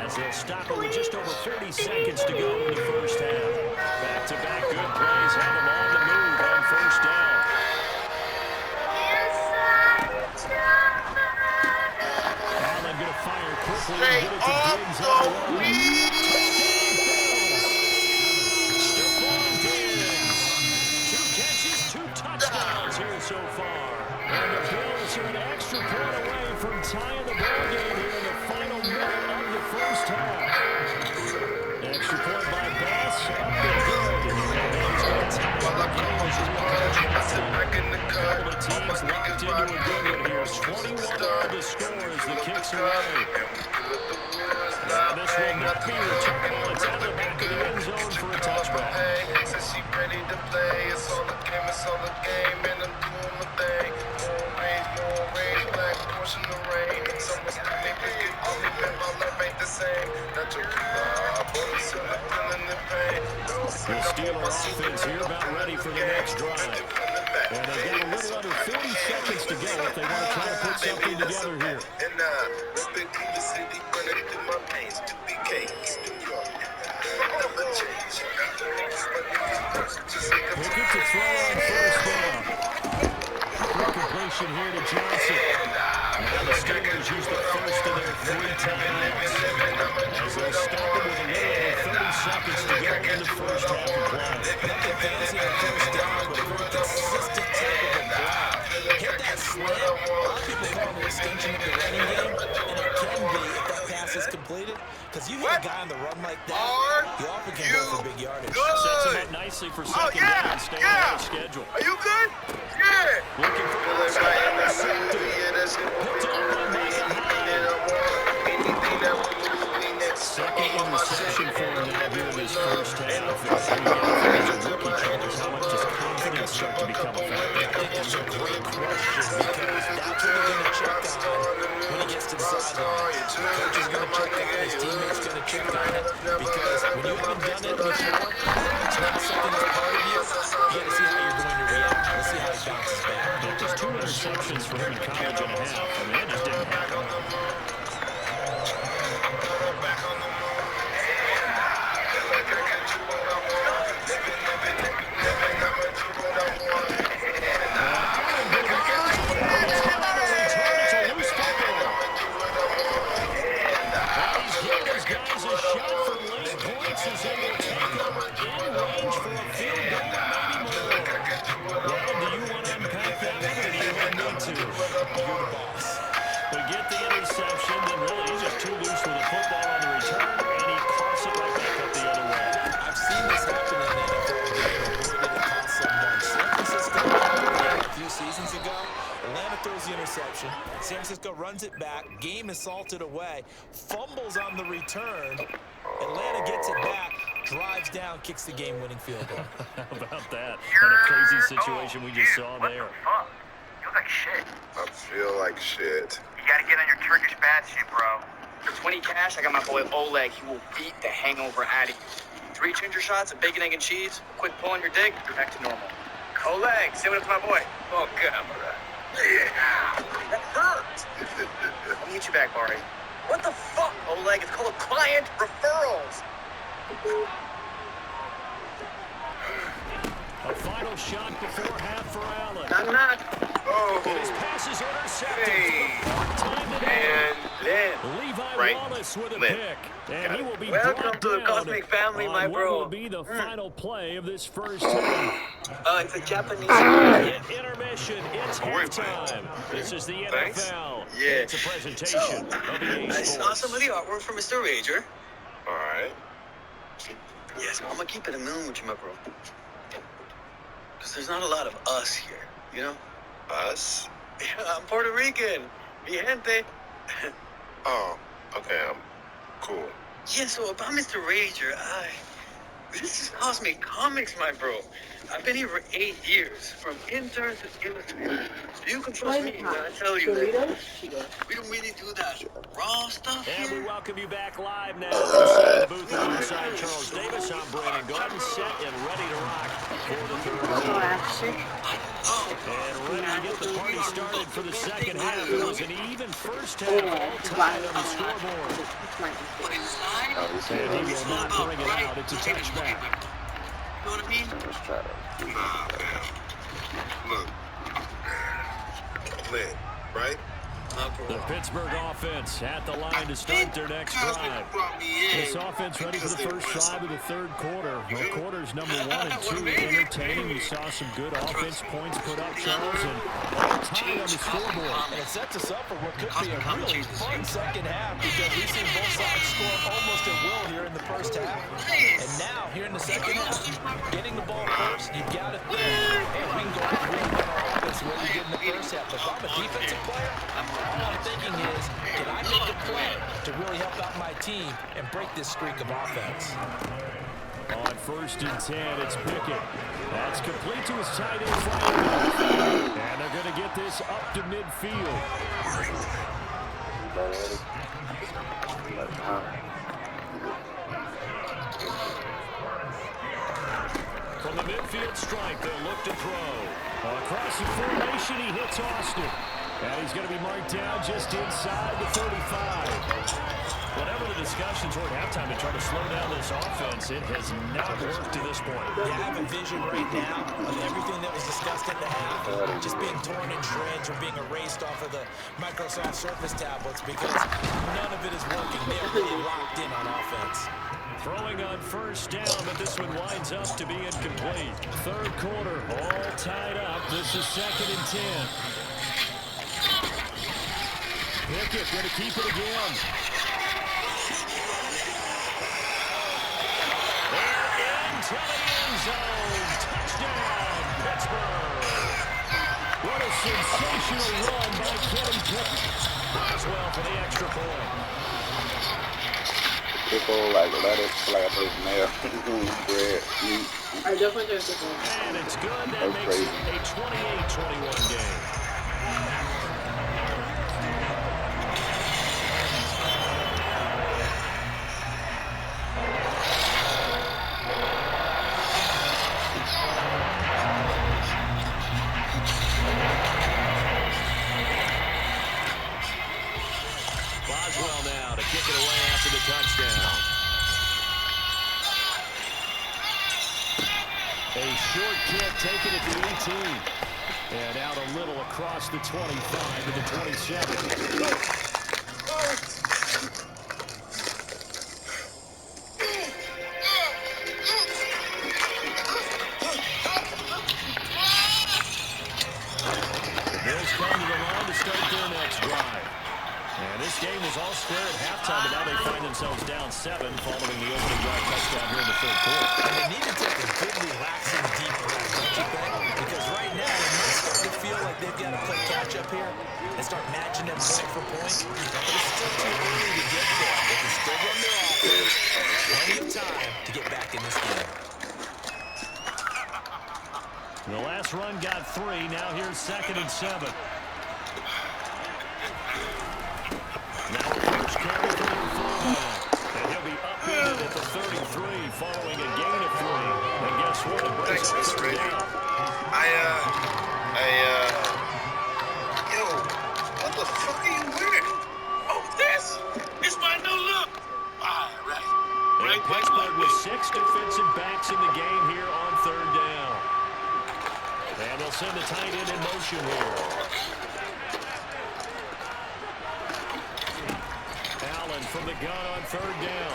[SPEAKER 1] as they'll stop it with just over 40 seconds to go in the first half. Back-to-back good plays have them on the move on first down. Allen going to fire quickly and get it to Diggs on the run. Stephon Diggs. 2 catches, 2 touchdowns here so far. Steelers are an extra point away from tying the ball game here in the final minute of the first half. Extra point by Bass, up and good. And he's going to tie the game as we approach halftime. Couple of teams locked into a good one here. 21 are the scores. The kicks away. And this will not be returnable. It's out of the back of the end zone for a touchback.
[SPEAKER 11] Says she ready to play. It's all a game, and I'm doing my thing. More rage, black portion of rain. Someone still make me get on me, man, my life ain't the same. Not your boy, still feeling the pain.
[SPEAKER 1] The Steeler offense here about ready for the next drive. And they've got a little under 40 seconds to go if they want to try to put something together here.
[SPEAKER 11] And respect to the city, running through my veins. 2BK, New York. Never change.
[SPEAKER 1] Pickett to throw on first down. Quick completion here to Johnson. Now the Steelers use the first of their 3 timeouts. As they stop it with a little over 30 seconds to go in the first half of play.
[SPEAKER 2] Nothing fancy on first down, but a very consistent type of a block. Hit that slant. A lot of people call it an extension of the running game, and it can be if that pass is completed. Because you hit a guy on the run like that, you often can go for big yardage.
[SPEAKER 1] Sets him up nicely for second down and staying ahead of schedule.
[SPEAKER 11] Are you good? Yeah.
[SPEAKER 1] Looking for the interception. Picked up by Micah Hyde. Second interception for him now here in this first half. And as a rookie, Charles, how much does confidence start to become a factor?
[SPEAKER 2] I think that's a great question because that's what they're going to check on when he gets to the sideline. The coach is going to check on it. His teammates going to check on it because when you haven't done it before, it's not something that's part of you. You got to see how you're going to react. Let's see how he bounces back.
[SPEAKER 1] There's 2 interceptions for him in college and a half. I mean, that just didn't happen. We get the interception, then really he's just too loose with the football on the return, and he coughs it right back up the other way.
[SPEAKER 2] I've seen this happen in the NFL game, and boy, did it cost someone. San Francisco a few seasons ago, Atlanta throws the interception. San Francisco runs it back. Game is salted away. Fumbles on the return. Atlanta gets it back. Drives down, kicks the game-winning field goal.
[SPEAKER 1] How about that? What a crazy situation we just saw there.
[SPEAKER 10] What the fuck? You look like shit.
[SPEAKER 11] I feel like shit.
[SPEAKER 10] You gotta get on your Turkish bath shit, bro. For 20 cash, I got my boy Oleg. He will beat the hangover out of you. 3 ginger shots of bacon, egg, and cheese. A quick pull on your dick, you're back to normal. Oleg, say what up to my boy. Oh, camera. Yeah. That hurts. Let me get you back, Barry. What the fuck, Oleg? It's called client referrals.
[SPEAKER 1] A final shot before half for Allen.
[SPEAKER 10] I'm not. Oh.
[SPEAKER 1] And his pass is intercepted.
[SPEAKER 10] Hey.
[SPEAKER 1] Time today.
[SPEAKER 10] And then.
[SPEAKER 1] Levi Wallace with a pick. And he will be
[SPEAKER 10] welcome to the Cosmic family, my bro.
[SPEAKER 1] What will be the final play of this first half?
[SPEAKER 10] It's a Japanese.
[SPEAKER 1] Intermission. It's halftime. This is the NFL.
[SPEAKER 11] Yeah.
[SPEAKER 1] It's a presentation of the
[SPEAKER 10] I saw some of the artwork from Mr. Rager.
[SPEAKER 11] All right.
[SPEAKER 10] Yes, I'm gonna keep it a million with you, my bro. Because there's not a lot of us here, you know?
[SPEAKER 11] Us?
[SPEAKER 10] Yeah, I'm Puerto Rican. Mi gente.
[SPEAKER 11] Oh, okay, I'm cool.
[SPEAKER 10] Yeah, so about Mr. Rager, this is Cosmic Comics, my bro. I've been here for 8 years, from intern to illustrator. So you can trust me when I tell you that we don't really do that raw stuff
[SPEAKER 1] here. And we welcome you back live now inside the booth alongside Charles Davis. I'm Brandon Gordon, set and ready to rock for the third quarter. And ready to get the party started for the second half. It was an even first half, all tied on the scoreboard. And he will not bring it out. It's a touchback.
[SPEAKER 10] You know what I mean?
[SPEAKER 11] Let's try to. Look. Lit, right?
[SPEAKER 1] The Pittsburgh offense at the line to start their next drive. This offense ready for the first drive of the third quarter. Well, quarters number 1 and 2 entertaining. We saw some good offense points put up, Charles, and all tied on
[SPEAKER 5] the scoreboard.
[SPEAKER 7] And it sets us up for what could be a really fun second half because we've seen both sides score almost at will here in the first half. And now, here in the second half, getting the ball first, you've got to think, hey, we can go out and run our offense the way we did in the first half. But if I'm a defensive player, all I'm thinking is, can I make a play to really help out my team and break this streak of offense?
[SPEAKER 5] On 1st and 10, it's Pickett. That's complete to his tight end, Flyer. And they're going to get this up to midfield. From the midfield strike, they'll look to throw. Across the formation, he hits Austin. And he's going to be marked down just inside the 35. Whatever the discussion toward halftime to try to slow down this offense, it has not worked to this point.
[SPEAKER 2] Yeah, I have a vision right now of everything that was discussed at the half just being torn in shreds or being erased off of the Microsoft Surface tablets because none of it is working. They're really locked in on offense.
[SPEAKER 5] Throwing on 1st down, but this one winds up to be incomplete. 3rd quarter, all tied up. This is 2nd and 10. Pickett going to keep it again. To the end zone. Touchdown, Pittsburgh. What a sensational run by Kenny Pickett. Boswell for the extra point.
[SPEAKER 3] People like lettuce, flappers, mayo, bread, meat.
[SPEAKER 9] I definitely do this one.
[SPEAKER 5] And it's good. That makes it a 28-21 game. Boswell now to kick it away after the touchdown. A short kick taken at the 18. And out a little across the 25 to the 27. And this game was all square at halftime, but now they find themselves down 7 following the opening drive touchdown here in the 3rd quarter.
[SPEAKER 2] And they need to take a good, relaxing, deep breath, don't you think? Because right now, they might start to feel like they've got to play catch-up here and start matching them point for point. But it's still too early to get there. They can still run their offense. Plenty of time to get back in this game.
[SPEAKER 5] The last run got 3. Now here's 2nd and 7. Now the first carry for the fullback. And he'll be upended at the 33 following a gain of 3. And guess what? It brings up 3rd down.
[SPEAKER 11] Yo, what the fuck are you wearing? Oh, this? It's my new look. All right.
[SPEAKER 5] And Pittsburgh with 6 defensive backs in the game here on 3rd down. And they'll send the tight end in motion here. From the gun on 3rd down.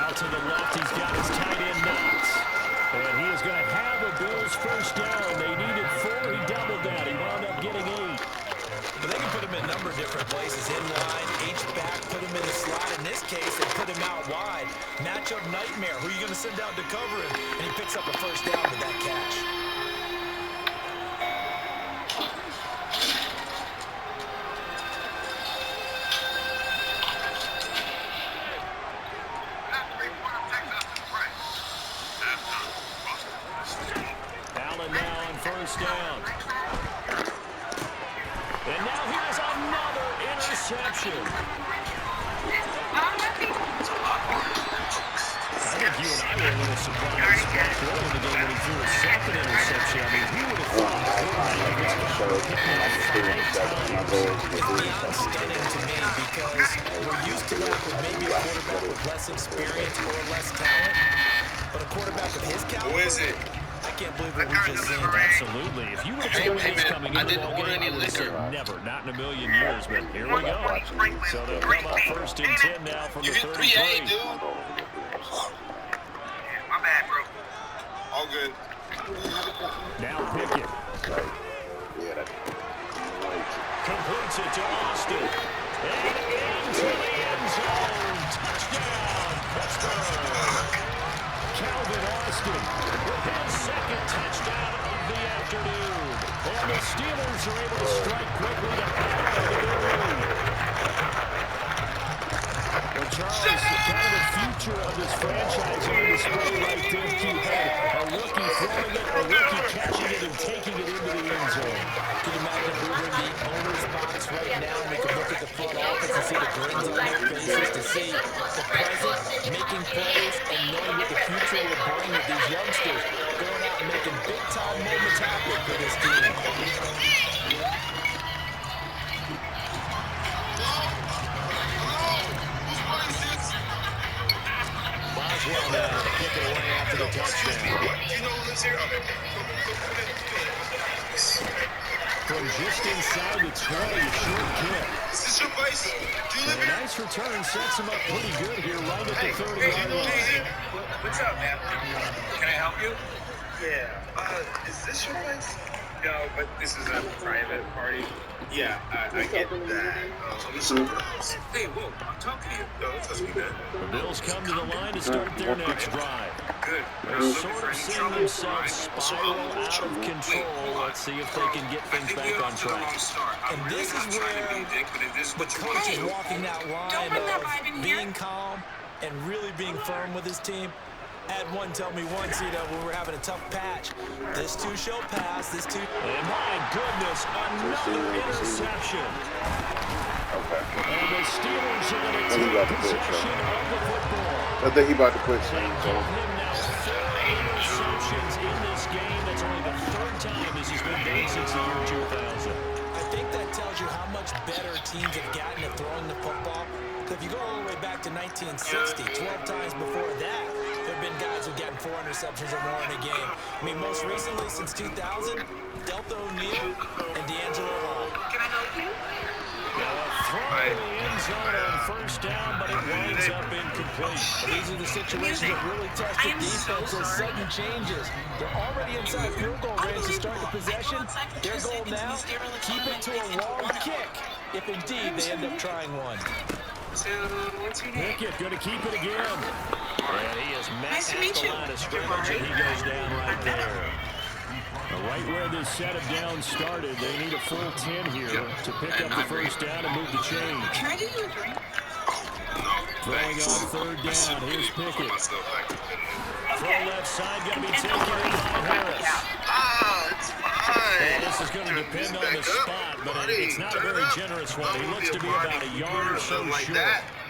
[SPEAKER 5] Out to the left, he's got his tight end Knox. And he is going to have the Bills' 1st down. They needed 4. He doubled that. He wound up getting 8.
[SPEAKER 2] But they can put him in a number of different places. In line, H-back, put him in the slot. In this case, they put him out wide. Matchup nightmare. Who are you going to send out to cover him? And he picks up a 1st down with that catch.
[SPEAKER 5] Down. And now here's another interception. I think you and I were a little surprised early in the game when he threw a 2nd interception. I mean, who would have thought
[SPEAKER 2] It's beyond stunning to me because we're used to that with maybe a quarterback with less experience or less talent. But a quarterback of his caliber,
[SPEAKER 11] who is it?
[SPEAKER 2] I can't believe what we just seen.
[SPEAKER 5] Absolutely. If you would have told me this coming into the ball game, I would have said never, not in a million years. But here we go. So they'll come up 1st and 10 now from the 33.
[SPEAKER 11] My bad, bro. All good.
[SPEAKER 5] Now Pickett.
[SPEAKER 1] completes it to Austin. And into the end zone. Touchdown, Pittsburgh. Calvin Austin with his second touchdown of the afternoon. And the Steelers are able to strike quickly to add to their lead. Well, Charles, kind of the future of this franchise on display right there. You had a rookie throwing it, a rookie catching it, and taking it into the end zone.
[SPEAKER 2] Can you imagine we were in the owner's box right now, and we can look at the front office and see the grins on their faces, to see the present, making plays, and knowing what the future will bring with these youngsters going out and making big-time moments happen for this team.
[SPEAKER 1] Boswell now to kick it away after the touchdown. From just inside the 20, short kick.
[SPEAKER 11] Is this your place? Do you live
[SPEAKER 1] And a
[SPEAKER 11] here?
[SPEAKER 1] nice return sets him up pretty good here right at the 30-yard line.
[SPEAKER 10] What's up, man? Can I help you?
[SPEAKER 11] Yeah. Is this your place?
[SPEAKER 10] No, but this is a private party.
[SPEAKER 11] Yeah, I get that.
[SPEAKER 10] Hey, whoa, I'm talking to you.
[SPEAKER 11] No, don't touch me, man.
[SPEAKER 1] The Bills come to the line to start their next drive.
[SPEAKER 10] Good.
[SPEAKER 1] They're sort of seeing themselves spiral out of control. Let's see if they can get things back on track.
[SPEAKER 2] And this is where the coach is walking that line of being calm and really being firm with his team. I had one tell me once, when we were having a tough patch, this too shall pass, this too...
[SPEAKER 1] And my goodness, another interception.
[SPEAKER 3] Okay.
[SPEAKER 1] And the Steelers are going to take possession of the football.
[SPEAKER 3] I think he about to quit
[SPEAKER 1] They
[SPEAKER 3] soon.
[SPEAKER 1] give him now 4 interceptions in this game. That's only the third time this has been done since the year 2000.
[SPEAKER 2] I think that tells you how much better teams have gotten at throwing the football. Because if you go all the way back to 1960, 12 times before that, there have been guys who've gotten 4 interceptions or more in a game. I mean, most recently, since 2000, Delta O'Neal and D'Angelo Hall.
[SPEAKER 9] Can I help you?
[SPEAKER 1] Now a throw in the end zone on first down, but it winds up incomplete.
[SPEAKER 2] These are the situations that really test the defense as sudden changes. They're already inside field goal range to start the possession. Their goal now, keep it to a long kick, if indeed they end up trying one.
[SPEAKER 9] So, what's your name?
[SPEAKER 1] Pickett going to keep it again. And he is met at the line of scrimmage, and he goes down right there. Right where this set of downs started, they need a full 10 here to pick up the first down and move the chains.
[SPEAKER 9] Can I get you a drink?
[SPEAKER 1] Throwing on third down, here's Pickett. From left side, going to be taken in by Harris.
[SPEAKER 11] It's fine.
[SPEAKER 1] And this is going to depend on the spot, but it's not a very generous one. He looks to be about a yard or so short.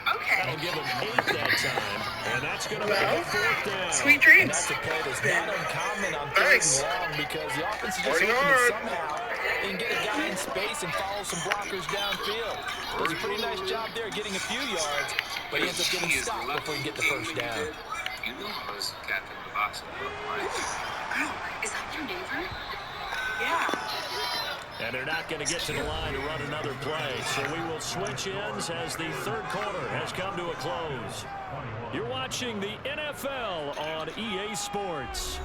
[SPEAKER 1] That'll give him 8 that time, and that's going to make it fourth down.
[SPEAKER 9] Sweet
[SPEAKER 2] And
[SPEAKER 9] dreams.
[SPEAKER 2] that's a play that's not uncommon on third and long, because the offense is just hoping that somehow they can get a guy in space and follow some blockers downfield. Does a pretty nice job there getting a few yards, but he ends up getting stopped before he can get the first down.
[SPEAKER 10] You know I was captain of the boxing club, right?
[SPEAKER 9] Oh, is that your neighbor? Yeah.
[SPEAKER 1] And they're not going to get to the line to run another play, so we will switch ends as the third quarter has come to a close. You're watching the NFL on EA Sports.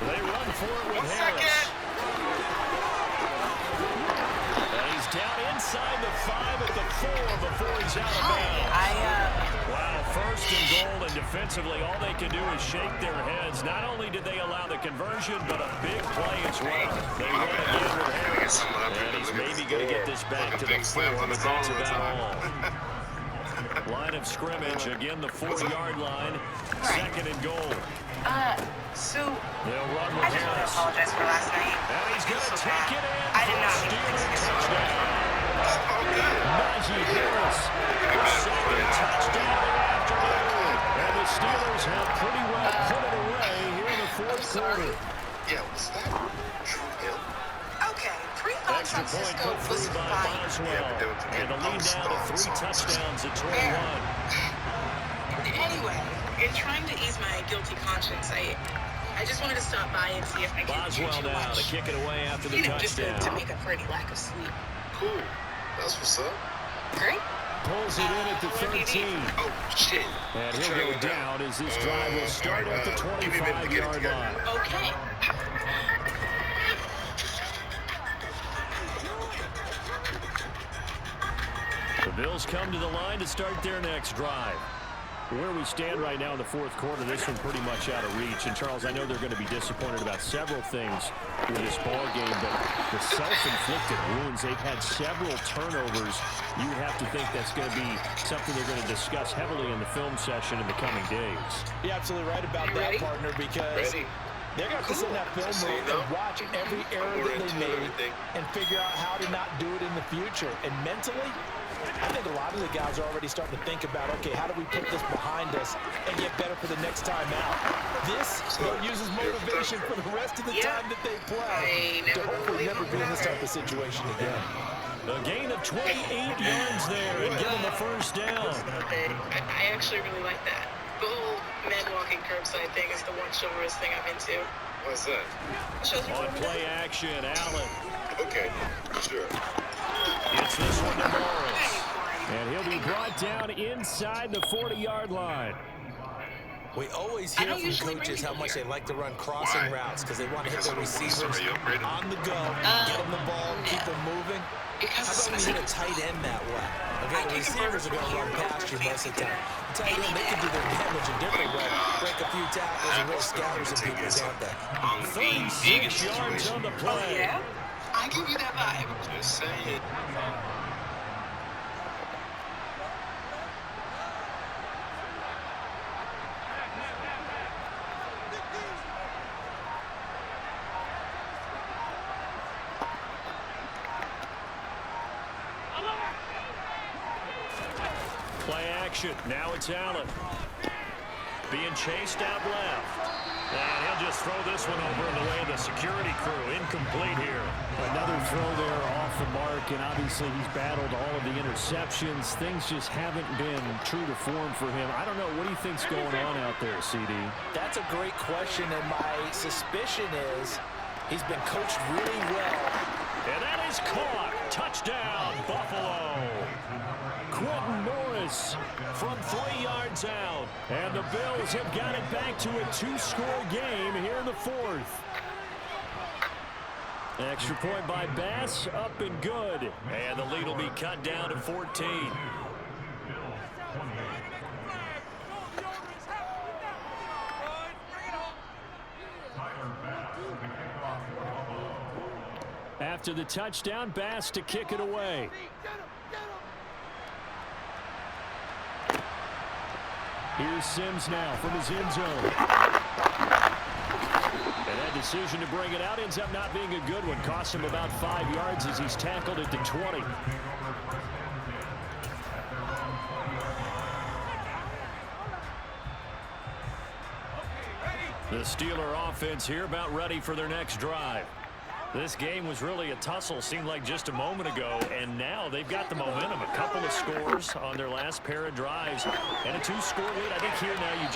[SPEAKER 1] They run for it with Harris. And he's down inside the 5 at the 4 before he's out of bounds. Wow, first and goal, and defensively all they can do is shake their heads. Not only did they allow the conversion, but a big play as well. They run again with Harris. And he's maybe going to get this back to the 4, but that's about all. Line of scrimmage, again the 4-yard line, second and goal.
[SPEAKER 9] So,
[SPEAKER 1] They'll run
[SPEAKER 9] I
[SPEAKER 1] with
[SPEAKER 9] just want to
[SPEAKER 1] Harris.
[SPEAKER 9] apologize for last night.
[SPEAKER 1] And he's going to take it in.
[SPEAKER 9] I did not
[SPEAKER 1] for a
[SPEAKER 9] mean to
[SPEAKER 1] Steeler
[SPEAKER 9] fix your
[SPEAKER 1] touchdown. Najee Harris, the second touchdown of the afternoon. And the Steelers have pretty well put it away here in the fourth quarter.
[SPEAKER 11] Yeah, what's that? True Hill.
[SPEAKER 9] Okay, pre-thought
[SPEAKER 1] Extra point
[SPEAKER 9] Francisco
[SPEAKER 1] put
[SPEAKER 9] was
[SPEAKER 1] through by
[SPEAKER 9] fine.
[SPEAKER 1] Boswell. And the lead down to 3 touchdowns at 21.
[SPEAKER 9] Anyway, in trying to ease my guilty conscience, I I just wanted to stop by and see if I can
[SPEAKER 1] Boswell
[SPEAKER 9] catch you
[SPEAKER 1] now
[SPEAKER 9] much.
[SPEAKER 1] to kick it away after the
[SPEAKER 9] Just
[SPEAKER 1] touchdown.
[SPEAKER 9] to make up for any lack of sleep.
[SPEAKER 11] Cool. That's what's up.
[SPEAKER 9] Great.
[SPEAKER 5] Pulls it in at the 13.
[SPEAKER 11] Oh, shit.
[SPEAKER 1] And he'll go down as this drive will start at the 25-yard line.
[SPEAKER 9] Okay.
[SPEAKER 1] The Bills come to the line to start their next drive. Where we stand right now in the fourth quarter, this one pretty much out of reach. And, Charles, I know they're going to be disappointed about several things with this ball game, but the self-inflicted wounds, they've had several turnovers. You have to think that's going to be something they're going to discuss heavily in the film session in the coming days.
[SPEAKER 2] You're absolutely right about that, partner, because they're going to have to sit in that film room and watch every error that they made and figure out how to not do it in the future. And mentally, I think a lot of the guys are already starting to think about, okay, how do we put this behind us and get better for the next time out? This will use as motivation for the rest of the time that they play to hopefully never be in this type of situation again.
[SPEAKER 1] A gain of 28 yards there and give them a first down.
[SPEAKER 9] I actually really like that. The whole men walking curbside thing is the one chivalrous thing I'm into.
[SPEAKER 11] What's that?
[SPEAKER 1] On play action, Allen.
[SPEAKER 11] Okay, sure.
[SPEAKER 1] It's this one to Morris. And he'll be brought down inside the 40-yard line.
[SPEAKER 2] We always hear from coaches how much they like to run crossing routes because they want to hit their receivers on the go, get them the ball, keep them moving. How about we hit a tight end that way? Okay, the receivers are going to run past you most of the time. The tight end, they can do their damage a different way. Break a few tackles and real scatters and people out there.
[SPEAKER 1] 36 yards on the play.
[SPEAKER 9] Yeah? I give you that vibe.
[SPEAKER 11] Just saying.
[SPEAKER 1] Play action. Now it's Allen. Being chased out left. And he'll just throw this one over in the way of the security crew. Incomplete here.
[SPEAKER 5] Another throw there off the mark, and obviously he's battled all of the interceptions. Things just haven't been true to form for him. I don't know. What do you think's going on out there, CD?
[SPEAKER 2] That's a great question, and my suspicion is he's been coached really well.
[SPEAKER 1] And that is caught. Touchdown, Buffalo. Quentin Morris from 3 yards out. And the Bills have got it back to a 2-score game here in the fourth. Extra point by Bass, up and good. And the lead will be cut down to 14. After the touchdown, Bass to kick it away. Here's Sims now from his end zone. And that decision to bring it out ends up not being a good one. Cost him about 5 yards as he's tackled at the 20. The Steeler offense here about ready for their next drive. This game was really a tussle, seemed like just a moment ago, and now they've got the momentum. A couple of scores on their last pair of drives, and a 2-score lead. I think here now you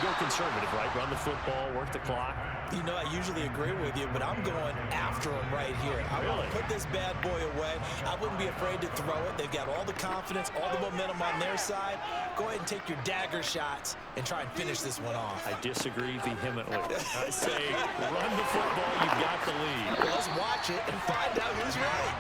[SPEAKER 1] go conservative, right? Run the football, work the clock.
[SPEAKER 2] You know, I usually agree with you, but I'm going after him right here. I want to put this bad boy away. I wouldn't be afraid to throw it. They've got all the confidence, all the momentum on their side. Go ahead and take your dagger shots and try and finish this one off.
[SPEAKER 1] I disagree vehemently. I say run the football, you've got the lead.
[SPEAKER 2] Well, let's watch it and find out who's right.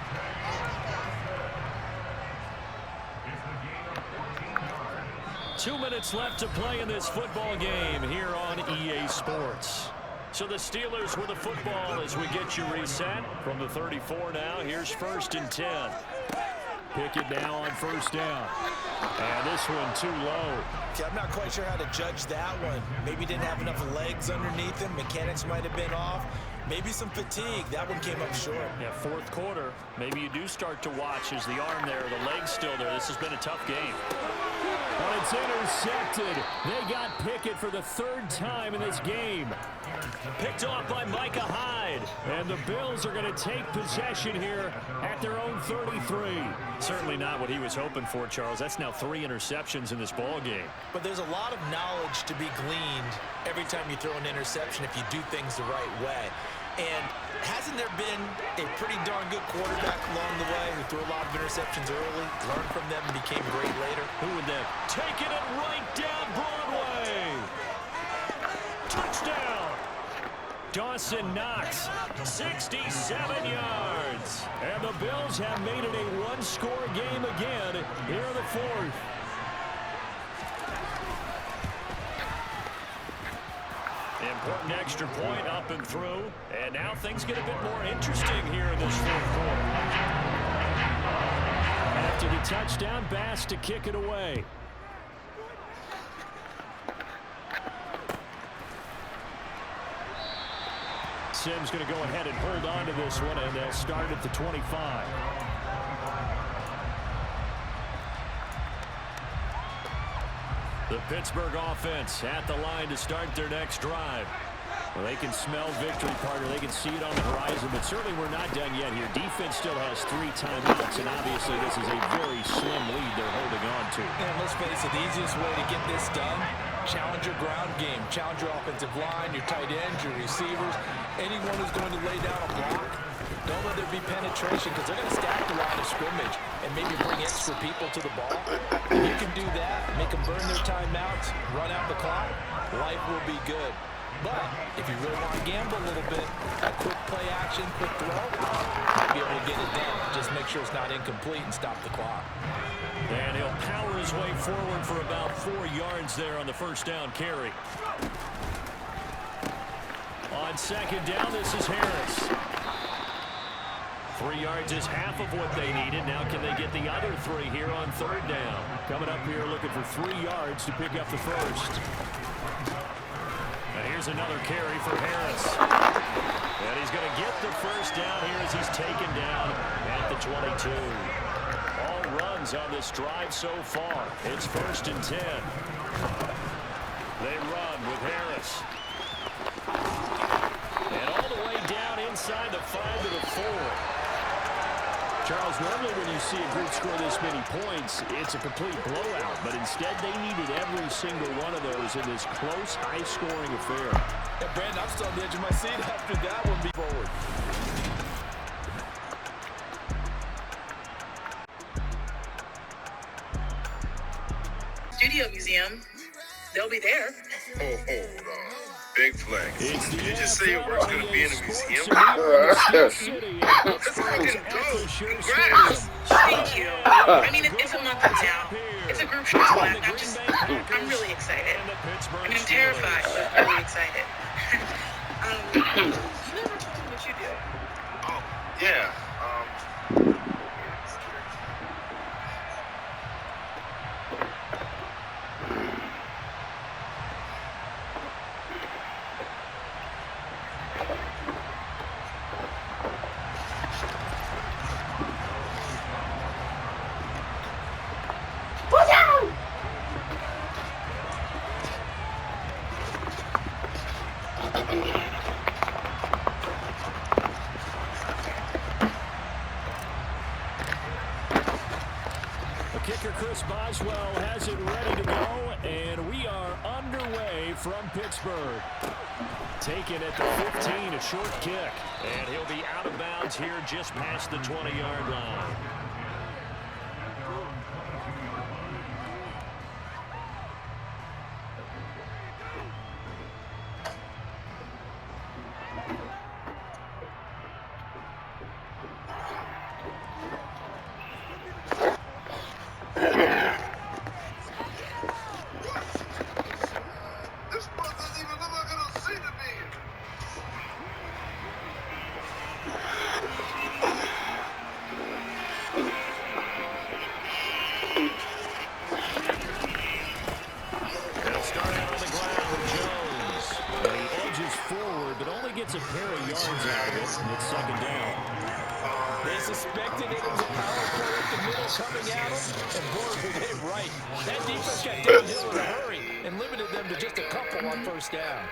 [SPEAKER 1] Two minutes left to play in this football game here on EA Sports. So the Steelers with the football as we get you reset. From the 34 now, here's 1st and 10. Pickett now on 1st down. And this one too low.
[SPEAKER 2] Okay, I'm not quite sure how to judge that one. Maybe didn't have enough legs underneath him. Mechanics might have been off. Maybe some fatigue. That one came up short.
[SPEAKER 1] Yeah, fourth quarter. Maybe you do start to watch as the arm there, the leg's still there. This has been a tough game. But it's intercepted. They got Pickett for the third time in this game. Picked off by Micah Hyde. And the Bills are going to take possession here at their own 33. Certainly not what he was hoping for, Charles. That's now 3 interceptions in this ball game.
[SPEAKER 2] But there's a lot of knowledge to be gleaned every time you throw an interception if you do things the right way. And hasn't there been a pretty darn good quarterback along the way who threw a lot of interceptions early, learned from them, and became great later?
[SPEAKER 1] Who would that? Taking it right down Broadway. Touchdown. Dawson Knox, 67 yards. And the Bills have made it a one-score game again here in the fourth. Important extra point up and through. And now things get a bit more interesting here in this fourth quarter. After the touchdown, Bass to kick it away. Simms going to go ahead and hold on to this one, and they'll start at the 25. The Pittsburgh offense at the line to start their next drive. Well, they can smell victory, partner. They can see it on the horizon, but certainly we're not done yet here. Defense still has 3 timeouts, and obviously this is a very slim lead they're holding on to.
[SPEAKER 7] And let's face it, the easiest way to get this done, challenge your ground game, challenge your offensive line, your tight ends, your receivers, anyone who's going to lay down a block. Don't let there be penetration because they're going to stack the line of scrimmage and maybe bring extra people to the ball. If you can do that, make them burn their timeouts, run out the clock, life will be good. But if you really want to gamble a little bit, a quick play action, quick throw, might be able to get it done. Just make sure it's not incomplete and stop the clock.
[SPEAKER 1] And he'll power his way forward for about 4 yards there on the first down carry. On second down, this is Harris. 3 yards is half of what they needed. Now can they get the other 3 here on third down? Coming up here looking for 3 yards to pick up the first. And here's another carry for Harris. And he's going to get the first down here as he's taken down at the 22. All runs on this drive so far. It's 1st and 10. They run with Harris. And all the way down inside the 5 to the 4. Charles, normally when you see a group score this many points, it's a complete blowout. But instead, they needed every single one of those in this close, high-scoring affair.
[SPEAKER 7] Yeah, Brandon, I'm still on the edge of my seat after that one. Be forward.
[SPEAKER 9] Studio Museum, they'll be there.
[SPEAKER 11] Oh, big flex. Did you just say your work's going to be in a museum? That's fucking dope. Congrats.
[SPEAKER 9] Thank you. I mean, it's a month from now. It's a group show left. I'm really excited. I mean, I'm terrified, but really excited. You never told me what you do.
[SPEAKER 11] Oh, yeah.
[SPEAKER 1] Boswell has it ready to go, and we are underway from Pittsburgh. Taken at the 15, a short kick, and he'll be out of bounds here just past the 20-yard line.
[SPEAKER 2] suspected it was a power play up the middle coming at them, and boy, were they right. That defense got downhill in a hurry and limited them to just a couple on first down.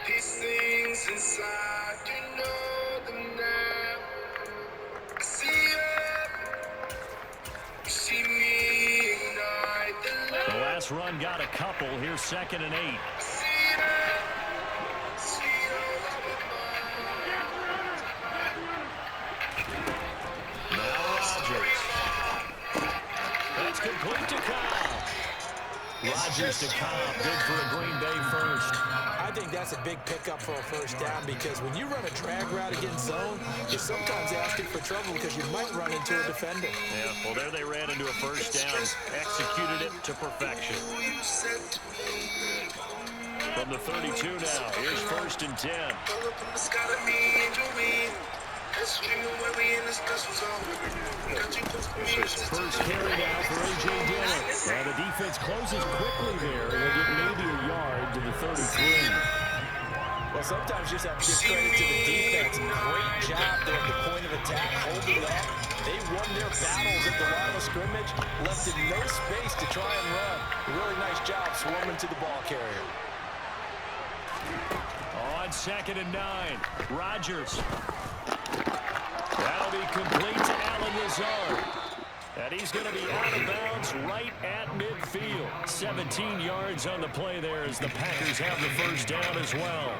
[SPEAKER 11] These things inside, you know them now. I see it. You see me ignite the light.
[SPEAKER 1] The last run got a couple. Here's 2nd and 8.
[SPEAKER 11] I see it. See it all over
[SPEAKER 1] Now Rodgers. That's complete to Cobb. Rodgers to Cobb. Good for a Green Bay first.
[SPEAKER 2] I think that's a big pickup for a first down because when you run a drag route against zone, you're sometimes asking for trouble because you might run into a defender.
[SPEAKER 1] Yeah, well, there they ran into a first down. Executed it to perfection. From the 32 now, here's 1st and 10. First carry now for A.J. Dillon. And the defense closes quickly there. They'll get maybe a yard to the 33.
[SPEAKER 2] Well, sometimes you just have to give credit to the defense. Great job there at the point of attack, holding up. They won their battles at the line of scrimmage, left in no space to try and run. A really nice job swarming to the ball carrier.
[SPEAKER 1] On 2nd and 9, Rodgers. That'll be complete to Allen Lazard. And he's going to be out of bounds right at midfield. 17 yards on the play there as the Packers have the first down as well.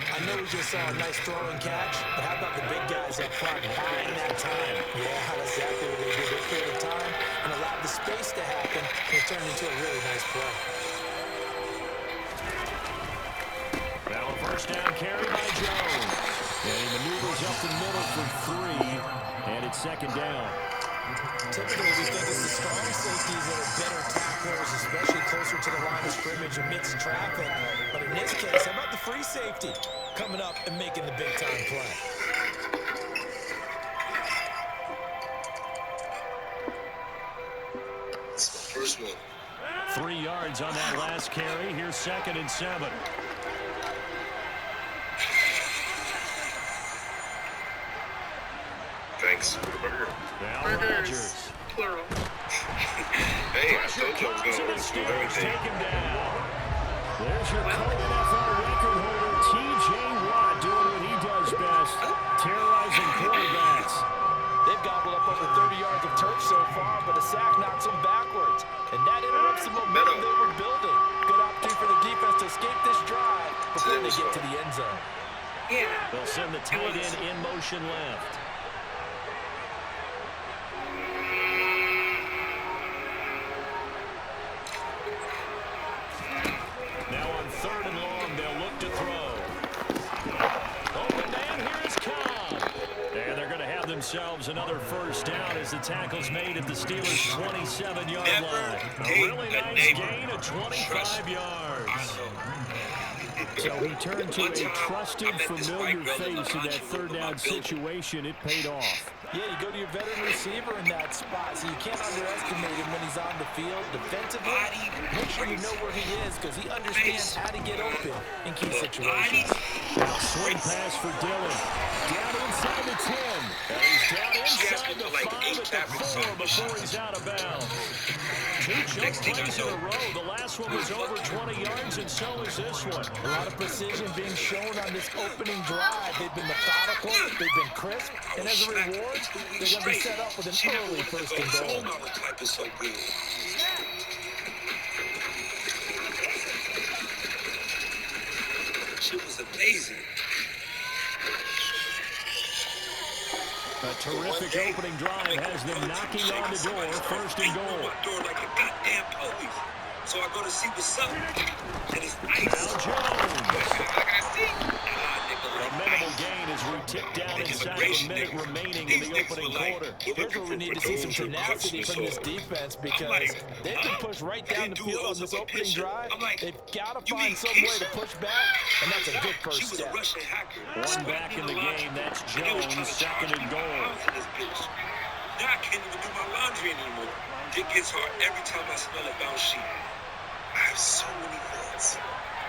[SPEAKER 2] I know we just saw a nice throwing catch, but how about the big guys up front buying that time? Yeah, that's exactly what they did. They created time and allowed the space to happen, and it turned into a really nice play.
[SPEAKER 1] Now a first down carry by Jones. And he maneuvers up the middle for 3, and it's 2nd down.
[SPEAKER 2] Typically, we think it's the strong safeties that are better tacklers, especially closer to the line of scrimmage amidst traffic. But in this case, how about the free safety coming up and making the big-time play?
[SPEAKER 11] It's the first one.
[SPEAKER 1] 3 yards on that last carry. Here's 2nd and 7.
[SPEAKER 11] Thanks for the burger.
[SPEAKER 1] Now Rodgers.
[SPEAKER 9] Plural.
[SPEAKER 11] Hey, I told you I was going to run through everything.
[SPEAKER 1] Take him down. There's your co-NFL record holder, T.J. Watt, doing what he does best, terrorizing quarterbacks.
[SPEAKER 2] They've gobbled up over 30 yards of turf so far, but a sack knocks them backwards. And that interrupts the momentum they were building. Good opportunity for the defense to escape this drive before they get to the end zone.
[SPEAKER 9] Yeah.
[SPEAKER 1] They'll send the tight end in motion left. Now on 3rd and long, they'll look to throw. Open man, here's Cobb. And they're going to have themselves another first down as the tackle's made at the Steelers' 27-yard line. A really nice gain of 25 yards. So he turned to a trusted, familiar face in that 3rd down situation. It paid off.
[SPEAKER 2] Yeah, you go to your veteran receiver in that spot, so you can't underestimate him when he's on the field. Defensively, make sure you know where he is because he understands how to get open in key situations.
[SPEAKER 1] Now swing pass for Dillon. Down inside the 10. And he's down inside the 5 at the 4 before he's out of bounds. 2 choke plays in a row. The last one was over 20 yards, and so is this one.
[SPEAKER 2] A lot of precision being shown on this opening drive. They've been methodical, they've been crisp, and as a reward, they're going to be set up with an early 1st and goal.
[SPEAKER 8] Shit was amazing.
[SPEAKER 1] A terrific opening drive has them knocking on the door. 1st and goal.
[SPEAKER 8] Like a goddamn police. So I go to see what's up, and it's ice.
[SPEAKER 1] Now Jones. A minimal gain as we tick down inside a minute remaining in the opening quarter.
[SPEAKER 2] Here's where we need to see some tenacity from this defense because they've been pushed right down the field on this opening drive. They've got to find some way to push back, and that's a good first step.
[SPEAKER 1] One back in the game, that's Jones, 2nd and goal.
[SPEAKER 8] Now I can't even do my laundry anymore. It gets hard every time I smell a bounce sheet. I have so many thoughts.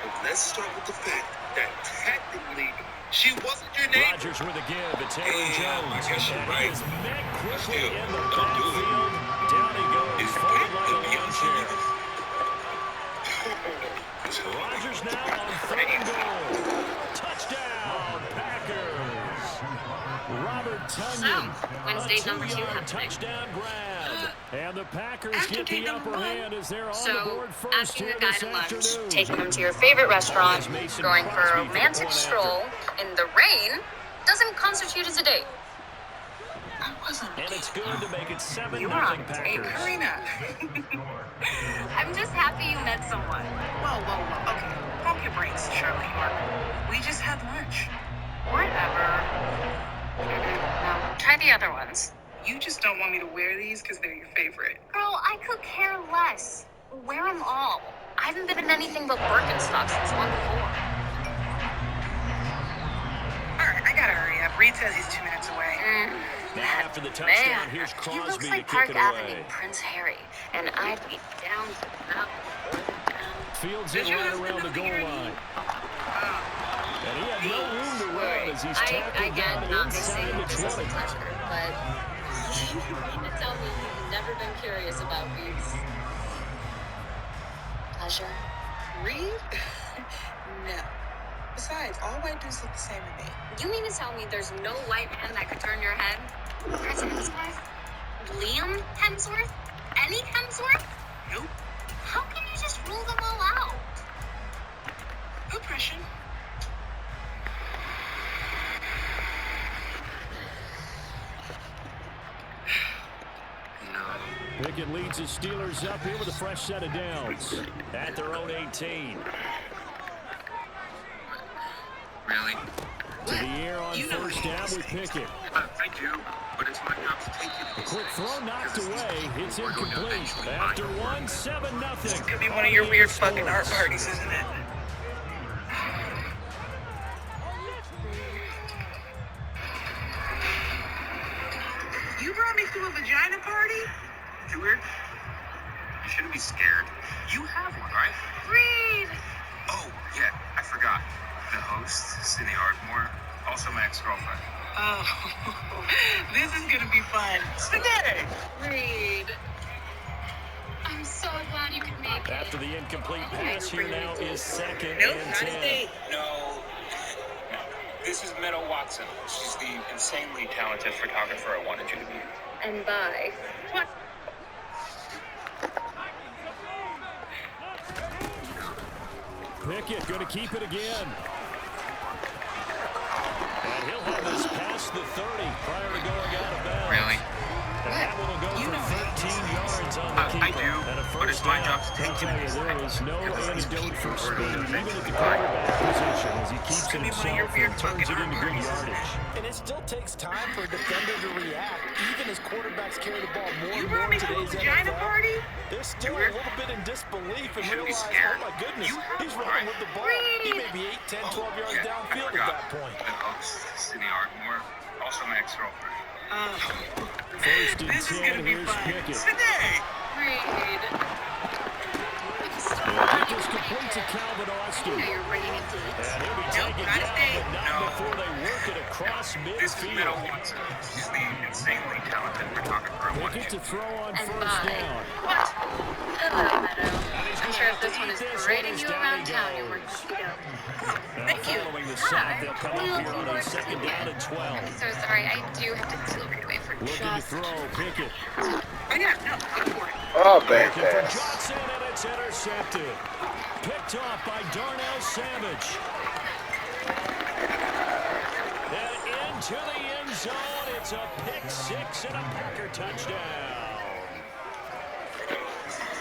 [SPEAKER 8] But let's start with the fact that technically she wasn't your neighbor.
[SPEAKER 1] Rodgers with a give. It's Aaron Jones.
[SPEAKER 8] I guess you're right.
[SPEAKER 1] He is met quickly
[SPEAKER 8] Still,
[SPEAKER 1] in the
[SPEAKER 8] don't do it.
[SPEAKER 1] backfield. Down he goes. Folded like a lawn chair. Rodgers now on 3rd and goal. Touchdown, Packers. Robert Tonyan,
[SPEAKER 12] Wednesday's
[SPEAKER 1] a
[SPEAKER 12] number 2
[SPEAKER 1] 2-yard
[SPEAKER 12] happening.
[SPEAKER 1] touchdown grab. And the Packers get the upper hand as they're on the
[SPEAKER 12] So,
[SPEAKER 1] board first
[SPEAKER 12] asking
[SPEAKER 1] here
[SPEAKER 12] a guy
[SPEAKER 1] this
[SPEAKER 12] to lunch,
[SPEAKER 1] afternoon.
[SPEAKER 12] taking him to your favorite restaurant, going for a romantic stroll in the rain, doesn't constitute as a date.
[SPEAKER 9] I wasn't.
[SPEAKER 1] And it's good to make it 7-0
[SPEAKER 9] You are on
[SPEAKER 1] Packers.
[SPEAKER 9] date, Karina.
[SPEAKER 12] I'm just happy you met someone.
[SPEAKER 9] Whoa. Okay, pump your brakes, Shirley York. We just had lunch.
[SPEAKER 12] Whatever. No, try the other ones.
[SPEAKER 9] You just don't want me to wear these because they're your favorite.
[SPEAKER 12] Girl, I could care less. Wear them all. I haven't been in anything but Birkenstock since one before.
[SPEAKER 9] All right, I gotta hurry up. Reed says he's 2 minutes away.
[SPEAKER 1] Now after the touchdown, here's
[SPEAKER 12] He looks
[SPEAKER 1] Crosby
[SPEAKER 12] like
[SPEAKER 1] to
[SPEAKER 12] Park
[SPEAKER 1] kick it
[SPEAKER 12] Avenue,
[SPEAKER 1] away.
[SPEAKER 12] Prince Harry, and I'd be down to that.
[SPEAKER 1] Fields it right around the goal line. And he had no room to run as he's tackled down inside the 20.
[SPEAKER 12] Pleasure, but you mean to tell me you've never been curious about bees? Pleasure?
[SPEAKER 9] Reed? No. Besides, all white dudes look the same to me.
[SPEAKER 12] You mean to tell me there's no white man that could turn your head? Chris Hemsworth? Liam Hemsworth? Any Hemsworth?
[SPEAKER 9] Nope.
[SPEAKER 12] How can you just rule them all out?
[SPEAKER 9] Oppression.
[SPEAKER 1] Pickett leads his Steelers up here with a fresh set of downs at their own 18.
[SPEAKER 8] Really?
[SPEAKER 1] To the air on first down with Pickett.
[SPEAKER 8] I do, but it's my job to take it.
[SPEAKER 1] Quick throw knocked away. It's incomplete. After 1, 7-0.
[SPEAKER 9] This could be one of your weird fucking art parties, isn't it? You brought me to a vagina party?
[SPEAKER 8] Too weird? You shouldn't be scared. You have one, right?
[SPEAKER 12] Reed!
[SPEAKER 8] Oh, yeah, I forgot. The host, Sydney Ardmore, also my ex-girlfriend.
[SPEAKER 9] Oh, this is gonna be fun. Today!
[SPEAKER 12] Reed. I'm so glad you could make it.
[SPEAKER 1] After the incomplete pass here now is 2nd
[SPEAKER 9] Nope,
[SPEAKER 1] and
[SPEAKER 9] not a
[SPEAKER 1] 10.
[SPEAKER 9] date.
[SPEAKER 8] No. This is Meadow Watson. She's the insanely talented photographer I wanted you to meet.
[SPEAKER 12] And bye.
[SPEAKER 9] What?
[SPEAKER 1] Pickett going to keep it again. And he'll have this past the 30 prior to going out of bounds.
[SPEAKER 8] Really?
[SPEAKER 1] And that one will go for 13 yards on the keeper.
[SPEAKER 8] I do,
[SPEAKER 1] and a
[SPEAKER 8] but it's
[SPEAKER 1] first
[SPEAKER 8] my
[SPEAKER 1] down.
[SPEAKER 8] job to take
[SPEAKER 1] I'll tell you,
[SPEAKER 8] it.
[SPEAKER 1] there is no antidote for speed, even at the quarterback position, as he keeps it
[SPEAKER 9] Could be one of your
[SPEAKER 1] himself
[SPEAKER 9] weird
[SPEAKER 1] and turns
[SPEAKER 9] fucking
[SPEAKER 1] it into good
[SPEAKER 9] art
[SPEAKER 1] yardage.
[SPEAKER 2] And it still takes time for a defender to react, even as quarterbacks carry the ball more
[SPEAKER 9] You
[SPEAKER 2] and more
[SPEAKER 9] brought me
[SPEAKER 2] in
[SPEAKER 9] to a
[SPEAKER 2] today's
[SPEAKER 9] vagina
[SPEAKER 2] NFL.
[SPEAKER 9] party?
[SPEAKER 2] They're still a little bit in disbelief and
[SPEAKER 8] Shouldn't be
[SPEAKER 2] realize,
[SPEAKER 8] scared.
[SPEAKER 2] oh my goodness,
[SPEAKER 8] You have
[SPEAKER 2] he's
[SPEAKER 8] one,
[SPEAKER 2] running
[SPEAKER 8] right?
[SPEAKER 2] with the ball. He may be 8, 10, 12 yards
[SPEAKER 8] Yeah,
[SPEAKER 2] downfield
[SPEAKER 8] I
[SPEAKER 2] at
[SPEAKER 8] forgot.
[SPEAKER 2] that point.
[SPEAKER 8] The host, Sydney Ardmore, also my ex-girlfriend.
[SPEAKER 1] First and
[SPEAKER 9] This is
[SPEAKER 1] 10,
[SPEAKER 9] gonna be
[SPEAKER 1] here's
[SPEAKER 9] fun.
[SPEAKER 1] Pickett.
[SPEAKER 9] Today!
[SPEAKER 12] Reed.
[SPEAKER 1] Pickett completes to Calvin Austin.
[SPEAKER 12] Now you're bringing it deep.
[SPEAKER 1] And he'll be
[SPEAKER 9] Nope,
[SPEAKER 1] taken
[SPEAKER 9] not a
[SPEAKER 1] down,
[SPEAKER 9] date.
[SPEAKER 1] but not
[SPEAKER 8] No.
[SPEAKER 1] before they work it across
[SPEAKER 8] This is Meadow
[SPEAKER 1] midfield.
[SPEAKER 8] Watson. She's the insanely talented photographer I wanted
[SPEAKER 1] Pickett
[SPEAKER 8] you
[SPEAKER 1] to
[SPEAKER 8] to
[SPEAKER 1] throw on
[SPEAKER 12] And
[SPEAKER 1] first
[SPEAKER 12] bye.
[SPEAKER 1] down.
[SPEAKER 12] What? Hello, Meadow. I'm sure if this one is parading you around town, you're working to go.
[SPEAKER 9] Thank you.
[SPEAKER 1] Following the sack, they'll come up here on a 2nd down and 12.
[SPEAKER 12] I'm so sorry. I do have to steal right away for
[SPEAKER 1] Looking to
[SPEAKER 12] just...
[SPEAKER 1] throw, Pickett.
[SPEAKER 9] Oh, yeah, no, go for it.
[SPEAKER 3] Oh, bad
[SPEAKER 1] Looking for
[SPEAKER 3] pass.
[SPEAKER 1] Johnson, and it's intercepted. Picked off by Darnell Savage. And into the end zone. It's a pick 6 and a Packer touchdown.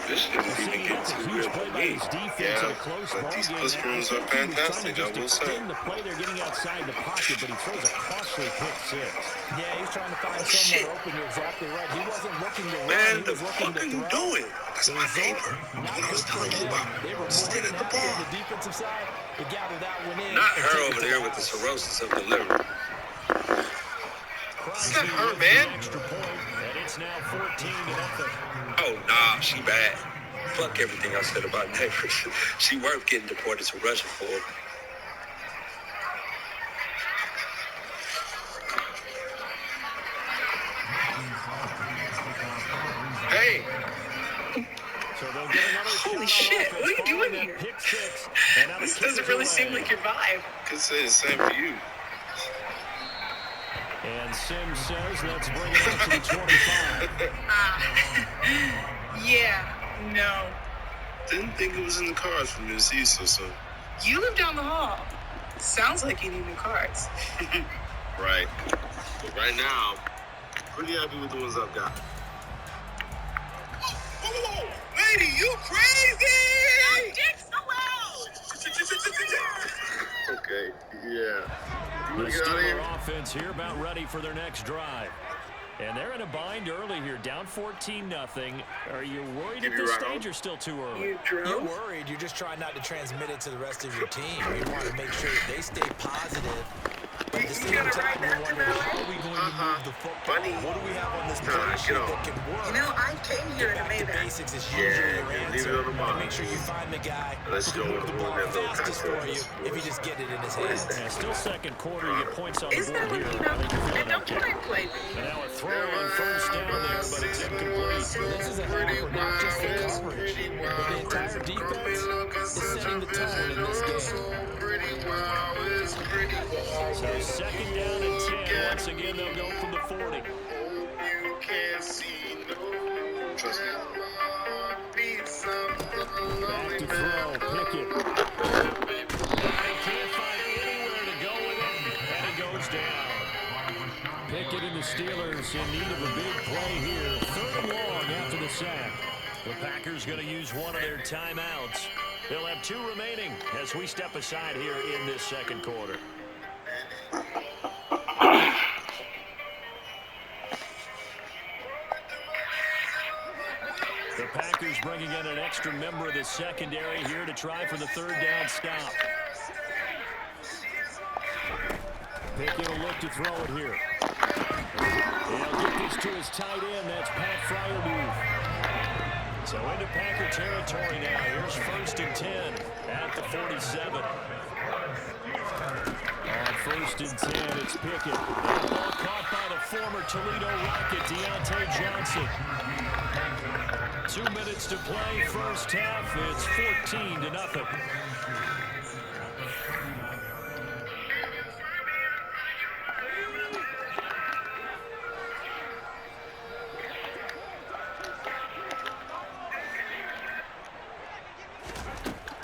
[SPEAKER 11] This shouldn't even get too real for me. Yeah, but these push-rooms are fantastic, I will say.
[SPEAKER 1] The play, they're getting outside the pocket, but he throws a costly pick 6.
[SPEAKER 2] Yeah, he's trying to find
[SPEAKER 11] Shit.
[SPEAKER 2] someone open. You're exactly right. He wasn't looking to run.
[SPEAKER 11] Man,
[SPEAKER 2] He
[SPEAKER 11] the
[SPEAKER 2] was looking
[SPEAKER 11] fuck are
[SPEAKER 2] to
[SPEAKER 11] you
[SPEAKER 2] throw.
[SPEAKER 11] doing? That's my neighbor.
[SPEAKER 2] Not
[SPEAKER 11] What I was
[SPEAKER 2] good for
[SPEAKER 11] telling you
[SPEAKER 2] him.
[SPEAKER 11] about.
[SPEAKER 2] They were more
[SPEAKER 11] Stay
[SPEAKER 2] than
[SPEAKER 11] at the
[SPEAKER 2] happy on
[SPEAKER 11] ball.
[SPEAKER 2] the defensive side to gather that one in.
[SPEAKER 11] Not
[SPEAKER 2] and
[SPEAKER 11] her
[SPEAKER 2] take it
[SPEAKER 11] over
[SPEAKER 2] to
[SPEAKER 11] there
[SPEAKER 2] the
[SPEAKER 11] with the
[SPEAKER 2] house.
[SPEAKER 11] cirrhosis of the liver.
[SPEAKER 1] It's
[SPEAKER 11] not her, man.
[SPEAKER 1] Extra point, and it's now 14-0.
[SPEAKER 11] Oh, nah, she bad. Fuck everything I said about neighbors. She worth getting deported to Russia for.
[SPEAKER 9] Shit, what are you doing here?
[SPEAKER 1] Pick six. And now
[SPEAKER 9] This doesn't really seem like your vibe.
[SPEAKER 11] Could say the same for you.
[SPEAKER 1] And Sim says, let's bring it out to the 25.
[SPEAKER 9] Yeah, no.
[SPEAKER 11] Didn't think it was in the cards for me to see so soon.
[SPEAKER 9] You live down the hall. Sounds like you need new cards.
[SPEAKER 11] Right. But right now, pretty happy with the ones I've got. Whoa, lady, you crazy!
[SPEAKER 9] Your dick's allowed!
[SPEAKER 11] Okay, yeah.
[SPEAKER 1] The Steeler offense here about ready for their next drive. And they're in a bind early here, down 14-0. Are you worried at this stage or still too early?
[SPEAKER 2] You're worried. You're just trying not to transmit it to the rest of your team. You want to make sure that they stay positive. But at the same time, you wonder, how are we going to move the football? What do we have on this play sheet that can work?
[SPEAKER 9] You know, I came here to make that.
[SPEAKER 2] Basics is usually your answer. And make sure you find the guy who can move the ball fastest for you if you just get it in his hands.
[SPEAKER 1] Yeah, still second quarter, you get points on the board here. I think you're feeling
[SPEAKER 9] Don't
[SPEAKER 1] okay.
[SPEAKER 9] play me.
[SPEAKER 1] And now a throw on first down there, but it's incomplete.
[SPEAKER 2] This is a hamper not just for coverage, but the entire defense is setting the tone in this game.
[SPEAKER 1] So second down and 10. Once again, they'll go from the 40.
[SPEAKER 11] You can't see no. Trust me.
[SPEAKER 1] Back to throw, Pickett. They can't find anywhere to go with it, and it goes down. Pickett and the Steelers in need of a big play here. Third and long after the sack. The Packers going to use one of their timeouts. They'll have 2 remaining as we step aside here in this second quarter. The Packers bringing in an extra member of the secondary here to try for the third down stop. Pickett will look to throw it here. He'll get this to his tight end. That's Pat Freiermuth. So into Packer territory now. Here's first and 10 at the 47. On first and 10, it's Pickett. And ball caught by the former Toledo Rocket, Deontay Johnson. 2 minutes to play, first half. It's 14-0.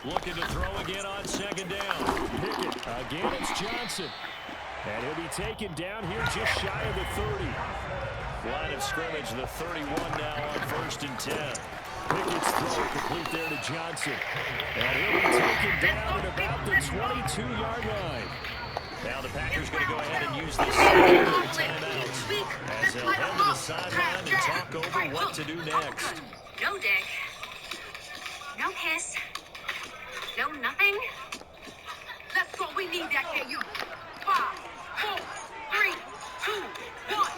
[SPEAKER 1] Looking to throw again on second down. Pickett, again it's Johnson. And he'll be taken down here just shy of the 30. Line of scrimmage, the 31 now on first and 10. Pickett's throw complete there to Johnson. And he'll be taken down at about the 22-yard line. Now the Packers going to go ahead and use this timeouts as they'll head to the sideline and talk over what to do next.
[SPEAKER 12] No dig. No kiss. No nothing.
[SPEAKER 9] That's what we need, that KU. 5, 4, 3, 2, 1.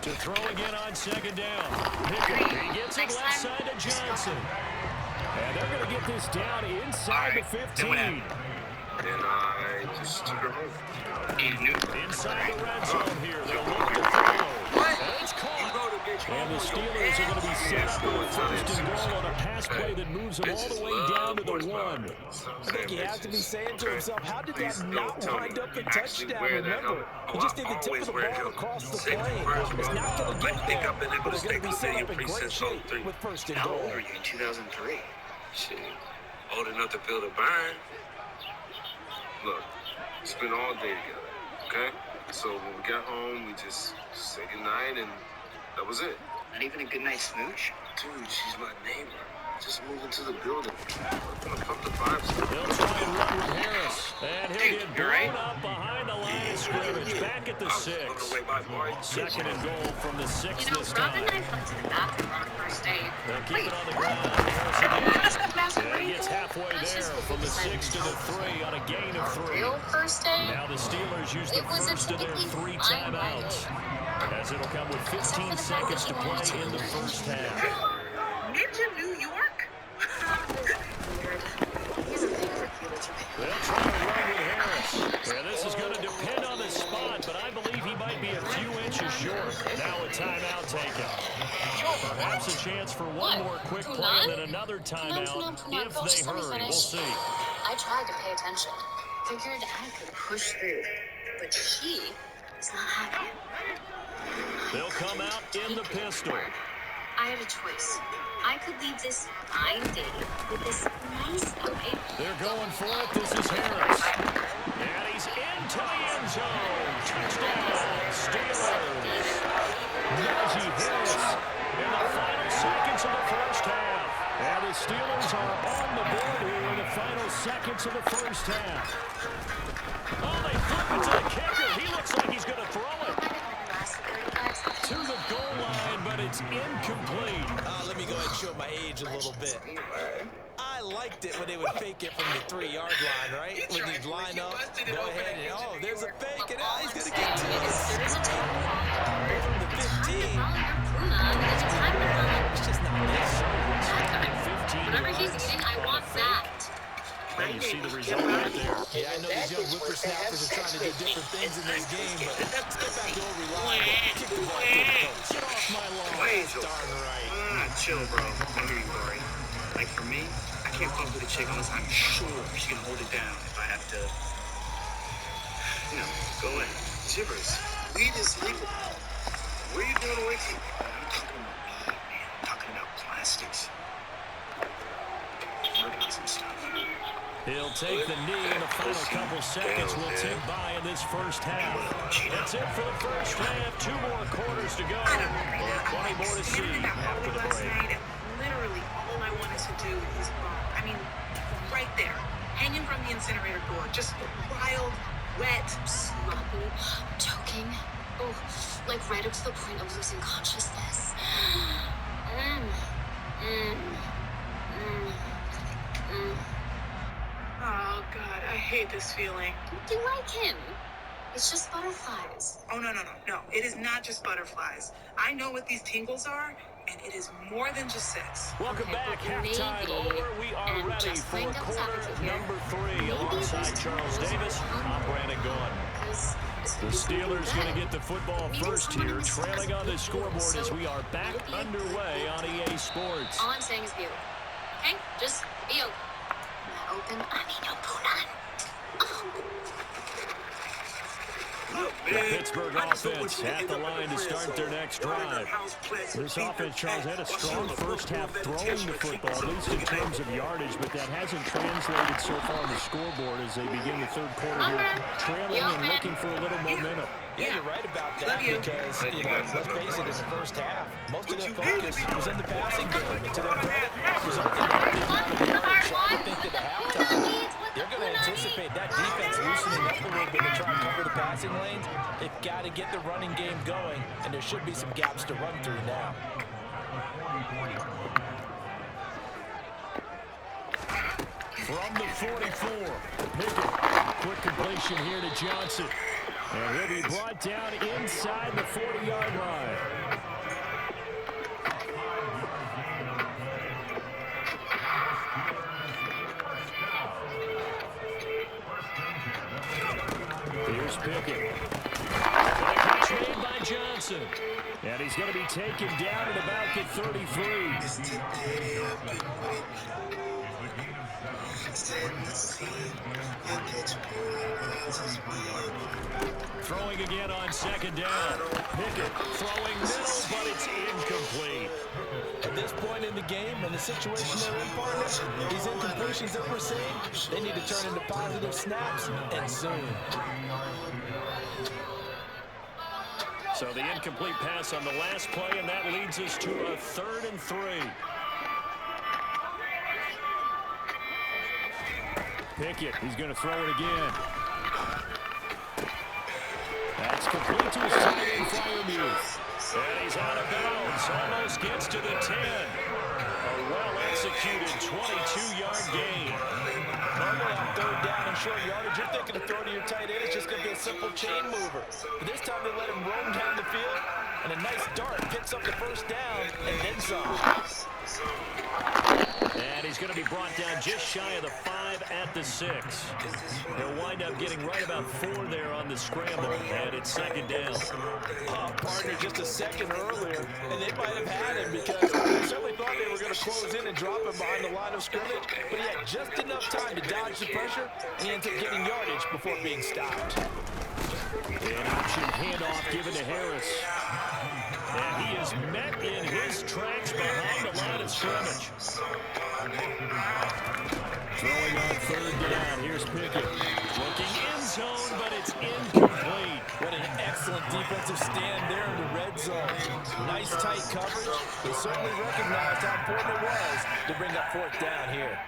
[SPEAKER 1] To throw again on second down. Pickett, he gets it left side to Johnson. And they're going to get this down inside the 15.
[SPEAKER 11] And I just took her home.
[SPEAKER 1] Inside the red zone here. They'll look to throw. And it's caught. And the Steelers are going to be set up with first and goal on a pass play that moves them all the way down to the 1.
[SPEAKER 2] I think he has to be saying to himself, how did that not wind up a touchdown? Remember, he just did the tip of the ball across the plane. It's not going to get there, but they're going to be set up in great shape with first and goal.
[SPEAKER 8] How old are you in 2003? Shit, old enough to feel the burn.
[SPEAKER 11] Look, we spent all day together, okay? So when we got home, we just said goodnight, and that was it.
[SPEAKER 8] Not even a good night smooch?
[SPEAKER 11] Dude, she's my neighbor. Just moved into the building. I'm gonna pump the vibes.
[SPEAKER 1] They'll try and run with Harris. And he'll get blown up behind the line of scrimmage. Back at the 6. Second and goal from the 6 this time.
[SPEAKER 12] Rob and I went to the bathroom on first date.
[SPEAKER 1] They'll keep it on the ground. Harris again. And he gets halfway there from the 6 to the 3 on a gain of 3.
[SPEAKER 12] Real first date?
[SPEAKER 1] Now the Steelers use the first of their 3 timeouts. As it'll come with 15 seconds to play in the first half.
[SPEAKER 9] Ninja New York?
[SPEAKER 1] They'll try to run with Harris. Yeah, this is going to depend on the spot, but I believe he might be a few inches short. Now a timeout taken. Perhaps a chance for one more quick play and then another timeout if they hurry. We'll see.
[SPEAKER 12] I tried to pay attention. Figured I could push through. But she is not having it.
[SPEAKER 1] They'll come out in the pistol.
[SPEAKER 12] I had a choice. I could leave this fine day with this nice guy.
[SPEAKER 1] They're going for it. This is Harris. And he's into the end zone. Touchdown, Steelers. Najee Harris in the final seconds of the first half. And the Steelers are on the board here in the final seconds of the first half. Oh, they flip it to the kicker. He looks like he's going to throw it to the goal line, but it's incomplete.
[SPEAKER 2] Let me go ahead and show my age a little bit. I liked it when they would fake it from the 3-yard line, right? When you'd line up, go ahead and, oh, there's a fake, and he's going to get to it. From the 15. It's just not this.
[SPEAKER 12] Whatever he's eating, I want that.
[SPEAKER 1] And you see the result right there.
[SPEAKER 2] Yeah, I know these young whippersnappers are trying to do different things in this game, but step back to where we lie. Kick the ball to the coach. Get off my lawn. Darn right.
[SPEAKER 10] Chill, bro. Don't get worried. Like, for me, I can't fuck with a chick unless I'm sure she can hold it down if I have to, go in. Gibbers. Weed is legal. Where are you going away from? I'm talking about weed, man. I'm talking about plastics. I'm working on some stuff.
[SPEAKER 1] He'll take the knee in the final couple seconds. Will tick by in this first half. That's it for the first half. 2 more quarters to go. 20 more to see after the break.
[SPEAKER 9] Literally, all I wanted to do is bump. I mean, right there, hanging from the incinerator door, just wild, wet,
[SPEAKER 12] sloppy, choking. Oh, like right up to the point of losing consciousness.
[SPEAKER 9] Oh, God, I hate this feeling.
[SPEAKER 12] You like him. It's just butterflies.
[SPEAKER 9] Oh, no. It is not just butterflies. I know what these tingles are, and it is more than just sex.
[SPEAKER 1] Welcome back. Halftime over. We are ready for quarter number 3 alongside Charles Davis. I'm Brandon Gaughan. The Steelers going to get the football first here, trailing on the scoreboard as we are back underway on EA Sports.
[SPEAKER 12] All I'm saying is be open. Okay? Just be open. Open. I mean, open.
[SPEAKER 1] The Pittsburgh offense at the line to start their next drive. This offense, Charles, had a strong first half throwing the football, at least in terms of yardage, but that hasn't translated so far on the scoreboard as they begin the third quarter here, trailing and looking for a little momentum.
[SPEAKER 2] Yeah, you're right about that because, let's face it, in the first half, most of their focus was in the passing game. And to their credit, resulting in I think that at halftime, they're going to anticipate that defense loosening up a little bit to try and cover the passing lanes. They've got to get the running game going, and there should be some gaps to run through now.
[SPEAKER 1] From the 44, Pickett, quick completion here to Johnson. And he'll be brought down inside the 40-yard line. Here's Pickett. And a catch made by Johnson. And he's going to be taken down at about the 33. Throwing again on second down. Pickett throwing middle, but it's incomplete.
[SPEAKER 2] At this point in the game and the situation they're in, partner, these incompletions that we're seeing, they need to turn into positive snaps, and soon.
[SPEAKER 1] So the incomplete pass on the last play, and that leads us to a 3rd and 3. Pickett, he's going to throw it again. That's complete to his tight end, Freiermuth. And he's out of bounds, almost gets to the 10. A well-executed 22-yard gain.
[SPEAKER 2] Normally on 3rd down and short yardage, you're thinking of throwing to your tight end. It's just going to be a simple chain mover. But this time they let him roam down the field, and a nice dart picks up the first down, and then some.
[SPEAKER 1] And he's going to be brought down just shy of the 5 at the 6. He'll wind up getting right about 4 there on the scramble, and it's second down.
[SPEAKER 7] Partner, just a second earlier, and they might have had him because they certainly thought they were going to close in and drop him behind the line of scrimmage, but he had just enough time to dodge the pressure, and he ends up getting yardage before being stopped.
[SPEAKER 1] An option handoff given to Harris. And he is met in his tracks behind the line of scrimmage. Throwing on third down. Here's Pickett. Looking in zone, but it's incomplete.
[SPEAKER 7] What an excellent defensive stand there in the red zone. Nice tight coverage. They certainly recognized how important it was to bring up fourth down here.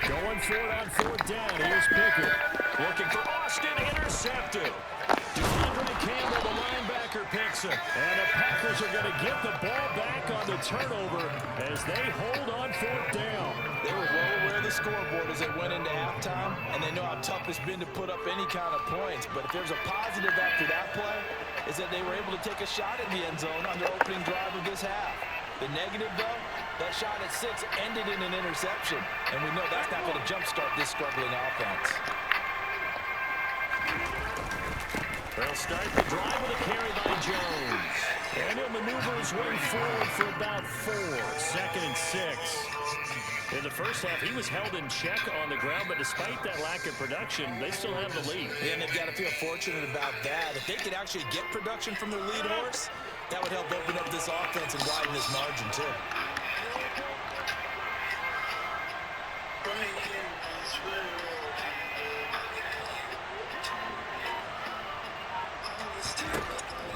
[SPEAKER 1] Going for it on fourth down. Here's Pickett. Looking for Austin. Intercepted. DeAndre Campbell, the linebacker, picks it. And the Packers are going to get the ball back on the turnover as they hold on fourth down.
[SPEAKER 7] They were well aware of the scoreboard as they went into halftime, and they know how tough it's been to put up any kind of points. But if there's a positive after that play, is that they were able to take a shot at the end zone on their opening drive of this half. The negative, though, that shot at 6 ended in an interception, and we know that's not going to jumpstart this struggling offense.
[SPEAKER 1] They'll start the drive with a carry by Jones. And he'll maneuver his way forward for about 4. Second and 6. In the first half, he was held in check on the ground, but despite that lack of production, they still have the lead.
[SPEAKER 2] Yeah, and they've got to feel fortunate about that. If they could actually get production from their lead horse, that would help open up this offense and widen this margin, too.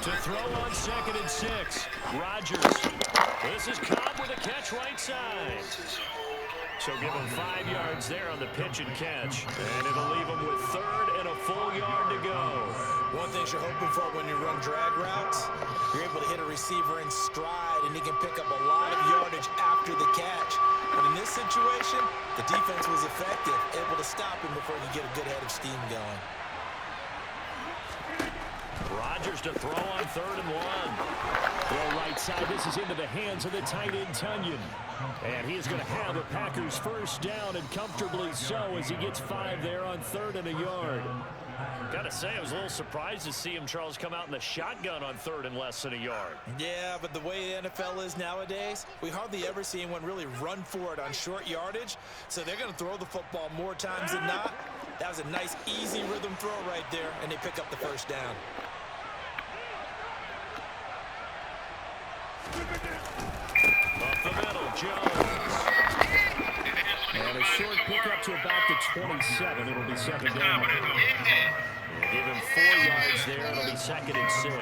[SPEAKER 1] To throw on second and 6. Rodgers. This is Cobb with a catch right side. So give him 5 yards there on the pitch and catch. And it'll leave him with 3rd and a full yard to go.
[SPEAKER 2] One thing you're hoping for when you run drag routes, you're able to hit a receiver in stride, and he can pick up a lot of yardage after the catch. But in this situation, the defense was effective, able to stop him before he could get a good head of steam going.
[SPEAKER 1] Rodgers to throw on 3rd and 1. Throw right side. This is into the hands of the tight end, Tunyon. And he is going to have a Packers first down, and comfortably so, as he gets 5 there on 3rd and a yard. Got to say, I was a little surprised to see him, Charles, come out in the shotgun on 3rd and less than a yard.
[SPEAKER 2] Yeah, but the way the NFL is nowadays, we hardly ever see anyone really run for it on short yardage. So they're going to throw the football more times than not. That was a nice, easy rhythm throw right there, and they pick up the first down.
[SPEAKER 1] Up the middle, Jones. And a short pickup to about the 27. It'll be second down. We'll give him 4 yards there. It'll be second and 6.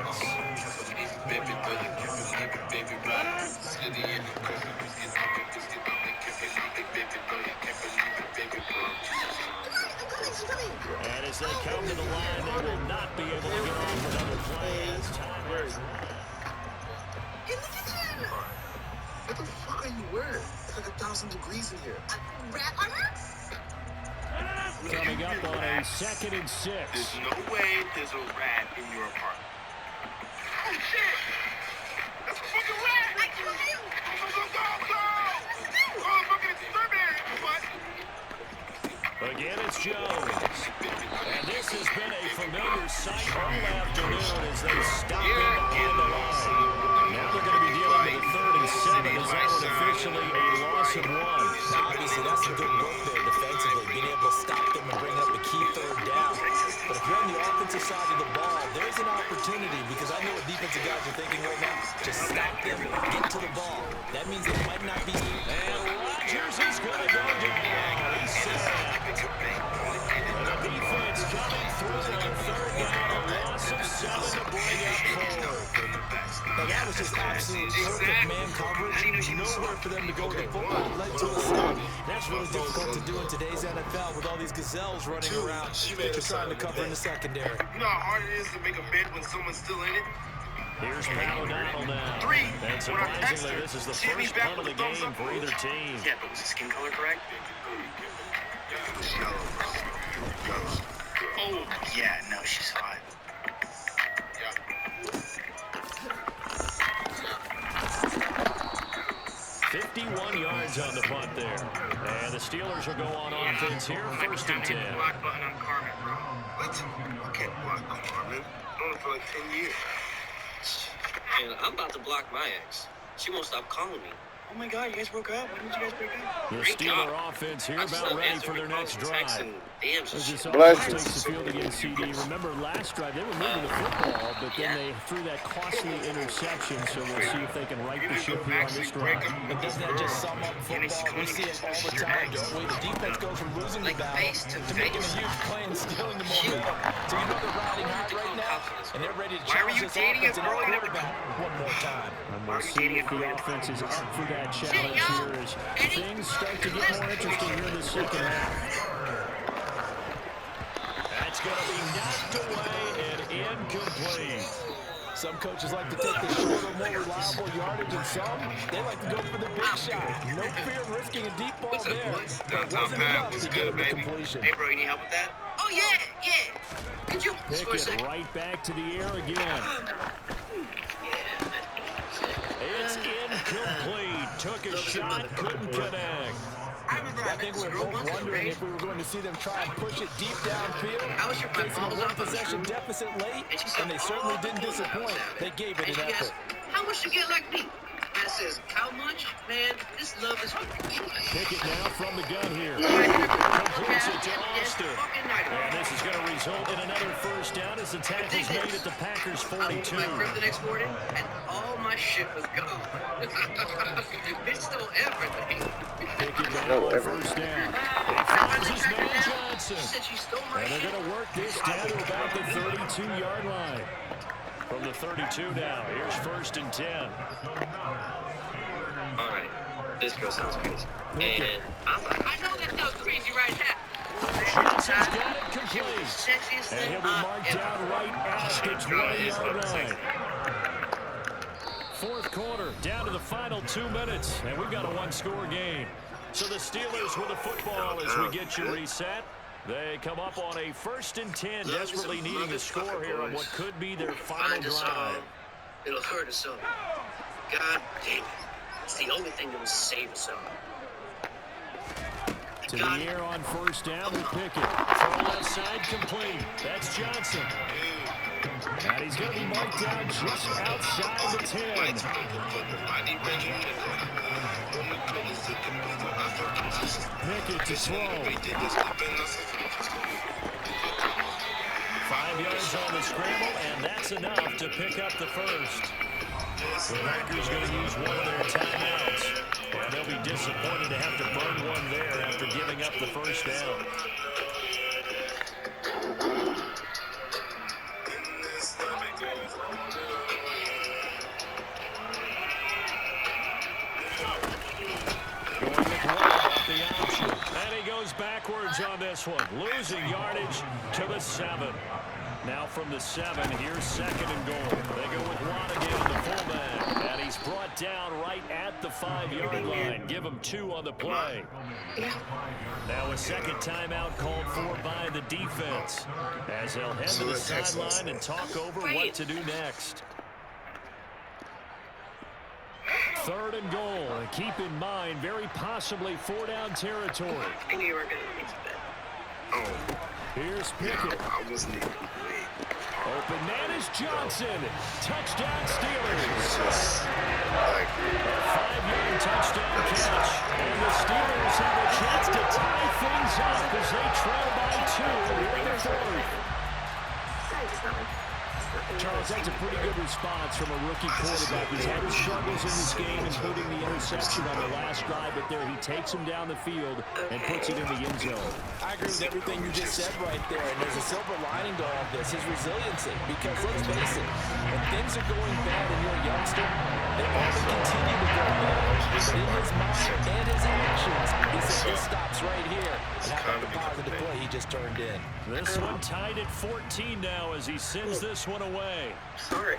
[SPEAKER 1] And as they come to the line, they will not be able to get off another play as time wears.
[SPEAKER 11] What the fuck are you wearing? It's like 1,000 degrees in here.
[SPEAKER 12] Rat armor?
[SPEAKER 1] Coming up on a second and 6.
[SPEAKER 8] There's no way there's a rat in your apartment. Oh, shit! That's a fucking rat!
[SPEAKER 12] I killed you!
[SPEAKER 8] Go! Oh, fucking exterminator! What?
[SPEAKER 1] Again, it's Jones. And this has been a familiar sight all afternoon as they stop him on the line. Now they're going to be dealing with a 3rd and 7 as that one officially a loss of 1.
[SPEAKER 2] Obviously, that's some good work there defensively, being able to stop them and bring up a key 3rd down. But if you're on the offensive side of the ball, there's an opportunity, because I know what defensive guys are thinking right now. Just stop them, get to the ball. That means it might not be...
[SPEAKER 1] And Rodgers is going to go down. He's sacked. And the defense coming through on 3rd down, a loss of 7 to bring up 4.
[SPEAKER 2] Now that was just absolute perfect man coverage. Nowhere for them to go with the football. Led to a sack. That's really difficult to do in today's NFL with all these gazelles running around that you're trying to cover in the secondary.
[SPEAKER 11] You know how hard it is to make a bed when someone's still in it?
[SPEAKER 1] Here's Pat O'Donnell now. And surprisingly, this is the first punt of the game for either team.
[SPEAKER 10] Yeah, but was the skin color correct? Oh, yeah, no, she's hot.
[SPEAKER 1] 51 yards on the punt there. And the Steelers will go on offense here, first and 10.
[SPEAKER 10] Block button on Carmen, bro. What? I can't block Carmen. I've known her for like 10 years.
[SPEAKER 13] And I'm about to block my ex. She won't stop calling me.
[SPEAKER 10] Oh my God, you guys broke up? When did you guys break up?
[SPEAKER 1] The Steeler offense here about ready for their next drive. As you saw, takes the field against CD. Remember last drive, they were moving the football, but then they threw that costly interception, so we'll see if they can right the ship here on this drive.
[SPEAKER 2] But doesn't that just sum up football? We see it all the time, don't we? The defense goes from losing the battle to making a huge play and stealing the momentum. So you know they're riding high right now, and they're ready to challenge this offense and our quarterback one more time.
[SPEAKER 1] And we'll see if the offense is up for that challenge here as things start to get more interesting here in the second half. That's going to be knocked away and incomplete.
[SPEAKER 2] Some coaches like to take the shorter, more reliable yardage, and some, they like to go for the big shot. No fear of risking a deep ball there, but it wasn't enough to get him the completion.
[SPEAKER 10] Hey, bro, you need help with that?
[SPEAKER 9] Oh, yeah. Could you
[SPEAKER 1] pick it right back to the air again? It's incomplete. Took a shot, couldn't connect.
[SPEAKER 2] I think we were both wondering if we were going to see them try and push it deep downfield, facing a one-possession deficit late, and they certainly didn't disappoint. They gave it an effort.
[SPEAKER 9] How much you get like me? That says, how much? Man, this love is for you.
[SPEAKER 1] Pick it now from the gun here. Completes it to Austin. And this is going to result in another first down as the tackle's made at the Packers' 42.
[SPEAKER 9] I woke up the next morning, and all my shit was gone. It stole everything.
[SPEAKER 1] Pick it now on first down. He finds his man Johnson. And they're going to work this down to about the 32-yard line. From the 32 now, here's first and 10.
[SPEAKER 13] All right, this girl sounds crazy. And
[SPEAKER 9] I know that sounds crazy right now.
[SPEAKER 1] Johnson's got it complete. And he'll be marked down right at the 20-yard line. Fourth quarter, down to the final 2 minutes, and we've got a one-score game. So the Steelers with the football as we get you reset. They come up on a first and 10, desperately needing a score here on what could be their final drive.
[SPEAKER 13] It'll hurt us all. God damn it. It's the only thing that will save us all.
[SPEAKER 1] To the air on first down with Pickett. Throw left side complete. That's Johnson. And he's going to be marked down just outside the 10. Pickett to throw. 5 yards on the scramble, and that's enough to pick up the first. The Packers going to use one of their timeouts. And they'll be disappointed to have to burn one there after giving up the first down. Going with White off the option. And he goes backwards on this one. Losing yardage to the 7. Now from the 7, here's second and goal. They go with Watt again, the fullback. And he's brought down right at the 5-yard line. Give him 2 on the play. Now a second timeout called for by the defense, as they'll head to the sideline and talk over what to do next. Third and goal. And keep in mind, very possibly 4-down territory.
[SPEAKER 9] I knew you were going to use that.
[SPEAKER 1] Here's Pickett. Open man is Johnson. Touchdown Steelers. 5-yard touchdown catch. And the Steelers have a chance to tie things up as they trail by 2 in the third. Charles, that's a pretty good response from a rookie quarterback. He's had his struggles in this game, including the interception on the last drive, but there he takes him down the field and puts it in the end zone.
[SPEAKER 2] I agree with everything you just said right there, and there's a silver lining to all this, his resiliency, because let's face it, when things are going bad and you're a youngster, they only continue to go bad. In his mind and his actions, he said this stops right here, and how about the positive play he just turned in.
[SPEAKER 1] This one tied at 14 now as he sends this one one away.
[SPEAKER 9] Sorry.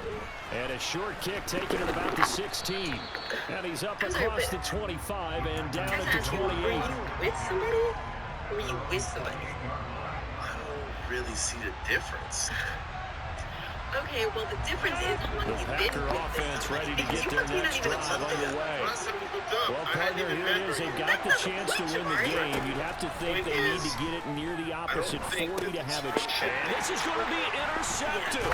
[SPEAKER 1] And a short kick taken at about the 16. And he's up across the 25 and down at the 28.
[SPEAKER 9] Were you with somebody? Or were you with somebody?
[SPEAKER 14] I don't really see the difference.
[SPEAKER 9] Okay, well, the difference is how long you've been
[SPEAKER 1] Packer
[SPEAKER 9] with
[SPEAKER 1] offense
[SPEAKER 9] this
[SPEAKER 1] ready to get their next drive underway. Well, partner, here it is. They got the chance to win the game. You'd have to think they need to get it near the opposite 40 to have it.
[SPEAKER 5] And this is going to be intercepted.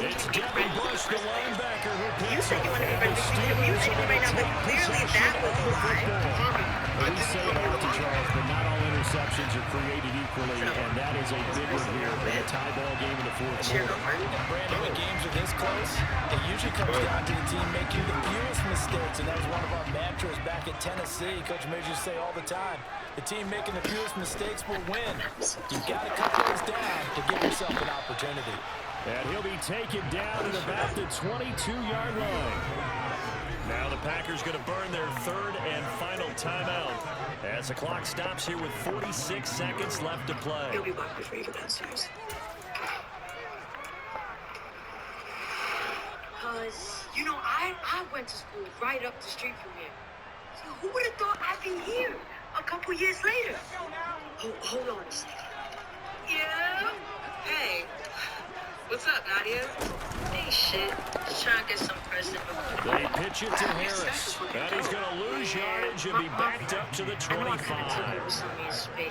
[SPEAKER 5] It's Devin Bush, the linebacker, who picks it. And the Steelers are going to take possession of the football.
[SPEAKER 1] We say it often, Charles, but not all interceptions are created equally, and that is a big one here in a tie ball game in the fourth quarter.
[SPEAKER 2] Brandon, when games are this close, it usually comes down to the team making the fewest mistakes, and that was one of our mantras back at Tennessee. Coach Major used to say all the time, the team making the fewest mistakes will win. You've got to cut those down to give yourself an opportunity.
[SPEAKER 1] And he'll be taken down at about the 22-yard line.
[SPEAKER 5] Now the Packers going to burn their third and final timeout as the clock stops here with 46 seconds left to play.
[SPEAKER 9] He'll be back before you go downstairs. Cause, you know, I went to school right up the street from here. So who would have thought I'd be here a couple years later? Hold on a second. Yeah? Hey. What's up, Nadia? Hey, shit. Just trying to get some present.
[SPEAKER 1] They pitch it to Harris. And he's going to lose yardage and be backed up to the 25.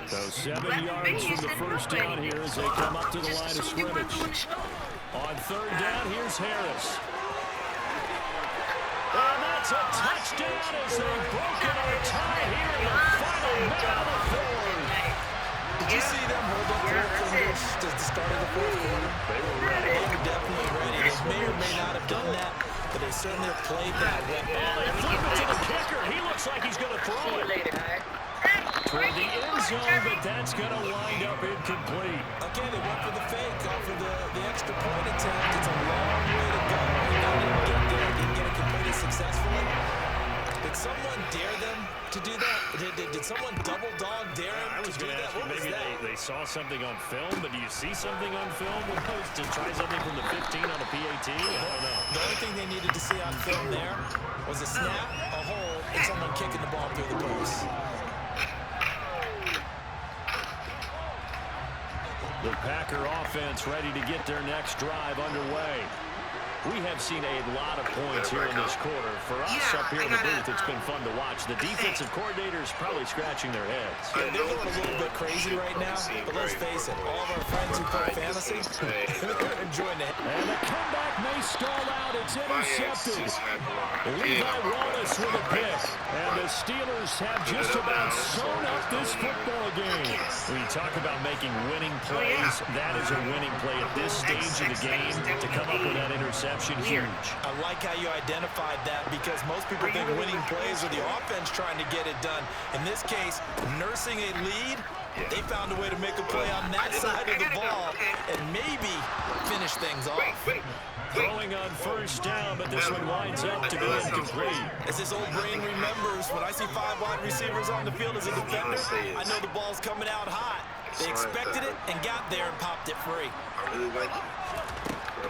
[SPEAKER 1] So 7 yards from the first down here as they come up to the line of scrimmage. On third down, here's Harris.
[SPEAKER 5] And that's a touchdown as they've broken our tie here in the final minute of the fourth.
[SPEAKER 2] Did you see them hold up their fingers to the start of the fourth quarter?
[SPEAKER 5] They were ready.
[SPEAKER 2] They were definitely ready. They may or may not have done that, but they certainly have played that way.
[SPEAKER 5] Oh, they flip it to the kicker. He looks like he's going to throw it toward the end zone, but that's going to wind up incomplete.
[SPEAKER 2] Okay, they went for the fake off of the extra point attempt. It's a long way to go. He didn't get there. Didn't get it completed successfully. Did someone dare them to do that? Did someone double dog dare him to do that? What was
[SPEAKER 5] maybe
[SPEAKER 2] that?
[SPEAKER 5] they saw something on film, but do you see something on film to try something from the 15 on a PAT? I don't know.
[SPEAKER 2] The only thing they needed to see on film there was a snap, a hole, and someone kicking the ball through the post.
[SPEAKER 1] The Packer offense ready to get their next drive underway. We have seen a lot of points here in this quarter. For us up here in the booth, it's been fun to watch. The defensive coordinators probably scratching their heads.
[SPEAKER 2] Yeah, they're going a little bit crazy right now, but let's face it, all of our friends who play fantasy, they're enjoying it.
[SPEAKER 1] And the comeback may stall out. It's intercepted. Levi Wallace with a pick. And the Steelers have just about sewn up this football game.
[SPEAKER 5] When you talk about making winning plays, that is a winning play at this stage of the game to come up with that interception. Huge.
[SPEAKER 2] I like how you identified that because most people think winning plays are the offense trying to get it done. In this case, nursing a lead, they found a way to make a play on that side of the ball and maybe finish things off.
[SPEAKER 5] Throwing on first down, but this one winds up to be incomplete.
[SPEAKER 2] As this old brain remembers, when I see 5 wide receivers on the field as a defender, I know the ball's coming out hot. They expected it and got there and popped it free.
[SPEAKER 14] I really like it.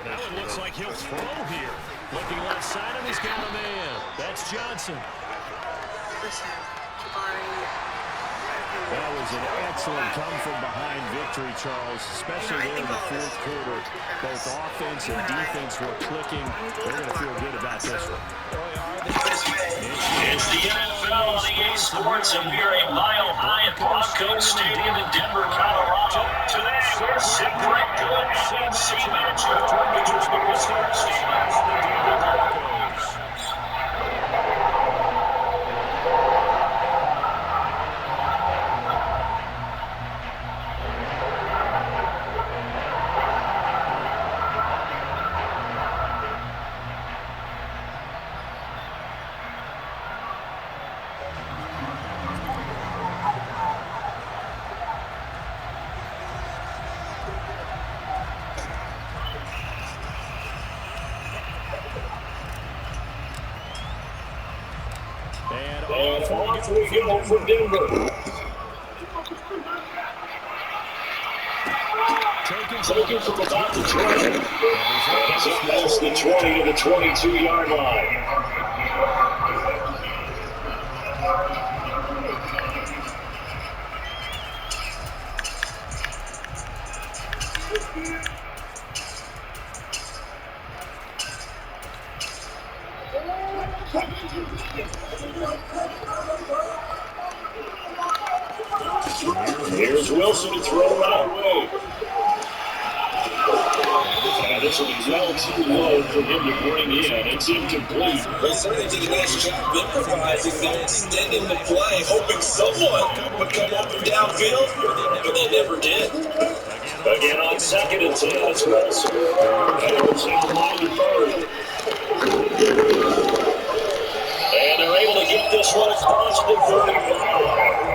[SPEAKER 5] Now it looks like he'll throw here. Looking left side, and he's got a man. That's Johnson.
[SPEAKER 1] That was an excellent come-from-behind victory, Charles, especially there in the fourth quarter. Both offense and defense were clicking. They're going to feel good about this one.
[SPEAKER 4] It's the NFL on EA Sports, and we're a mile high at Broncos Stadium in Denver, Colorado. Today, we're simply good NFC matchup between the Steelers and the Denver Broncos. And off we go for Denver.
[SPEAKER 5] Taking
[SPEAKER 4] taken from about the 20. He's up past the 20 to the 22-yard line. Here's Wilson to throw right away. And this will be well too low for him to bring in. It's incomplete.
[SPEAKER 8] They certainly did a nice job improvising there, extending the play, hoping someone would come open downfield, but they never did.
[SPEAKER 4] Again on 2nd and 10, it's Wilson. And it was out line to third. And they're able to get this one across the 35.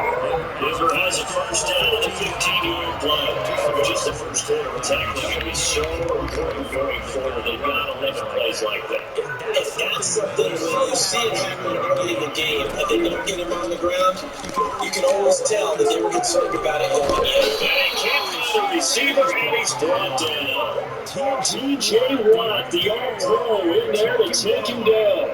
[SPEAKER 4] Denver has a first down and a 15-yard play. Just the first quarter of tackling can be so important going forward. They've got to limit plays like that.
[SPEAKER 8] And that's something when you see it happen early in the game and they don't get him on the ground, you can always tell that they were concerned about it going in.
[SPEAKER 4] And he can't find the receiver, and he's brought down. T.J. Watt, the all-pro, in there to take him down.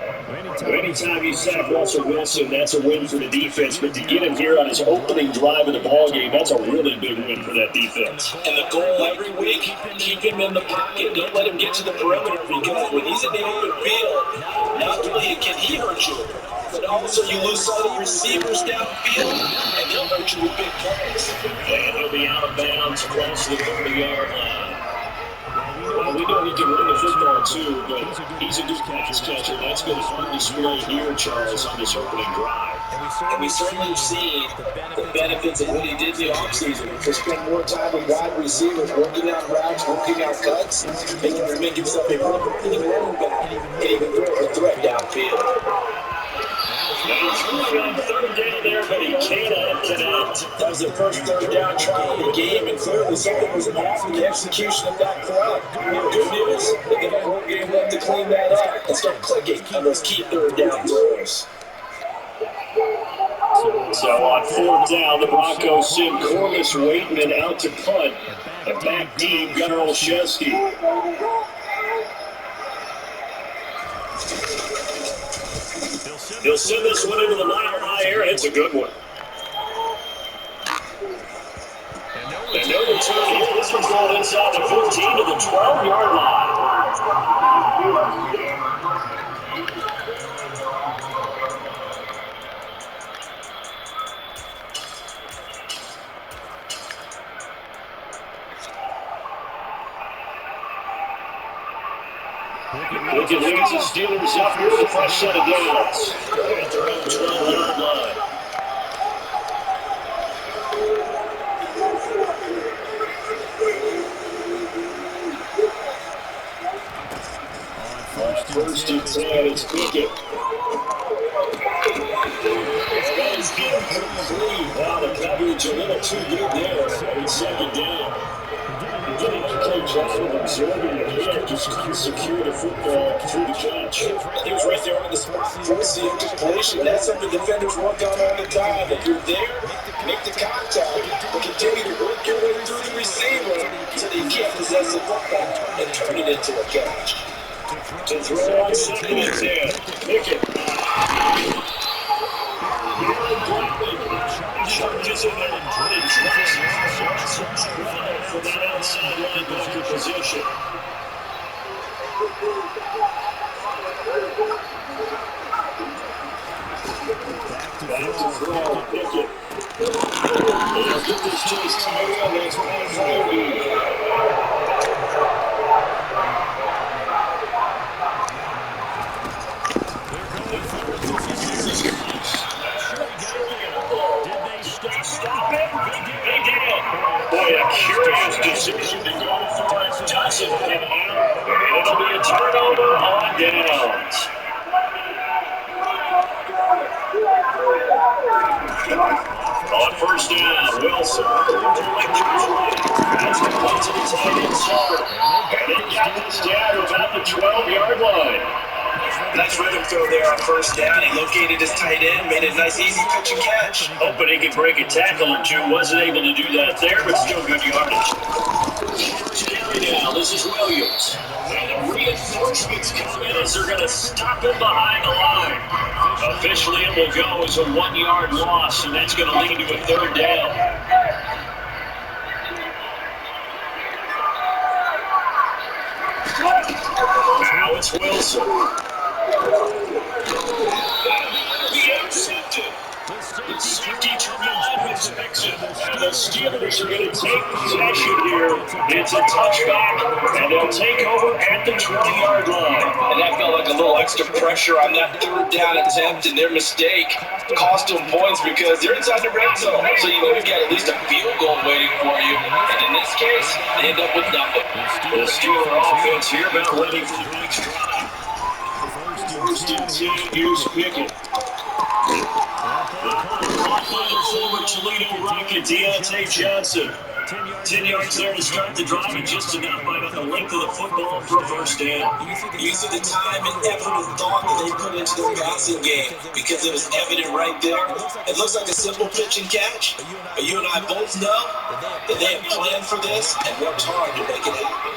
[SPEAKER 4] Anytime you sack Russell Wilson, that's a win for the defense. But to get him here on his opening drive of the ballgame, that's a really big win for that defense.
[SPEAKER 8] And the goal every week, keep him in the pocket. Don't let him get to the perimeter, because when he's in the open field, not only can he hurt you, but also you lose sight of receivers downfield, and they'll hurt you with big plays.
[SPEAKER 4] And he'll be out of bounds across the 30-yard line. Well, we know he can run the football too, but he's a good pass catcher. That's going to on display here, Charles, on this opening drive.
[SPEAKER 8] And we certainly have seen the benefits of what he did in the offseason. To spend more time with wide receivers, working out routes, working out cuts, make himself a more competitive running back, and even throw a threat downfield.
[SPEAKER 4] Now he's really on third down there, but he cannot connect.
[SPEAKER 8] That was the first third down try of the game, and clearly something was off in the execution of that throw. Good news, they got a whole game left to clean that up and start clicking on those key third down throws.
[SPEAKER 4] So on 4th down, the Broncos send Corliss Waitman out to punt. And back deep, Gunnar Olszewski. He'll send this one into the mile high air, and it's a good one. And no return. This one's going inside the 15 to the 12-yard line. Lincoln leads the Steelers up here with a fresh set of downs. At their own 12-yard line. First and 10, it's Pickett. Wow, the coverage a little too good there. And 2nd down. Did an okay job of absorbing the hit, just couldn't secure the football through the catch.
[SPEAKER 8] He was right there on the spot. Force the incompletion. That's something defenders work on all the time. If you're there, make the contact, but continue to work your way through the receiver so that you can't possess the football and turn it into a catch.
[SPEAKER 4] To throw on 2nd and 10. Pickett. Charges in there and tries for that outside linebacker position. Back to throw, Pickett. They'll get this chase tied up. That's Boy, a curious decision to go for it. Doesn't pan out. And it'll be a turnover on downs. On 1st down, Wilson. That's the play to the tight end spot. And they got this down to about the 12-yard line.
[SPEAKER 8] Nice rhythm throw there on 1st down. He located his tight end, made a nice easy pitch and catch.
[SPEAKER 4] Hoping he could break a tackle or two. Wasn't able to do that there, but still good yardage. down. This is Williams. And the reinforcements come in as they're going to stop him behind the line. Officially, it will go as a 1-yard loss, and that's going to lead to a third down. Now it's Wilson. Be intercepted. The safety Terrell Edmonds picks it, and the Steelers are going to take possession here. It's a touchback, and they'll take over at the 20-yard line.
[SPEAKER 8] And that felt like a little extra pressure on that third down attempt, and their mistake cost them points because they're inside the red zone. So you know you've got at least a field goal waiting for you. And in this case, they end up with nothing.
[SPEAKER 4] The Steeler offense here about ready for the next drive. First and 10, here's Pickett. Over Toledo Rocket, Deontay Johnson. 10 yards there to start the drive, and just enough by about the length of the football for a first down.
[SPEAKER 8] You see the time and effort and thought that they put into the passing game because it was evident right there. It looks like a simple pitch and catch, but you and I both know that they have planned for this and worked hard to make it happen.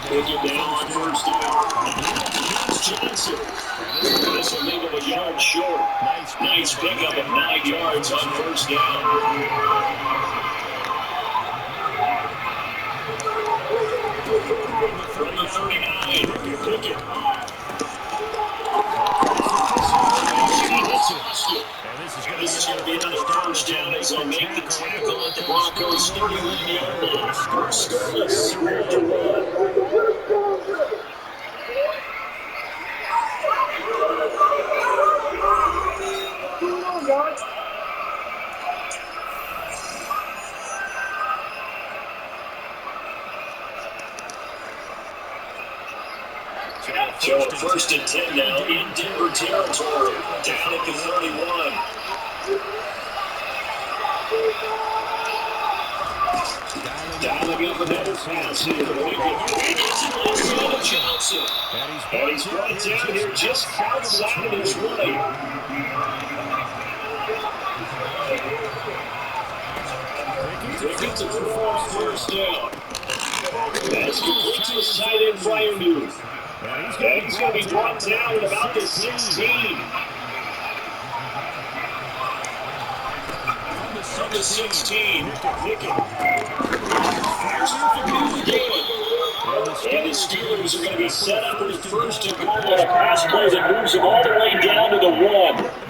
[SPEAKER 4] Take it down on first down. Johnson. This will leave him a yard short. Nice pickup of 9 yards on first down. From the 39, Pickett. This is going to be another first down as they'll make the tackle at the Broncos' 31-yard line. Scoreless after one. So a first and 10 now in Denver territory, down at the 31. Dialing up another pass here. Johnson. And he's brought down here just outside of his right. Pickett to throw on first down. That's complete to his tight end, Fryermuth. And he's going to be brought down at about the 16. From the 16, Pickett. And the Steelers are going to be set up with first and goal on a pass play that moves them all the way down to the 1.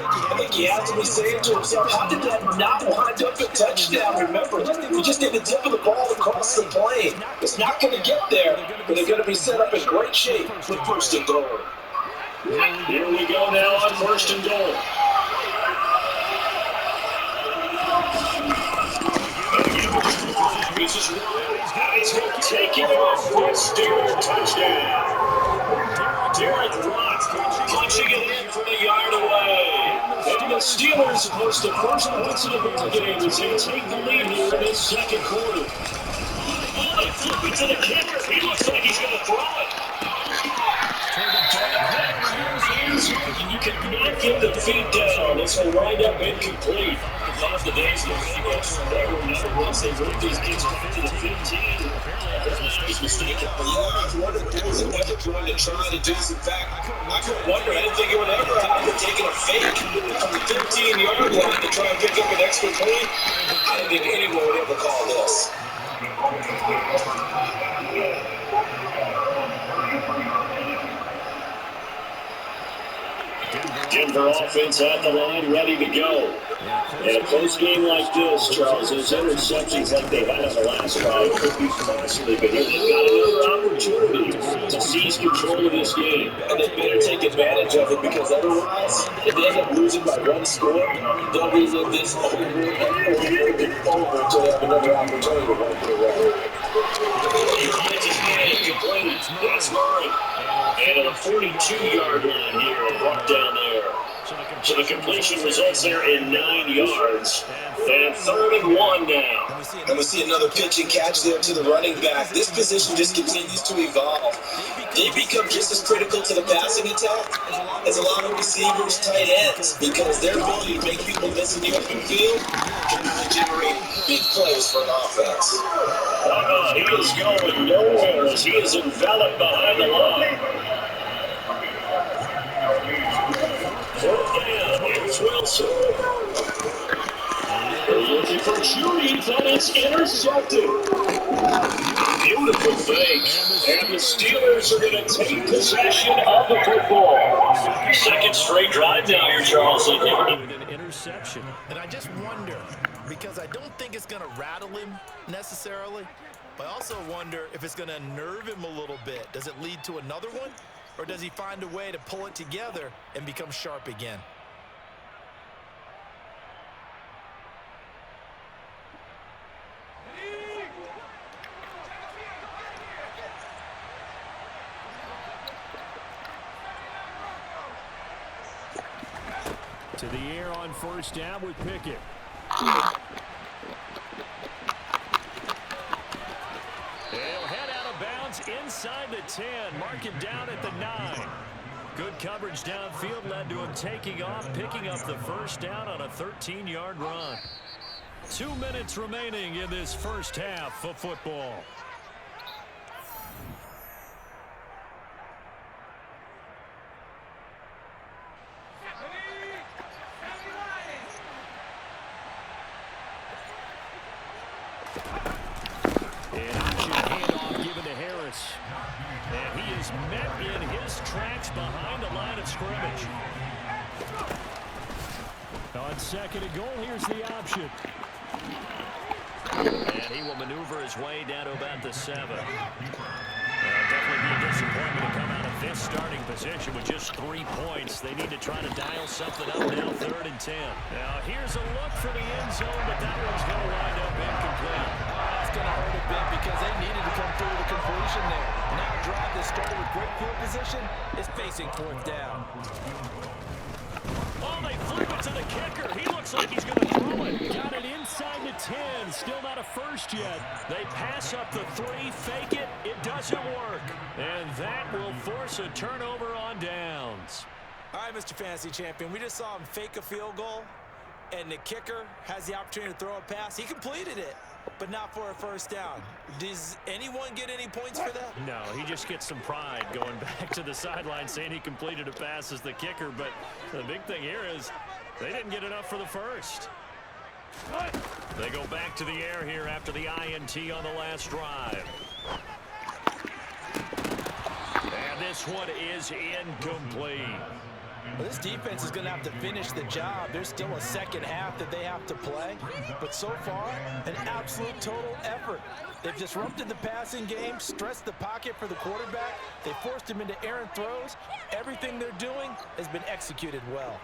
[SPEAKER 8] I think he has to be saying to himself, how did that not wind up a touchdown? Remember, you just need the tip of the ball across the plane. It's not going to get there, but they're going to be set up in great shape with first and goal.
[SPEAKER 4] Here we go now on first and goal. This is he's going to take it off for a Steeler touchdown. Derek Watt punching it in from a yard away. And the Steelers post the first points of the ball game as they take the lead here in this second quarter. Oh, they flip it to the kicker. He looks like he's going to throw it. You cannot get the feet down. This will wind up incomplete. Off the days of the Bengals forever. Never once they bring these kids back to the 15. His mistake.
[SPEAKER 8] Yeah, I was wondering if there was another going to try to do this. In fact, I could wonder, I didn't think it would ever happen, taking a fake from the 15-yard line to try and pick up an extra point. I didn't think anyone would ever call this.
[SPEAKER 4] Denver offense at the line, ready to go. In a close game like this, Charles, those interceptions like they had on the last drive could be costly, but here they've got another opportunity to seize control of this game.
[SPEAKER 8] And they better take advantage of it because otherwise, if they end up losing by one score, they'll relive this over and over until they have another opportunity to run for the record.
[SPEAKER 4] He finds his man incomplete. That's Murray. And on a 42-yard line here, brought down there. So the completion results there in 9 yards. And 3rd and 1 now.
[SPEAKER 8] And we see another pitch and catch there to the running back. This position just continues to evolve. They become just as critical to the passing attack as a lot of receivers, tight ends, because their ability to make people miss in the open field can really generate big plays for an offense.
[SPEAKER 4] He is going nowhere as he is enveloped behind the line. 4th down, here's Wilson. They're looking for Judy, but it's intercepted. Beautiful fake. And the Steelers are going to take possession of the football. 2nd straight drive now here, Charles.
[SPEAKER 5] With an interception.
[SPEAKER 7] And I just wonder, because I don't think it's going to rattle him necessarily, but I also wonder if it's going to nerve him a little bit. Does it lead to another one? Or does he find a way to pull it together and become sharp again?
[SPEAKER 5] To the air on 1st down with Pickett. He'll head out of bounds inside the 10. Mark it down at the 9. Good coverage downfield led to him taking off, picking up the 1st down on a 13-yard run. 2 minutes remaining in this 1st half of football. And he is met in his tracks behind the line of scrimmage. On 2nd and goal, here's the option. And he will maneuver his way down to about the 7. Definitely be a disappointment to come out of this starting position with just 3 points. They need to try to dial something up now, 3rd and 10. Now here's a look for the end zone, but that one's going to wind up incomplete.
[SPEAKER 7] That's going to hurt a bit because they needed to come through with a completion there. Now a drive that started with great field position is facing 4th down.
[SPEAKER 5] Oh, they flip it to the kicker. He looks like he's going to throw it. Got it inside the 10. Still not a first yet. They pass up the 3, fake it. It doesn't work. And that will force a turnover on downs.
[SPEAKER 2] All right, Mr. Fantasy Champion, we just saw him fake a field goal, and the kicker has the opportunity to throw a pass. He completed it, but not for a 1st down. Does anyone get any points for that?
[SPEAKER 5] No, he just gets some pride going back to the sideline saying he completed a pass as the kicker, but the big thing here is they didn't get enough for the 1st. They go back to the air here after the INT on the last drive. And this one is incomplete.
[SPEAKER 2] Well, this defense is going to have to finish the job. There's still a 2nd half that they have to play. But so far, an absolute total effort. They've disrupted the passing game, stressed the pocket for the quarterback. They forced him into errant throws. Everything they're doing has been executed well.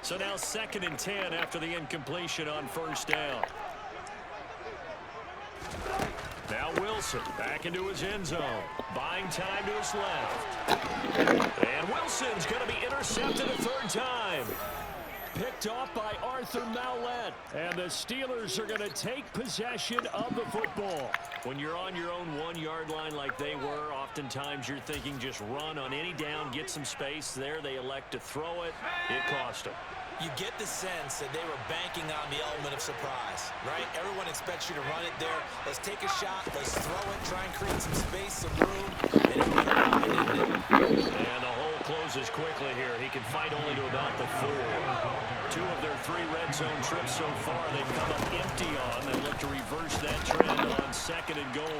[SPEAKER 5] So now 2nd and 10 after the incompletion on 1st down. Now Wilson back into his end zone. Buying time to his left. And Wilson's going to be intercepted a 3rd time. Picked off by Arthur Mallett. And the Steelers are going to take possession of the football. When you're on your own 1-yard line like they were, oftentimes you're thinking just run on any down, get some space. There they elect to throw it. It cost them.
[SPEAKER 2] You get the sense that they were banking on the element of surprise, right? Everyone expects you to run it there. Let's take a shot. Let's throw it. Try and create some space, some room.
[SPEAKER 5] And the hole closes quickly here. He can fight only to about the 4. 2 of their 3 red zone trips so far they've come up empty on. They look to reverse that trend on 2nd and goal.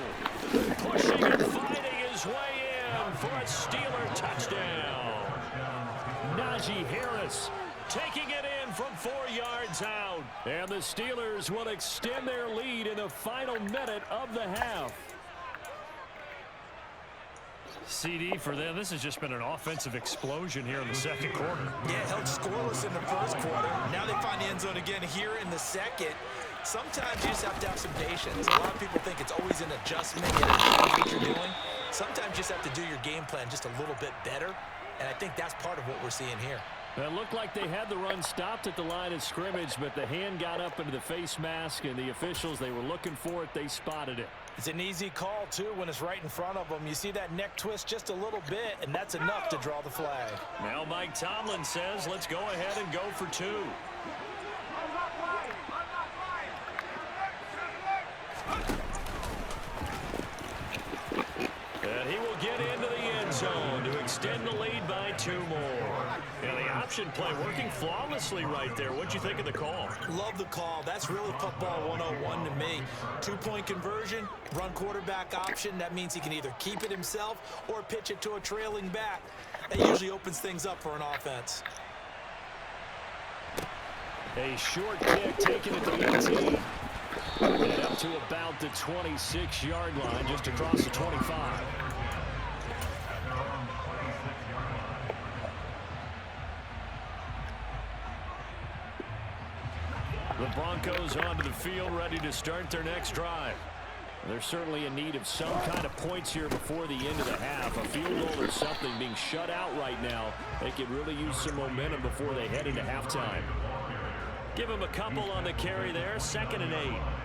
[SPEAKER 5] Pushing and fighting his way in for a Steeler touchdown. Najee Harris taking it in from 4 yards out. And the Steelers will extend their lead in the final minute of the half. CD for them. This has just been an offensive explosion here in the 2nd quarter.
[SPEAKER 2] Yeah, held scoreless in the 1st quarter. Now they find the end zone again here in the 2nd. Sometimes you just have to have some patience. A lot of people think it's always an adjustment. You know what you're doing. Sometimes you just have to do your game plan just a little bit better, and I think that's part of what we're seeing here.
[SPEAKER 1] It looked like they had the run stopped at the line of scrimmage, but the hand got up into the face mask, and the officials, they were looking for it. They spotted it.
[SPEAKER 2] It's an easy call, too, when it's right in front of them. You see that neck twist just a little bit, and that's enough to draw the flag.
[SPEAKER 1] Now Mike Tomlin says, let's go ahead and go for 2. And he will get into the end zone to extend the lead by 2 more. And the option play working flawlessly right there. What'd you think of the call?
[SPEAKER 2] Love the call. That's really football 101 to me. 2-point conversion, run quarterback option. That means he can either keep it himself or pitch it to a trailing back. That usually opens things up for an offense.
[SPEAKER 1] A short kick taken at the 18. And up to about the 26-yard line, just across the 25. The Broncos onto the field, ready to start their next drive. They're certainly in need of some kind of points here before the end of the half. A field goal or something being shut out right now. They could really use some momentum before they head into halftime. Give them a couple on the carry there, 2nd and 8.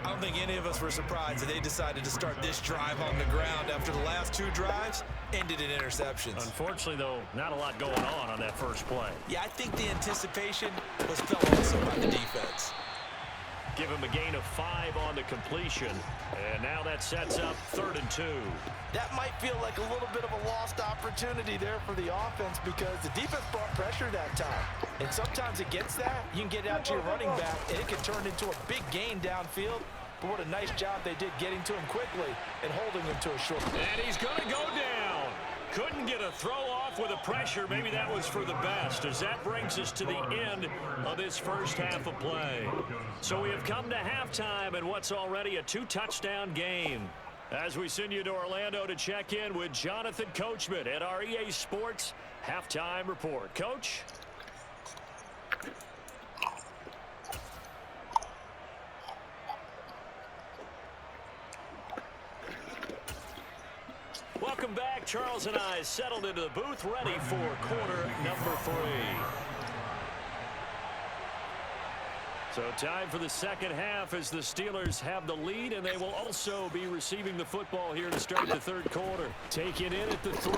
[SPEAKER 2] I don't think any of us were surprised that they decided to start this drive on the ground after the last 2 drives ended in interceptions.
[SPEAKER 1] Unfortunately, though, not a lot going on that first play.
[SPEAKER 2] Yeah, I think the anticipation was felt also by the defense.
[SPEAKER 1] Give him a gain of 5 on the completion. And now that sets up 3rd and 2.
[SPEAKER 2] That might feel like a little bit of a lost opportunity there for the offense because the defense brought pressure that time. And sometimes against that, you can get out to your running back, and it can turn into a big gain downfield. But what a nice job they did getting to him quickly and holding him to a short.
[SPEAKER 1] And he's going to go down. Couldn't get a throw off with the pressure. Maybe that was for the best, as that brings us to the end of this first half of play. So we have come to halftime in what's already a 2-touchdown game. As we send you to Orlando to check in with Jonathan Coachman at our EA Sports Halftime Report. Coach? Welcome back. Charles and I settled into the booth, ready for quarter number 3. So time for the second half as the Steelers have the lead, and they will also be receiving the football here to start the third quarter. Taken in at the 3.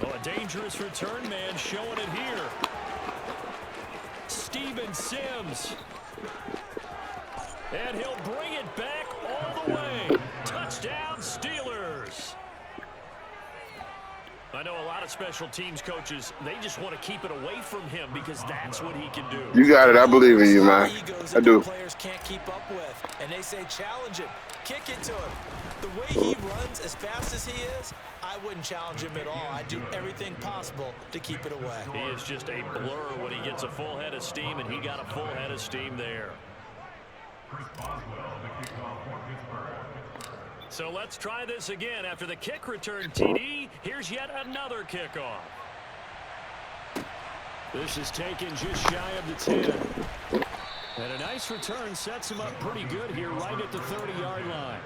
[SPEAKER 1] Oh, a dangerous return man showing it here. Steven Sims. And he'll bring it back all the way. Touchdown, Steelers. I know a lot of special teams coaches, they just want to keep it away from him because that's what he can do.
[SPEAKER 3] You got it. I believe in you, man. I do.
[SPEAKER 2] Players can't keep up with, and they say challenge him, kick it to him. The way he runs as fast as he is, I wouldn't challenge him at all. I'd do everything possible to keep it away.
[SPEAKER 1] He is just a blur when he gets a full head of steam, and he got a full head of steam there. So let's try this again. After the kick return TD, here's yet another kickoff. This is taken just shy of the 10. And a nice return sets him up pretty good here right at the 30-yard line.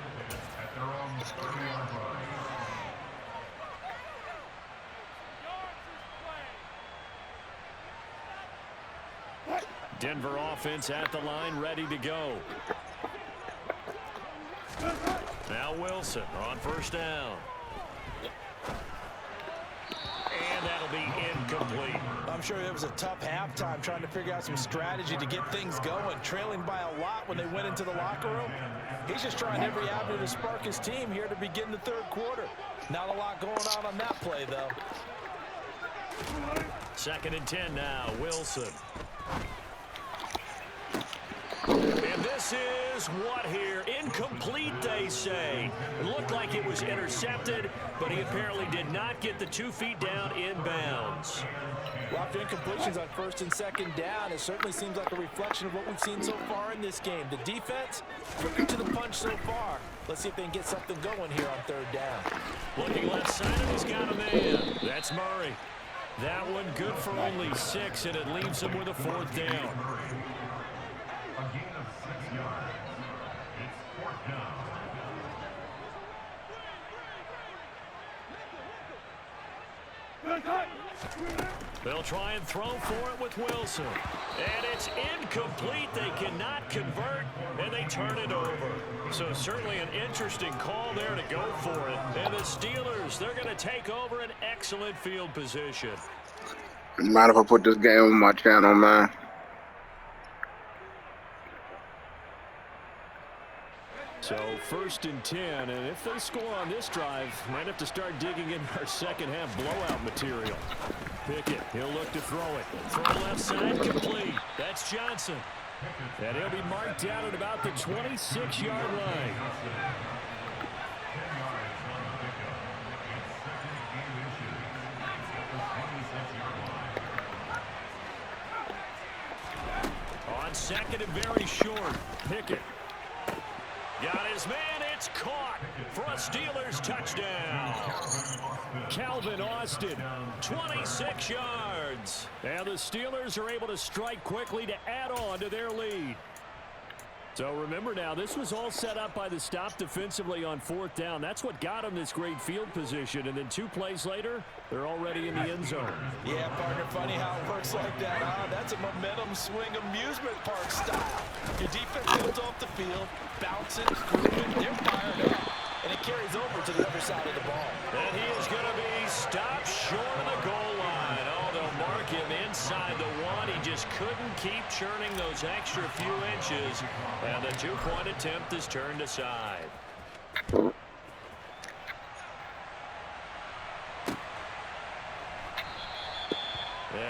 [SPEAKER 1] Denver offense at the line, ready to go. Now Wilson on first down. And that'll be incomplete.
[SPEAKER 2] I'm sure it was a tough halftime trying to figure out some strategy to get things going, trailing by a lot when they went into the locker room. He's just trying every avenue to spark his team here to begin the third quarter. Not a lot going on that play, though.
[SPEAKER 1] 2nd and 10 now, Wilson. And this is what here? Incomplete, they say. It looked like it was intercepted, but he apparently did not get the 2 feet down inbounds.
[SPEAKER 2] Well, after incompletions on 1st and 2nd down, it certainly seems like a reflection of what we've seen so far in this game. The defense, quicker to the punch so far. Let's see if they can get something going here on 3rd down.
[SPEAKER 1] Looking left side, and he's got a man. That's Murray. That one good for only 6, and it leaves him with a 4th down.
[SPEAKER 6] A gain of 6 yards. It's 4th down.
[SPEAKER 1] They'll try and throw for it with Wilson. And it's incomplete. They cannot convert, and they turn it over. So certainly an interesting call there to go for it. And the Steelers, they're going to take over an excellent field position.
[SPEAKER 3] Mind if I put this game on my channel, man?
[SPEAKER 5] So 1st and 10, and if they score on this drive, might have to start digging in our second half blowout material. Pickett, he'll look to throw it. Throw left side, complete. That's Johnson. And he'll be marked down at about the 26-yard line. On 2nd and very short, Pickett. Got his man, it's caught for a Steelers touchdown. Calvin Austin, 26 yards. And the Steelers are able to strike quickly to add on to their lead. So remember now, this was all set up by the stop defensively on 4th down. That's what got them this great field position. And then 2 plays later, they're already in the end zone.
[SPEAKER 7] Yeah, partner, funny how it works like that, huh? That's a momentum swing amusement park style. Your defense comes off the field, bouncing, grooving, they're fired up. And it carries over to the other side of the ball.
[SPEAKER 1] And he is going to be stopped short of the goal line. Oh, they'll mark him inside the 1. He just couldn't keep churning those extra few inches. And the 2-point attempt is turned aside. And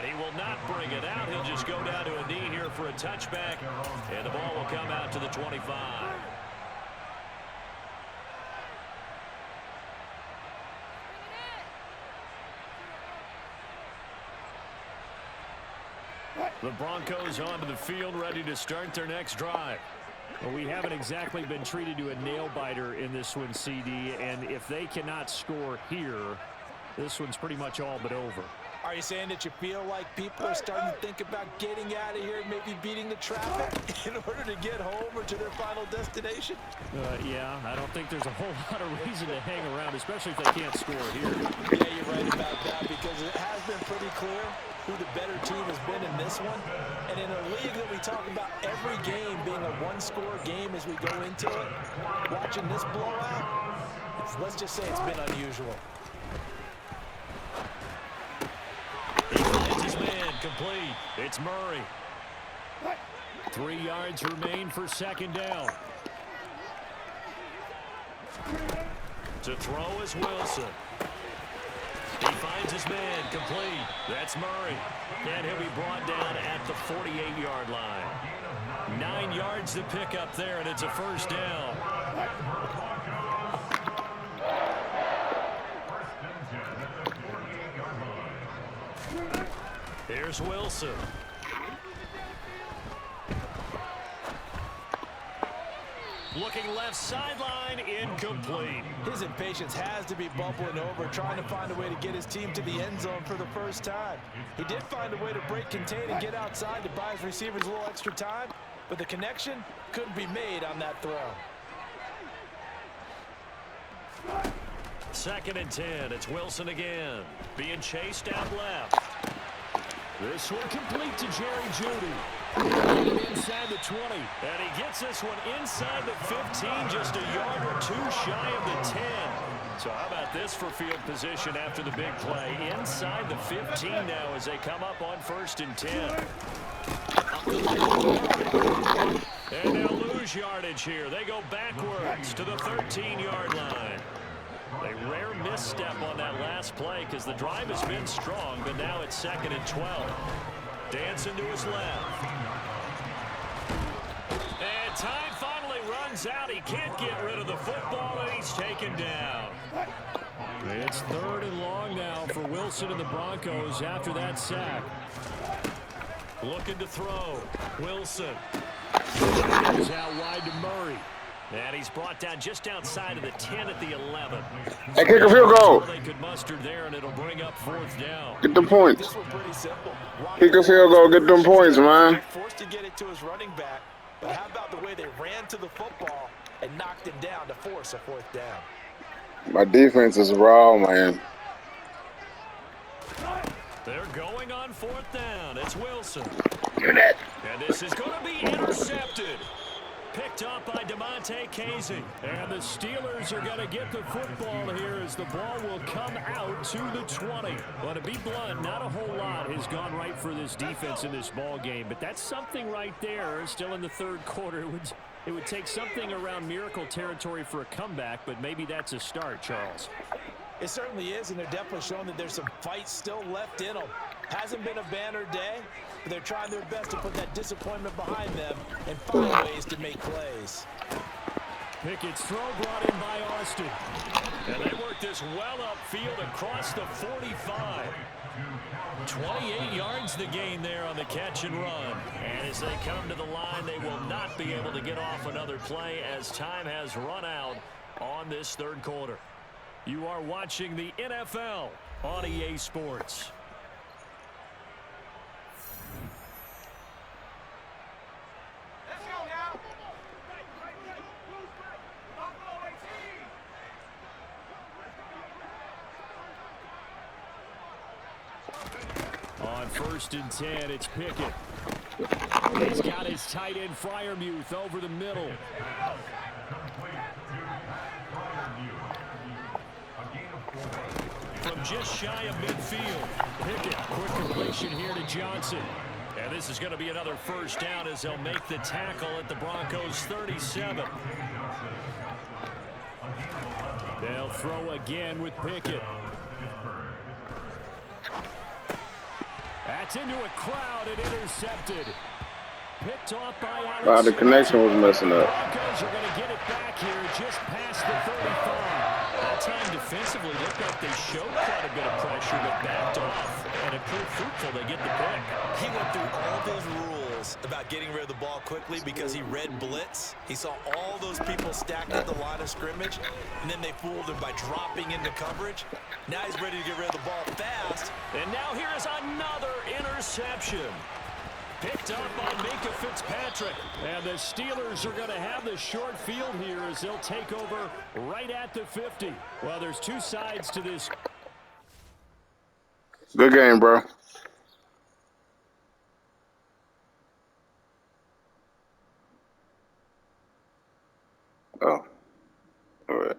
[SPEAKER 1] he will not bring it out. He'll just go down to a knee here for a touchback. And the ball will come out to the 25.
[SPEAKER 5] The Broncos onto the field, ready to start their next drive. Well, we haven't exactly been treated to a nail-biter in this one, CD, and if they cannot score here, this one's pretty much all but over.
[SPEAKER 2] Are you saying that you feel like people are starting to think about getting out of here, maybe beating the traffic in order to get home or to their final destination?
[SPEAKER 5] Yeah, I don't think there's a whole lot of reason to hang around, especially if they can't score here.
[SPEAKER 2] Yeah, you're right about that, because it has been pretty clear who the better team has been in this one. And in a league that we talk about every game being a one-score game as we go into it, watching this blowout, let's just say it's been unusual.
[SPEAKER 1] He finds his man, complete. It's Murray.
[SPEAKER 5] 3 yards remain for 2nd down.
[SPEAKER 1] To throw is Wilson. He finds his man, complete. That's Murray. And he'll be brought down at the 48-yard line. 9 yards to pick up there, and it's a 1st down. Here's Wilson. Looking left sideline, incomplete.
[SPEAKER 2] His impatience has to be bubbling over, trying to find a way to get his team to the end zone for the first time. He did find a way to break contain and get outside to buy his receivers a little extra time, but the connection couldn't be made on that throw.
[SPEAKER 1] 2nd and 10. It's Wilson again. Being chased out left.
[SPEAKER 5] This one complete to Jerry Jeudy. Inside the 20.
[SPEAKER 1] And he gets this one inside the 15, just a yard or 2 shy of the 10. So how about this for field position after the big play? Inside the 15 now as they come up on 1st and 10. And they'll lose yardage here. They go backwards to the 13-yard line. A rare misstep on that last play because the drive has been strong, but now it's 2nd and 12. Dancing to his left. And time finally runs out. He can't get rid of the football, and he's taken down.
[SPEAKER 5] It's 3rd and long now for Wilson and the Broncos after that sack.
[SPEAKER 1] Looking to throw. Wilson.
[SPEAKER 5] Goes out wide to Murray.
[SPEAKER 1] And he's brought down just outside of the 10 at the 11.
[SPEAKER 3] Hey, kick a field goal.
[SPEAKER 1] They could muster there, and it'll bring up 4th down.
[SPEAKER 3] Get them points.
[SPEAKER 2] This was pretty simple.
[SPEAKER 3] Kick a field goal. Get them points, man.
[SPEAKER 2] Forced to get it to his running back, but how about the way they ran to the football and knocked him down to force a 4th down?
[SPEAKER 3] My defense is raw, man.
[SPEAKER 1] They're going on 4th down. It's Wilson.
[SPEAKER 3] You're net.
[SPEAKER 1] And this is going to be intercepted. Picked up by DeMonte Casey. And the Steelers are going to get the football here as the ball will come out to the 20. Well, to be blunt, not a whole lot has gone right for this defense in this ball game. But that's something right there. Still in the 3rd quarter. It would take something around miracle territory for a comeback, but maybe that's a start, Charles.
[SPEAKER 2] It certainly is, and they're definitely showing that there's some fight still left in them. Hasn't been a banner day, but they're trying their best to put that disappointment behind them and find ways to make plays.
[SPEAKER 1] Pickett's throw brought in by Austin. And they work this well upfield across the 45. 28 yards the gain there on the catch and run. And as they come to the line, they will not be able to get off another play as time has run out on this 3rd quarter. You are watching the NFL on EA Sports.
[SPEAKER 6] Let's go now.
[SPEAKER 1] On 1st and 10, it's Pickett. He's got his tight end Freiermuth over the middle. From just shy of midfield, Pickett, quick completion here to Johnson. And this is going to be another 1st down as they'll make the tackle at the Broncos' 37. They'll throw again with Pickett. That's into a crowd and intercepted. Picked off by Alex.
[SPEAKER 3] Wow, the connection was messing up.
[SPEAKER 1] Broncos are going to get it back here just past the 35. That time defensively looked like they showed quite a bit of pressure but backed off. And it proved fruitful. They get the pick.
[SPEAKER 2] He went through all those rules about getting rid of the ball quickly because he read blitz. He saw all those people stacked at the line of scrimmage, and then they fooled him by dropping into coverage. Now he's ready to get rid of the ball fast.
[SPEAKER 1] And now here is another interception. Picked up by Minkah Fitzpatrick. And the Steelers are going to have the short field here as they'll take over right at the 50. Well, there's 2 sides to this.
[SPEAKER 3] Good game, bro. Oh. All right.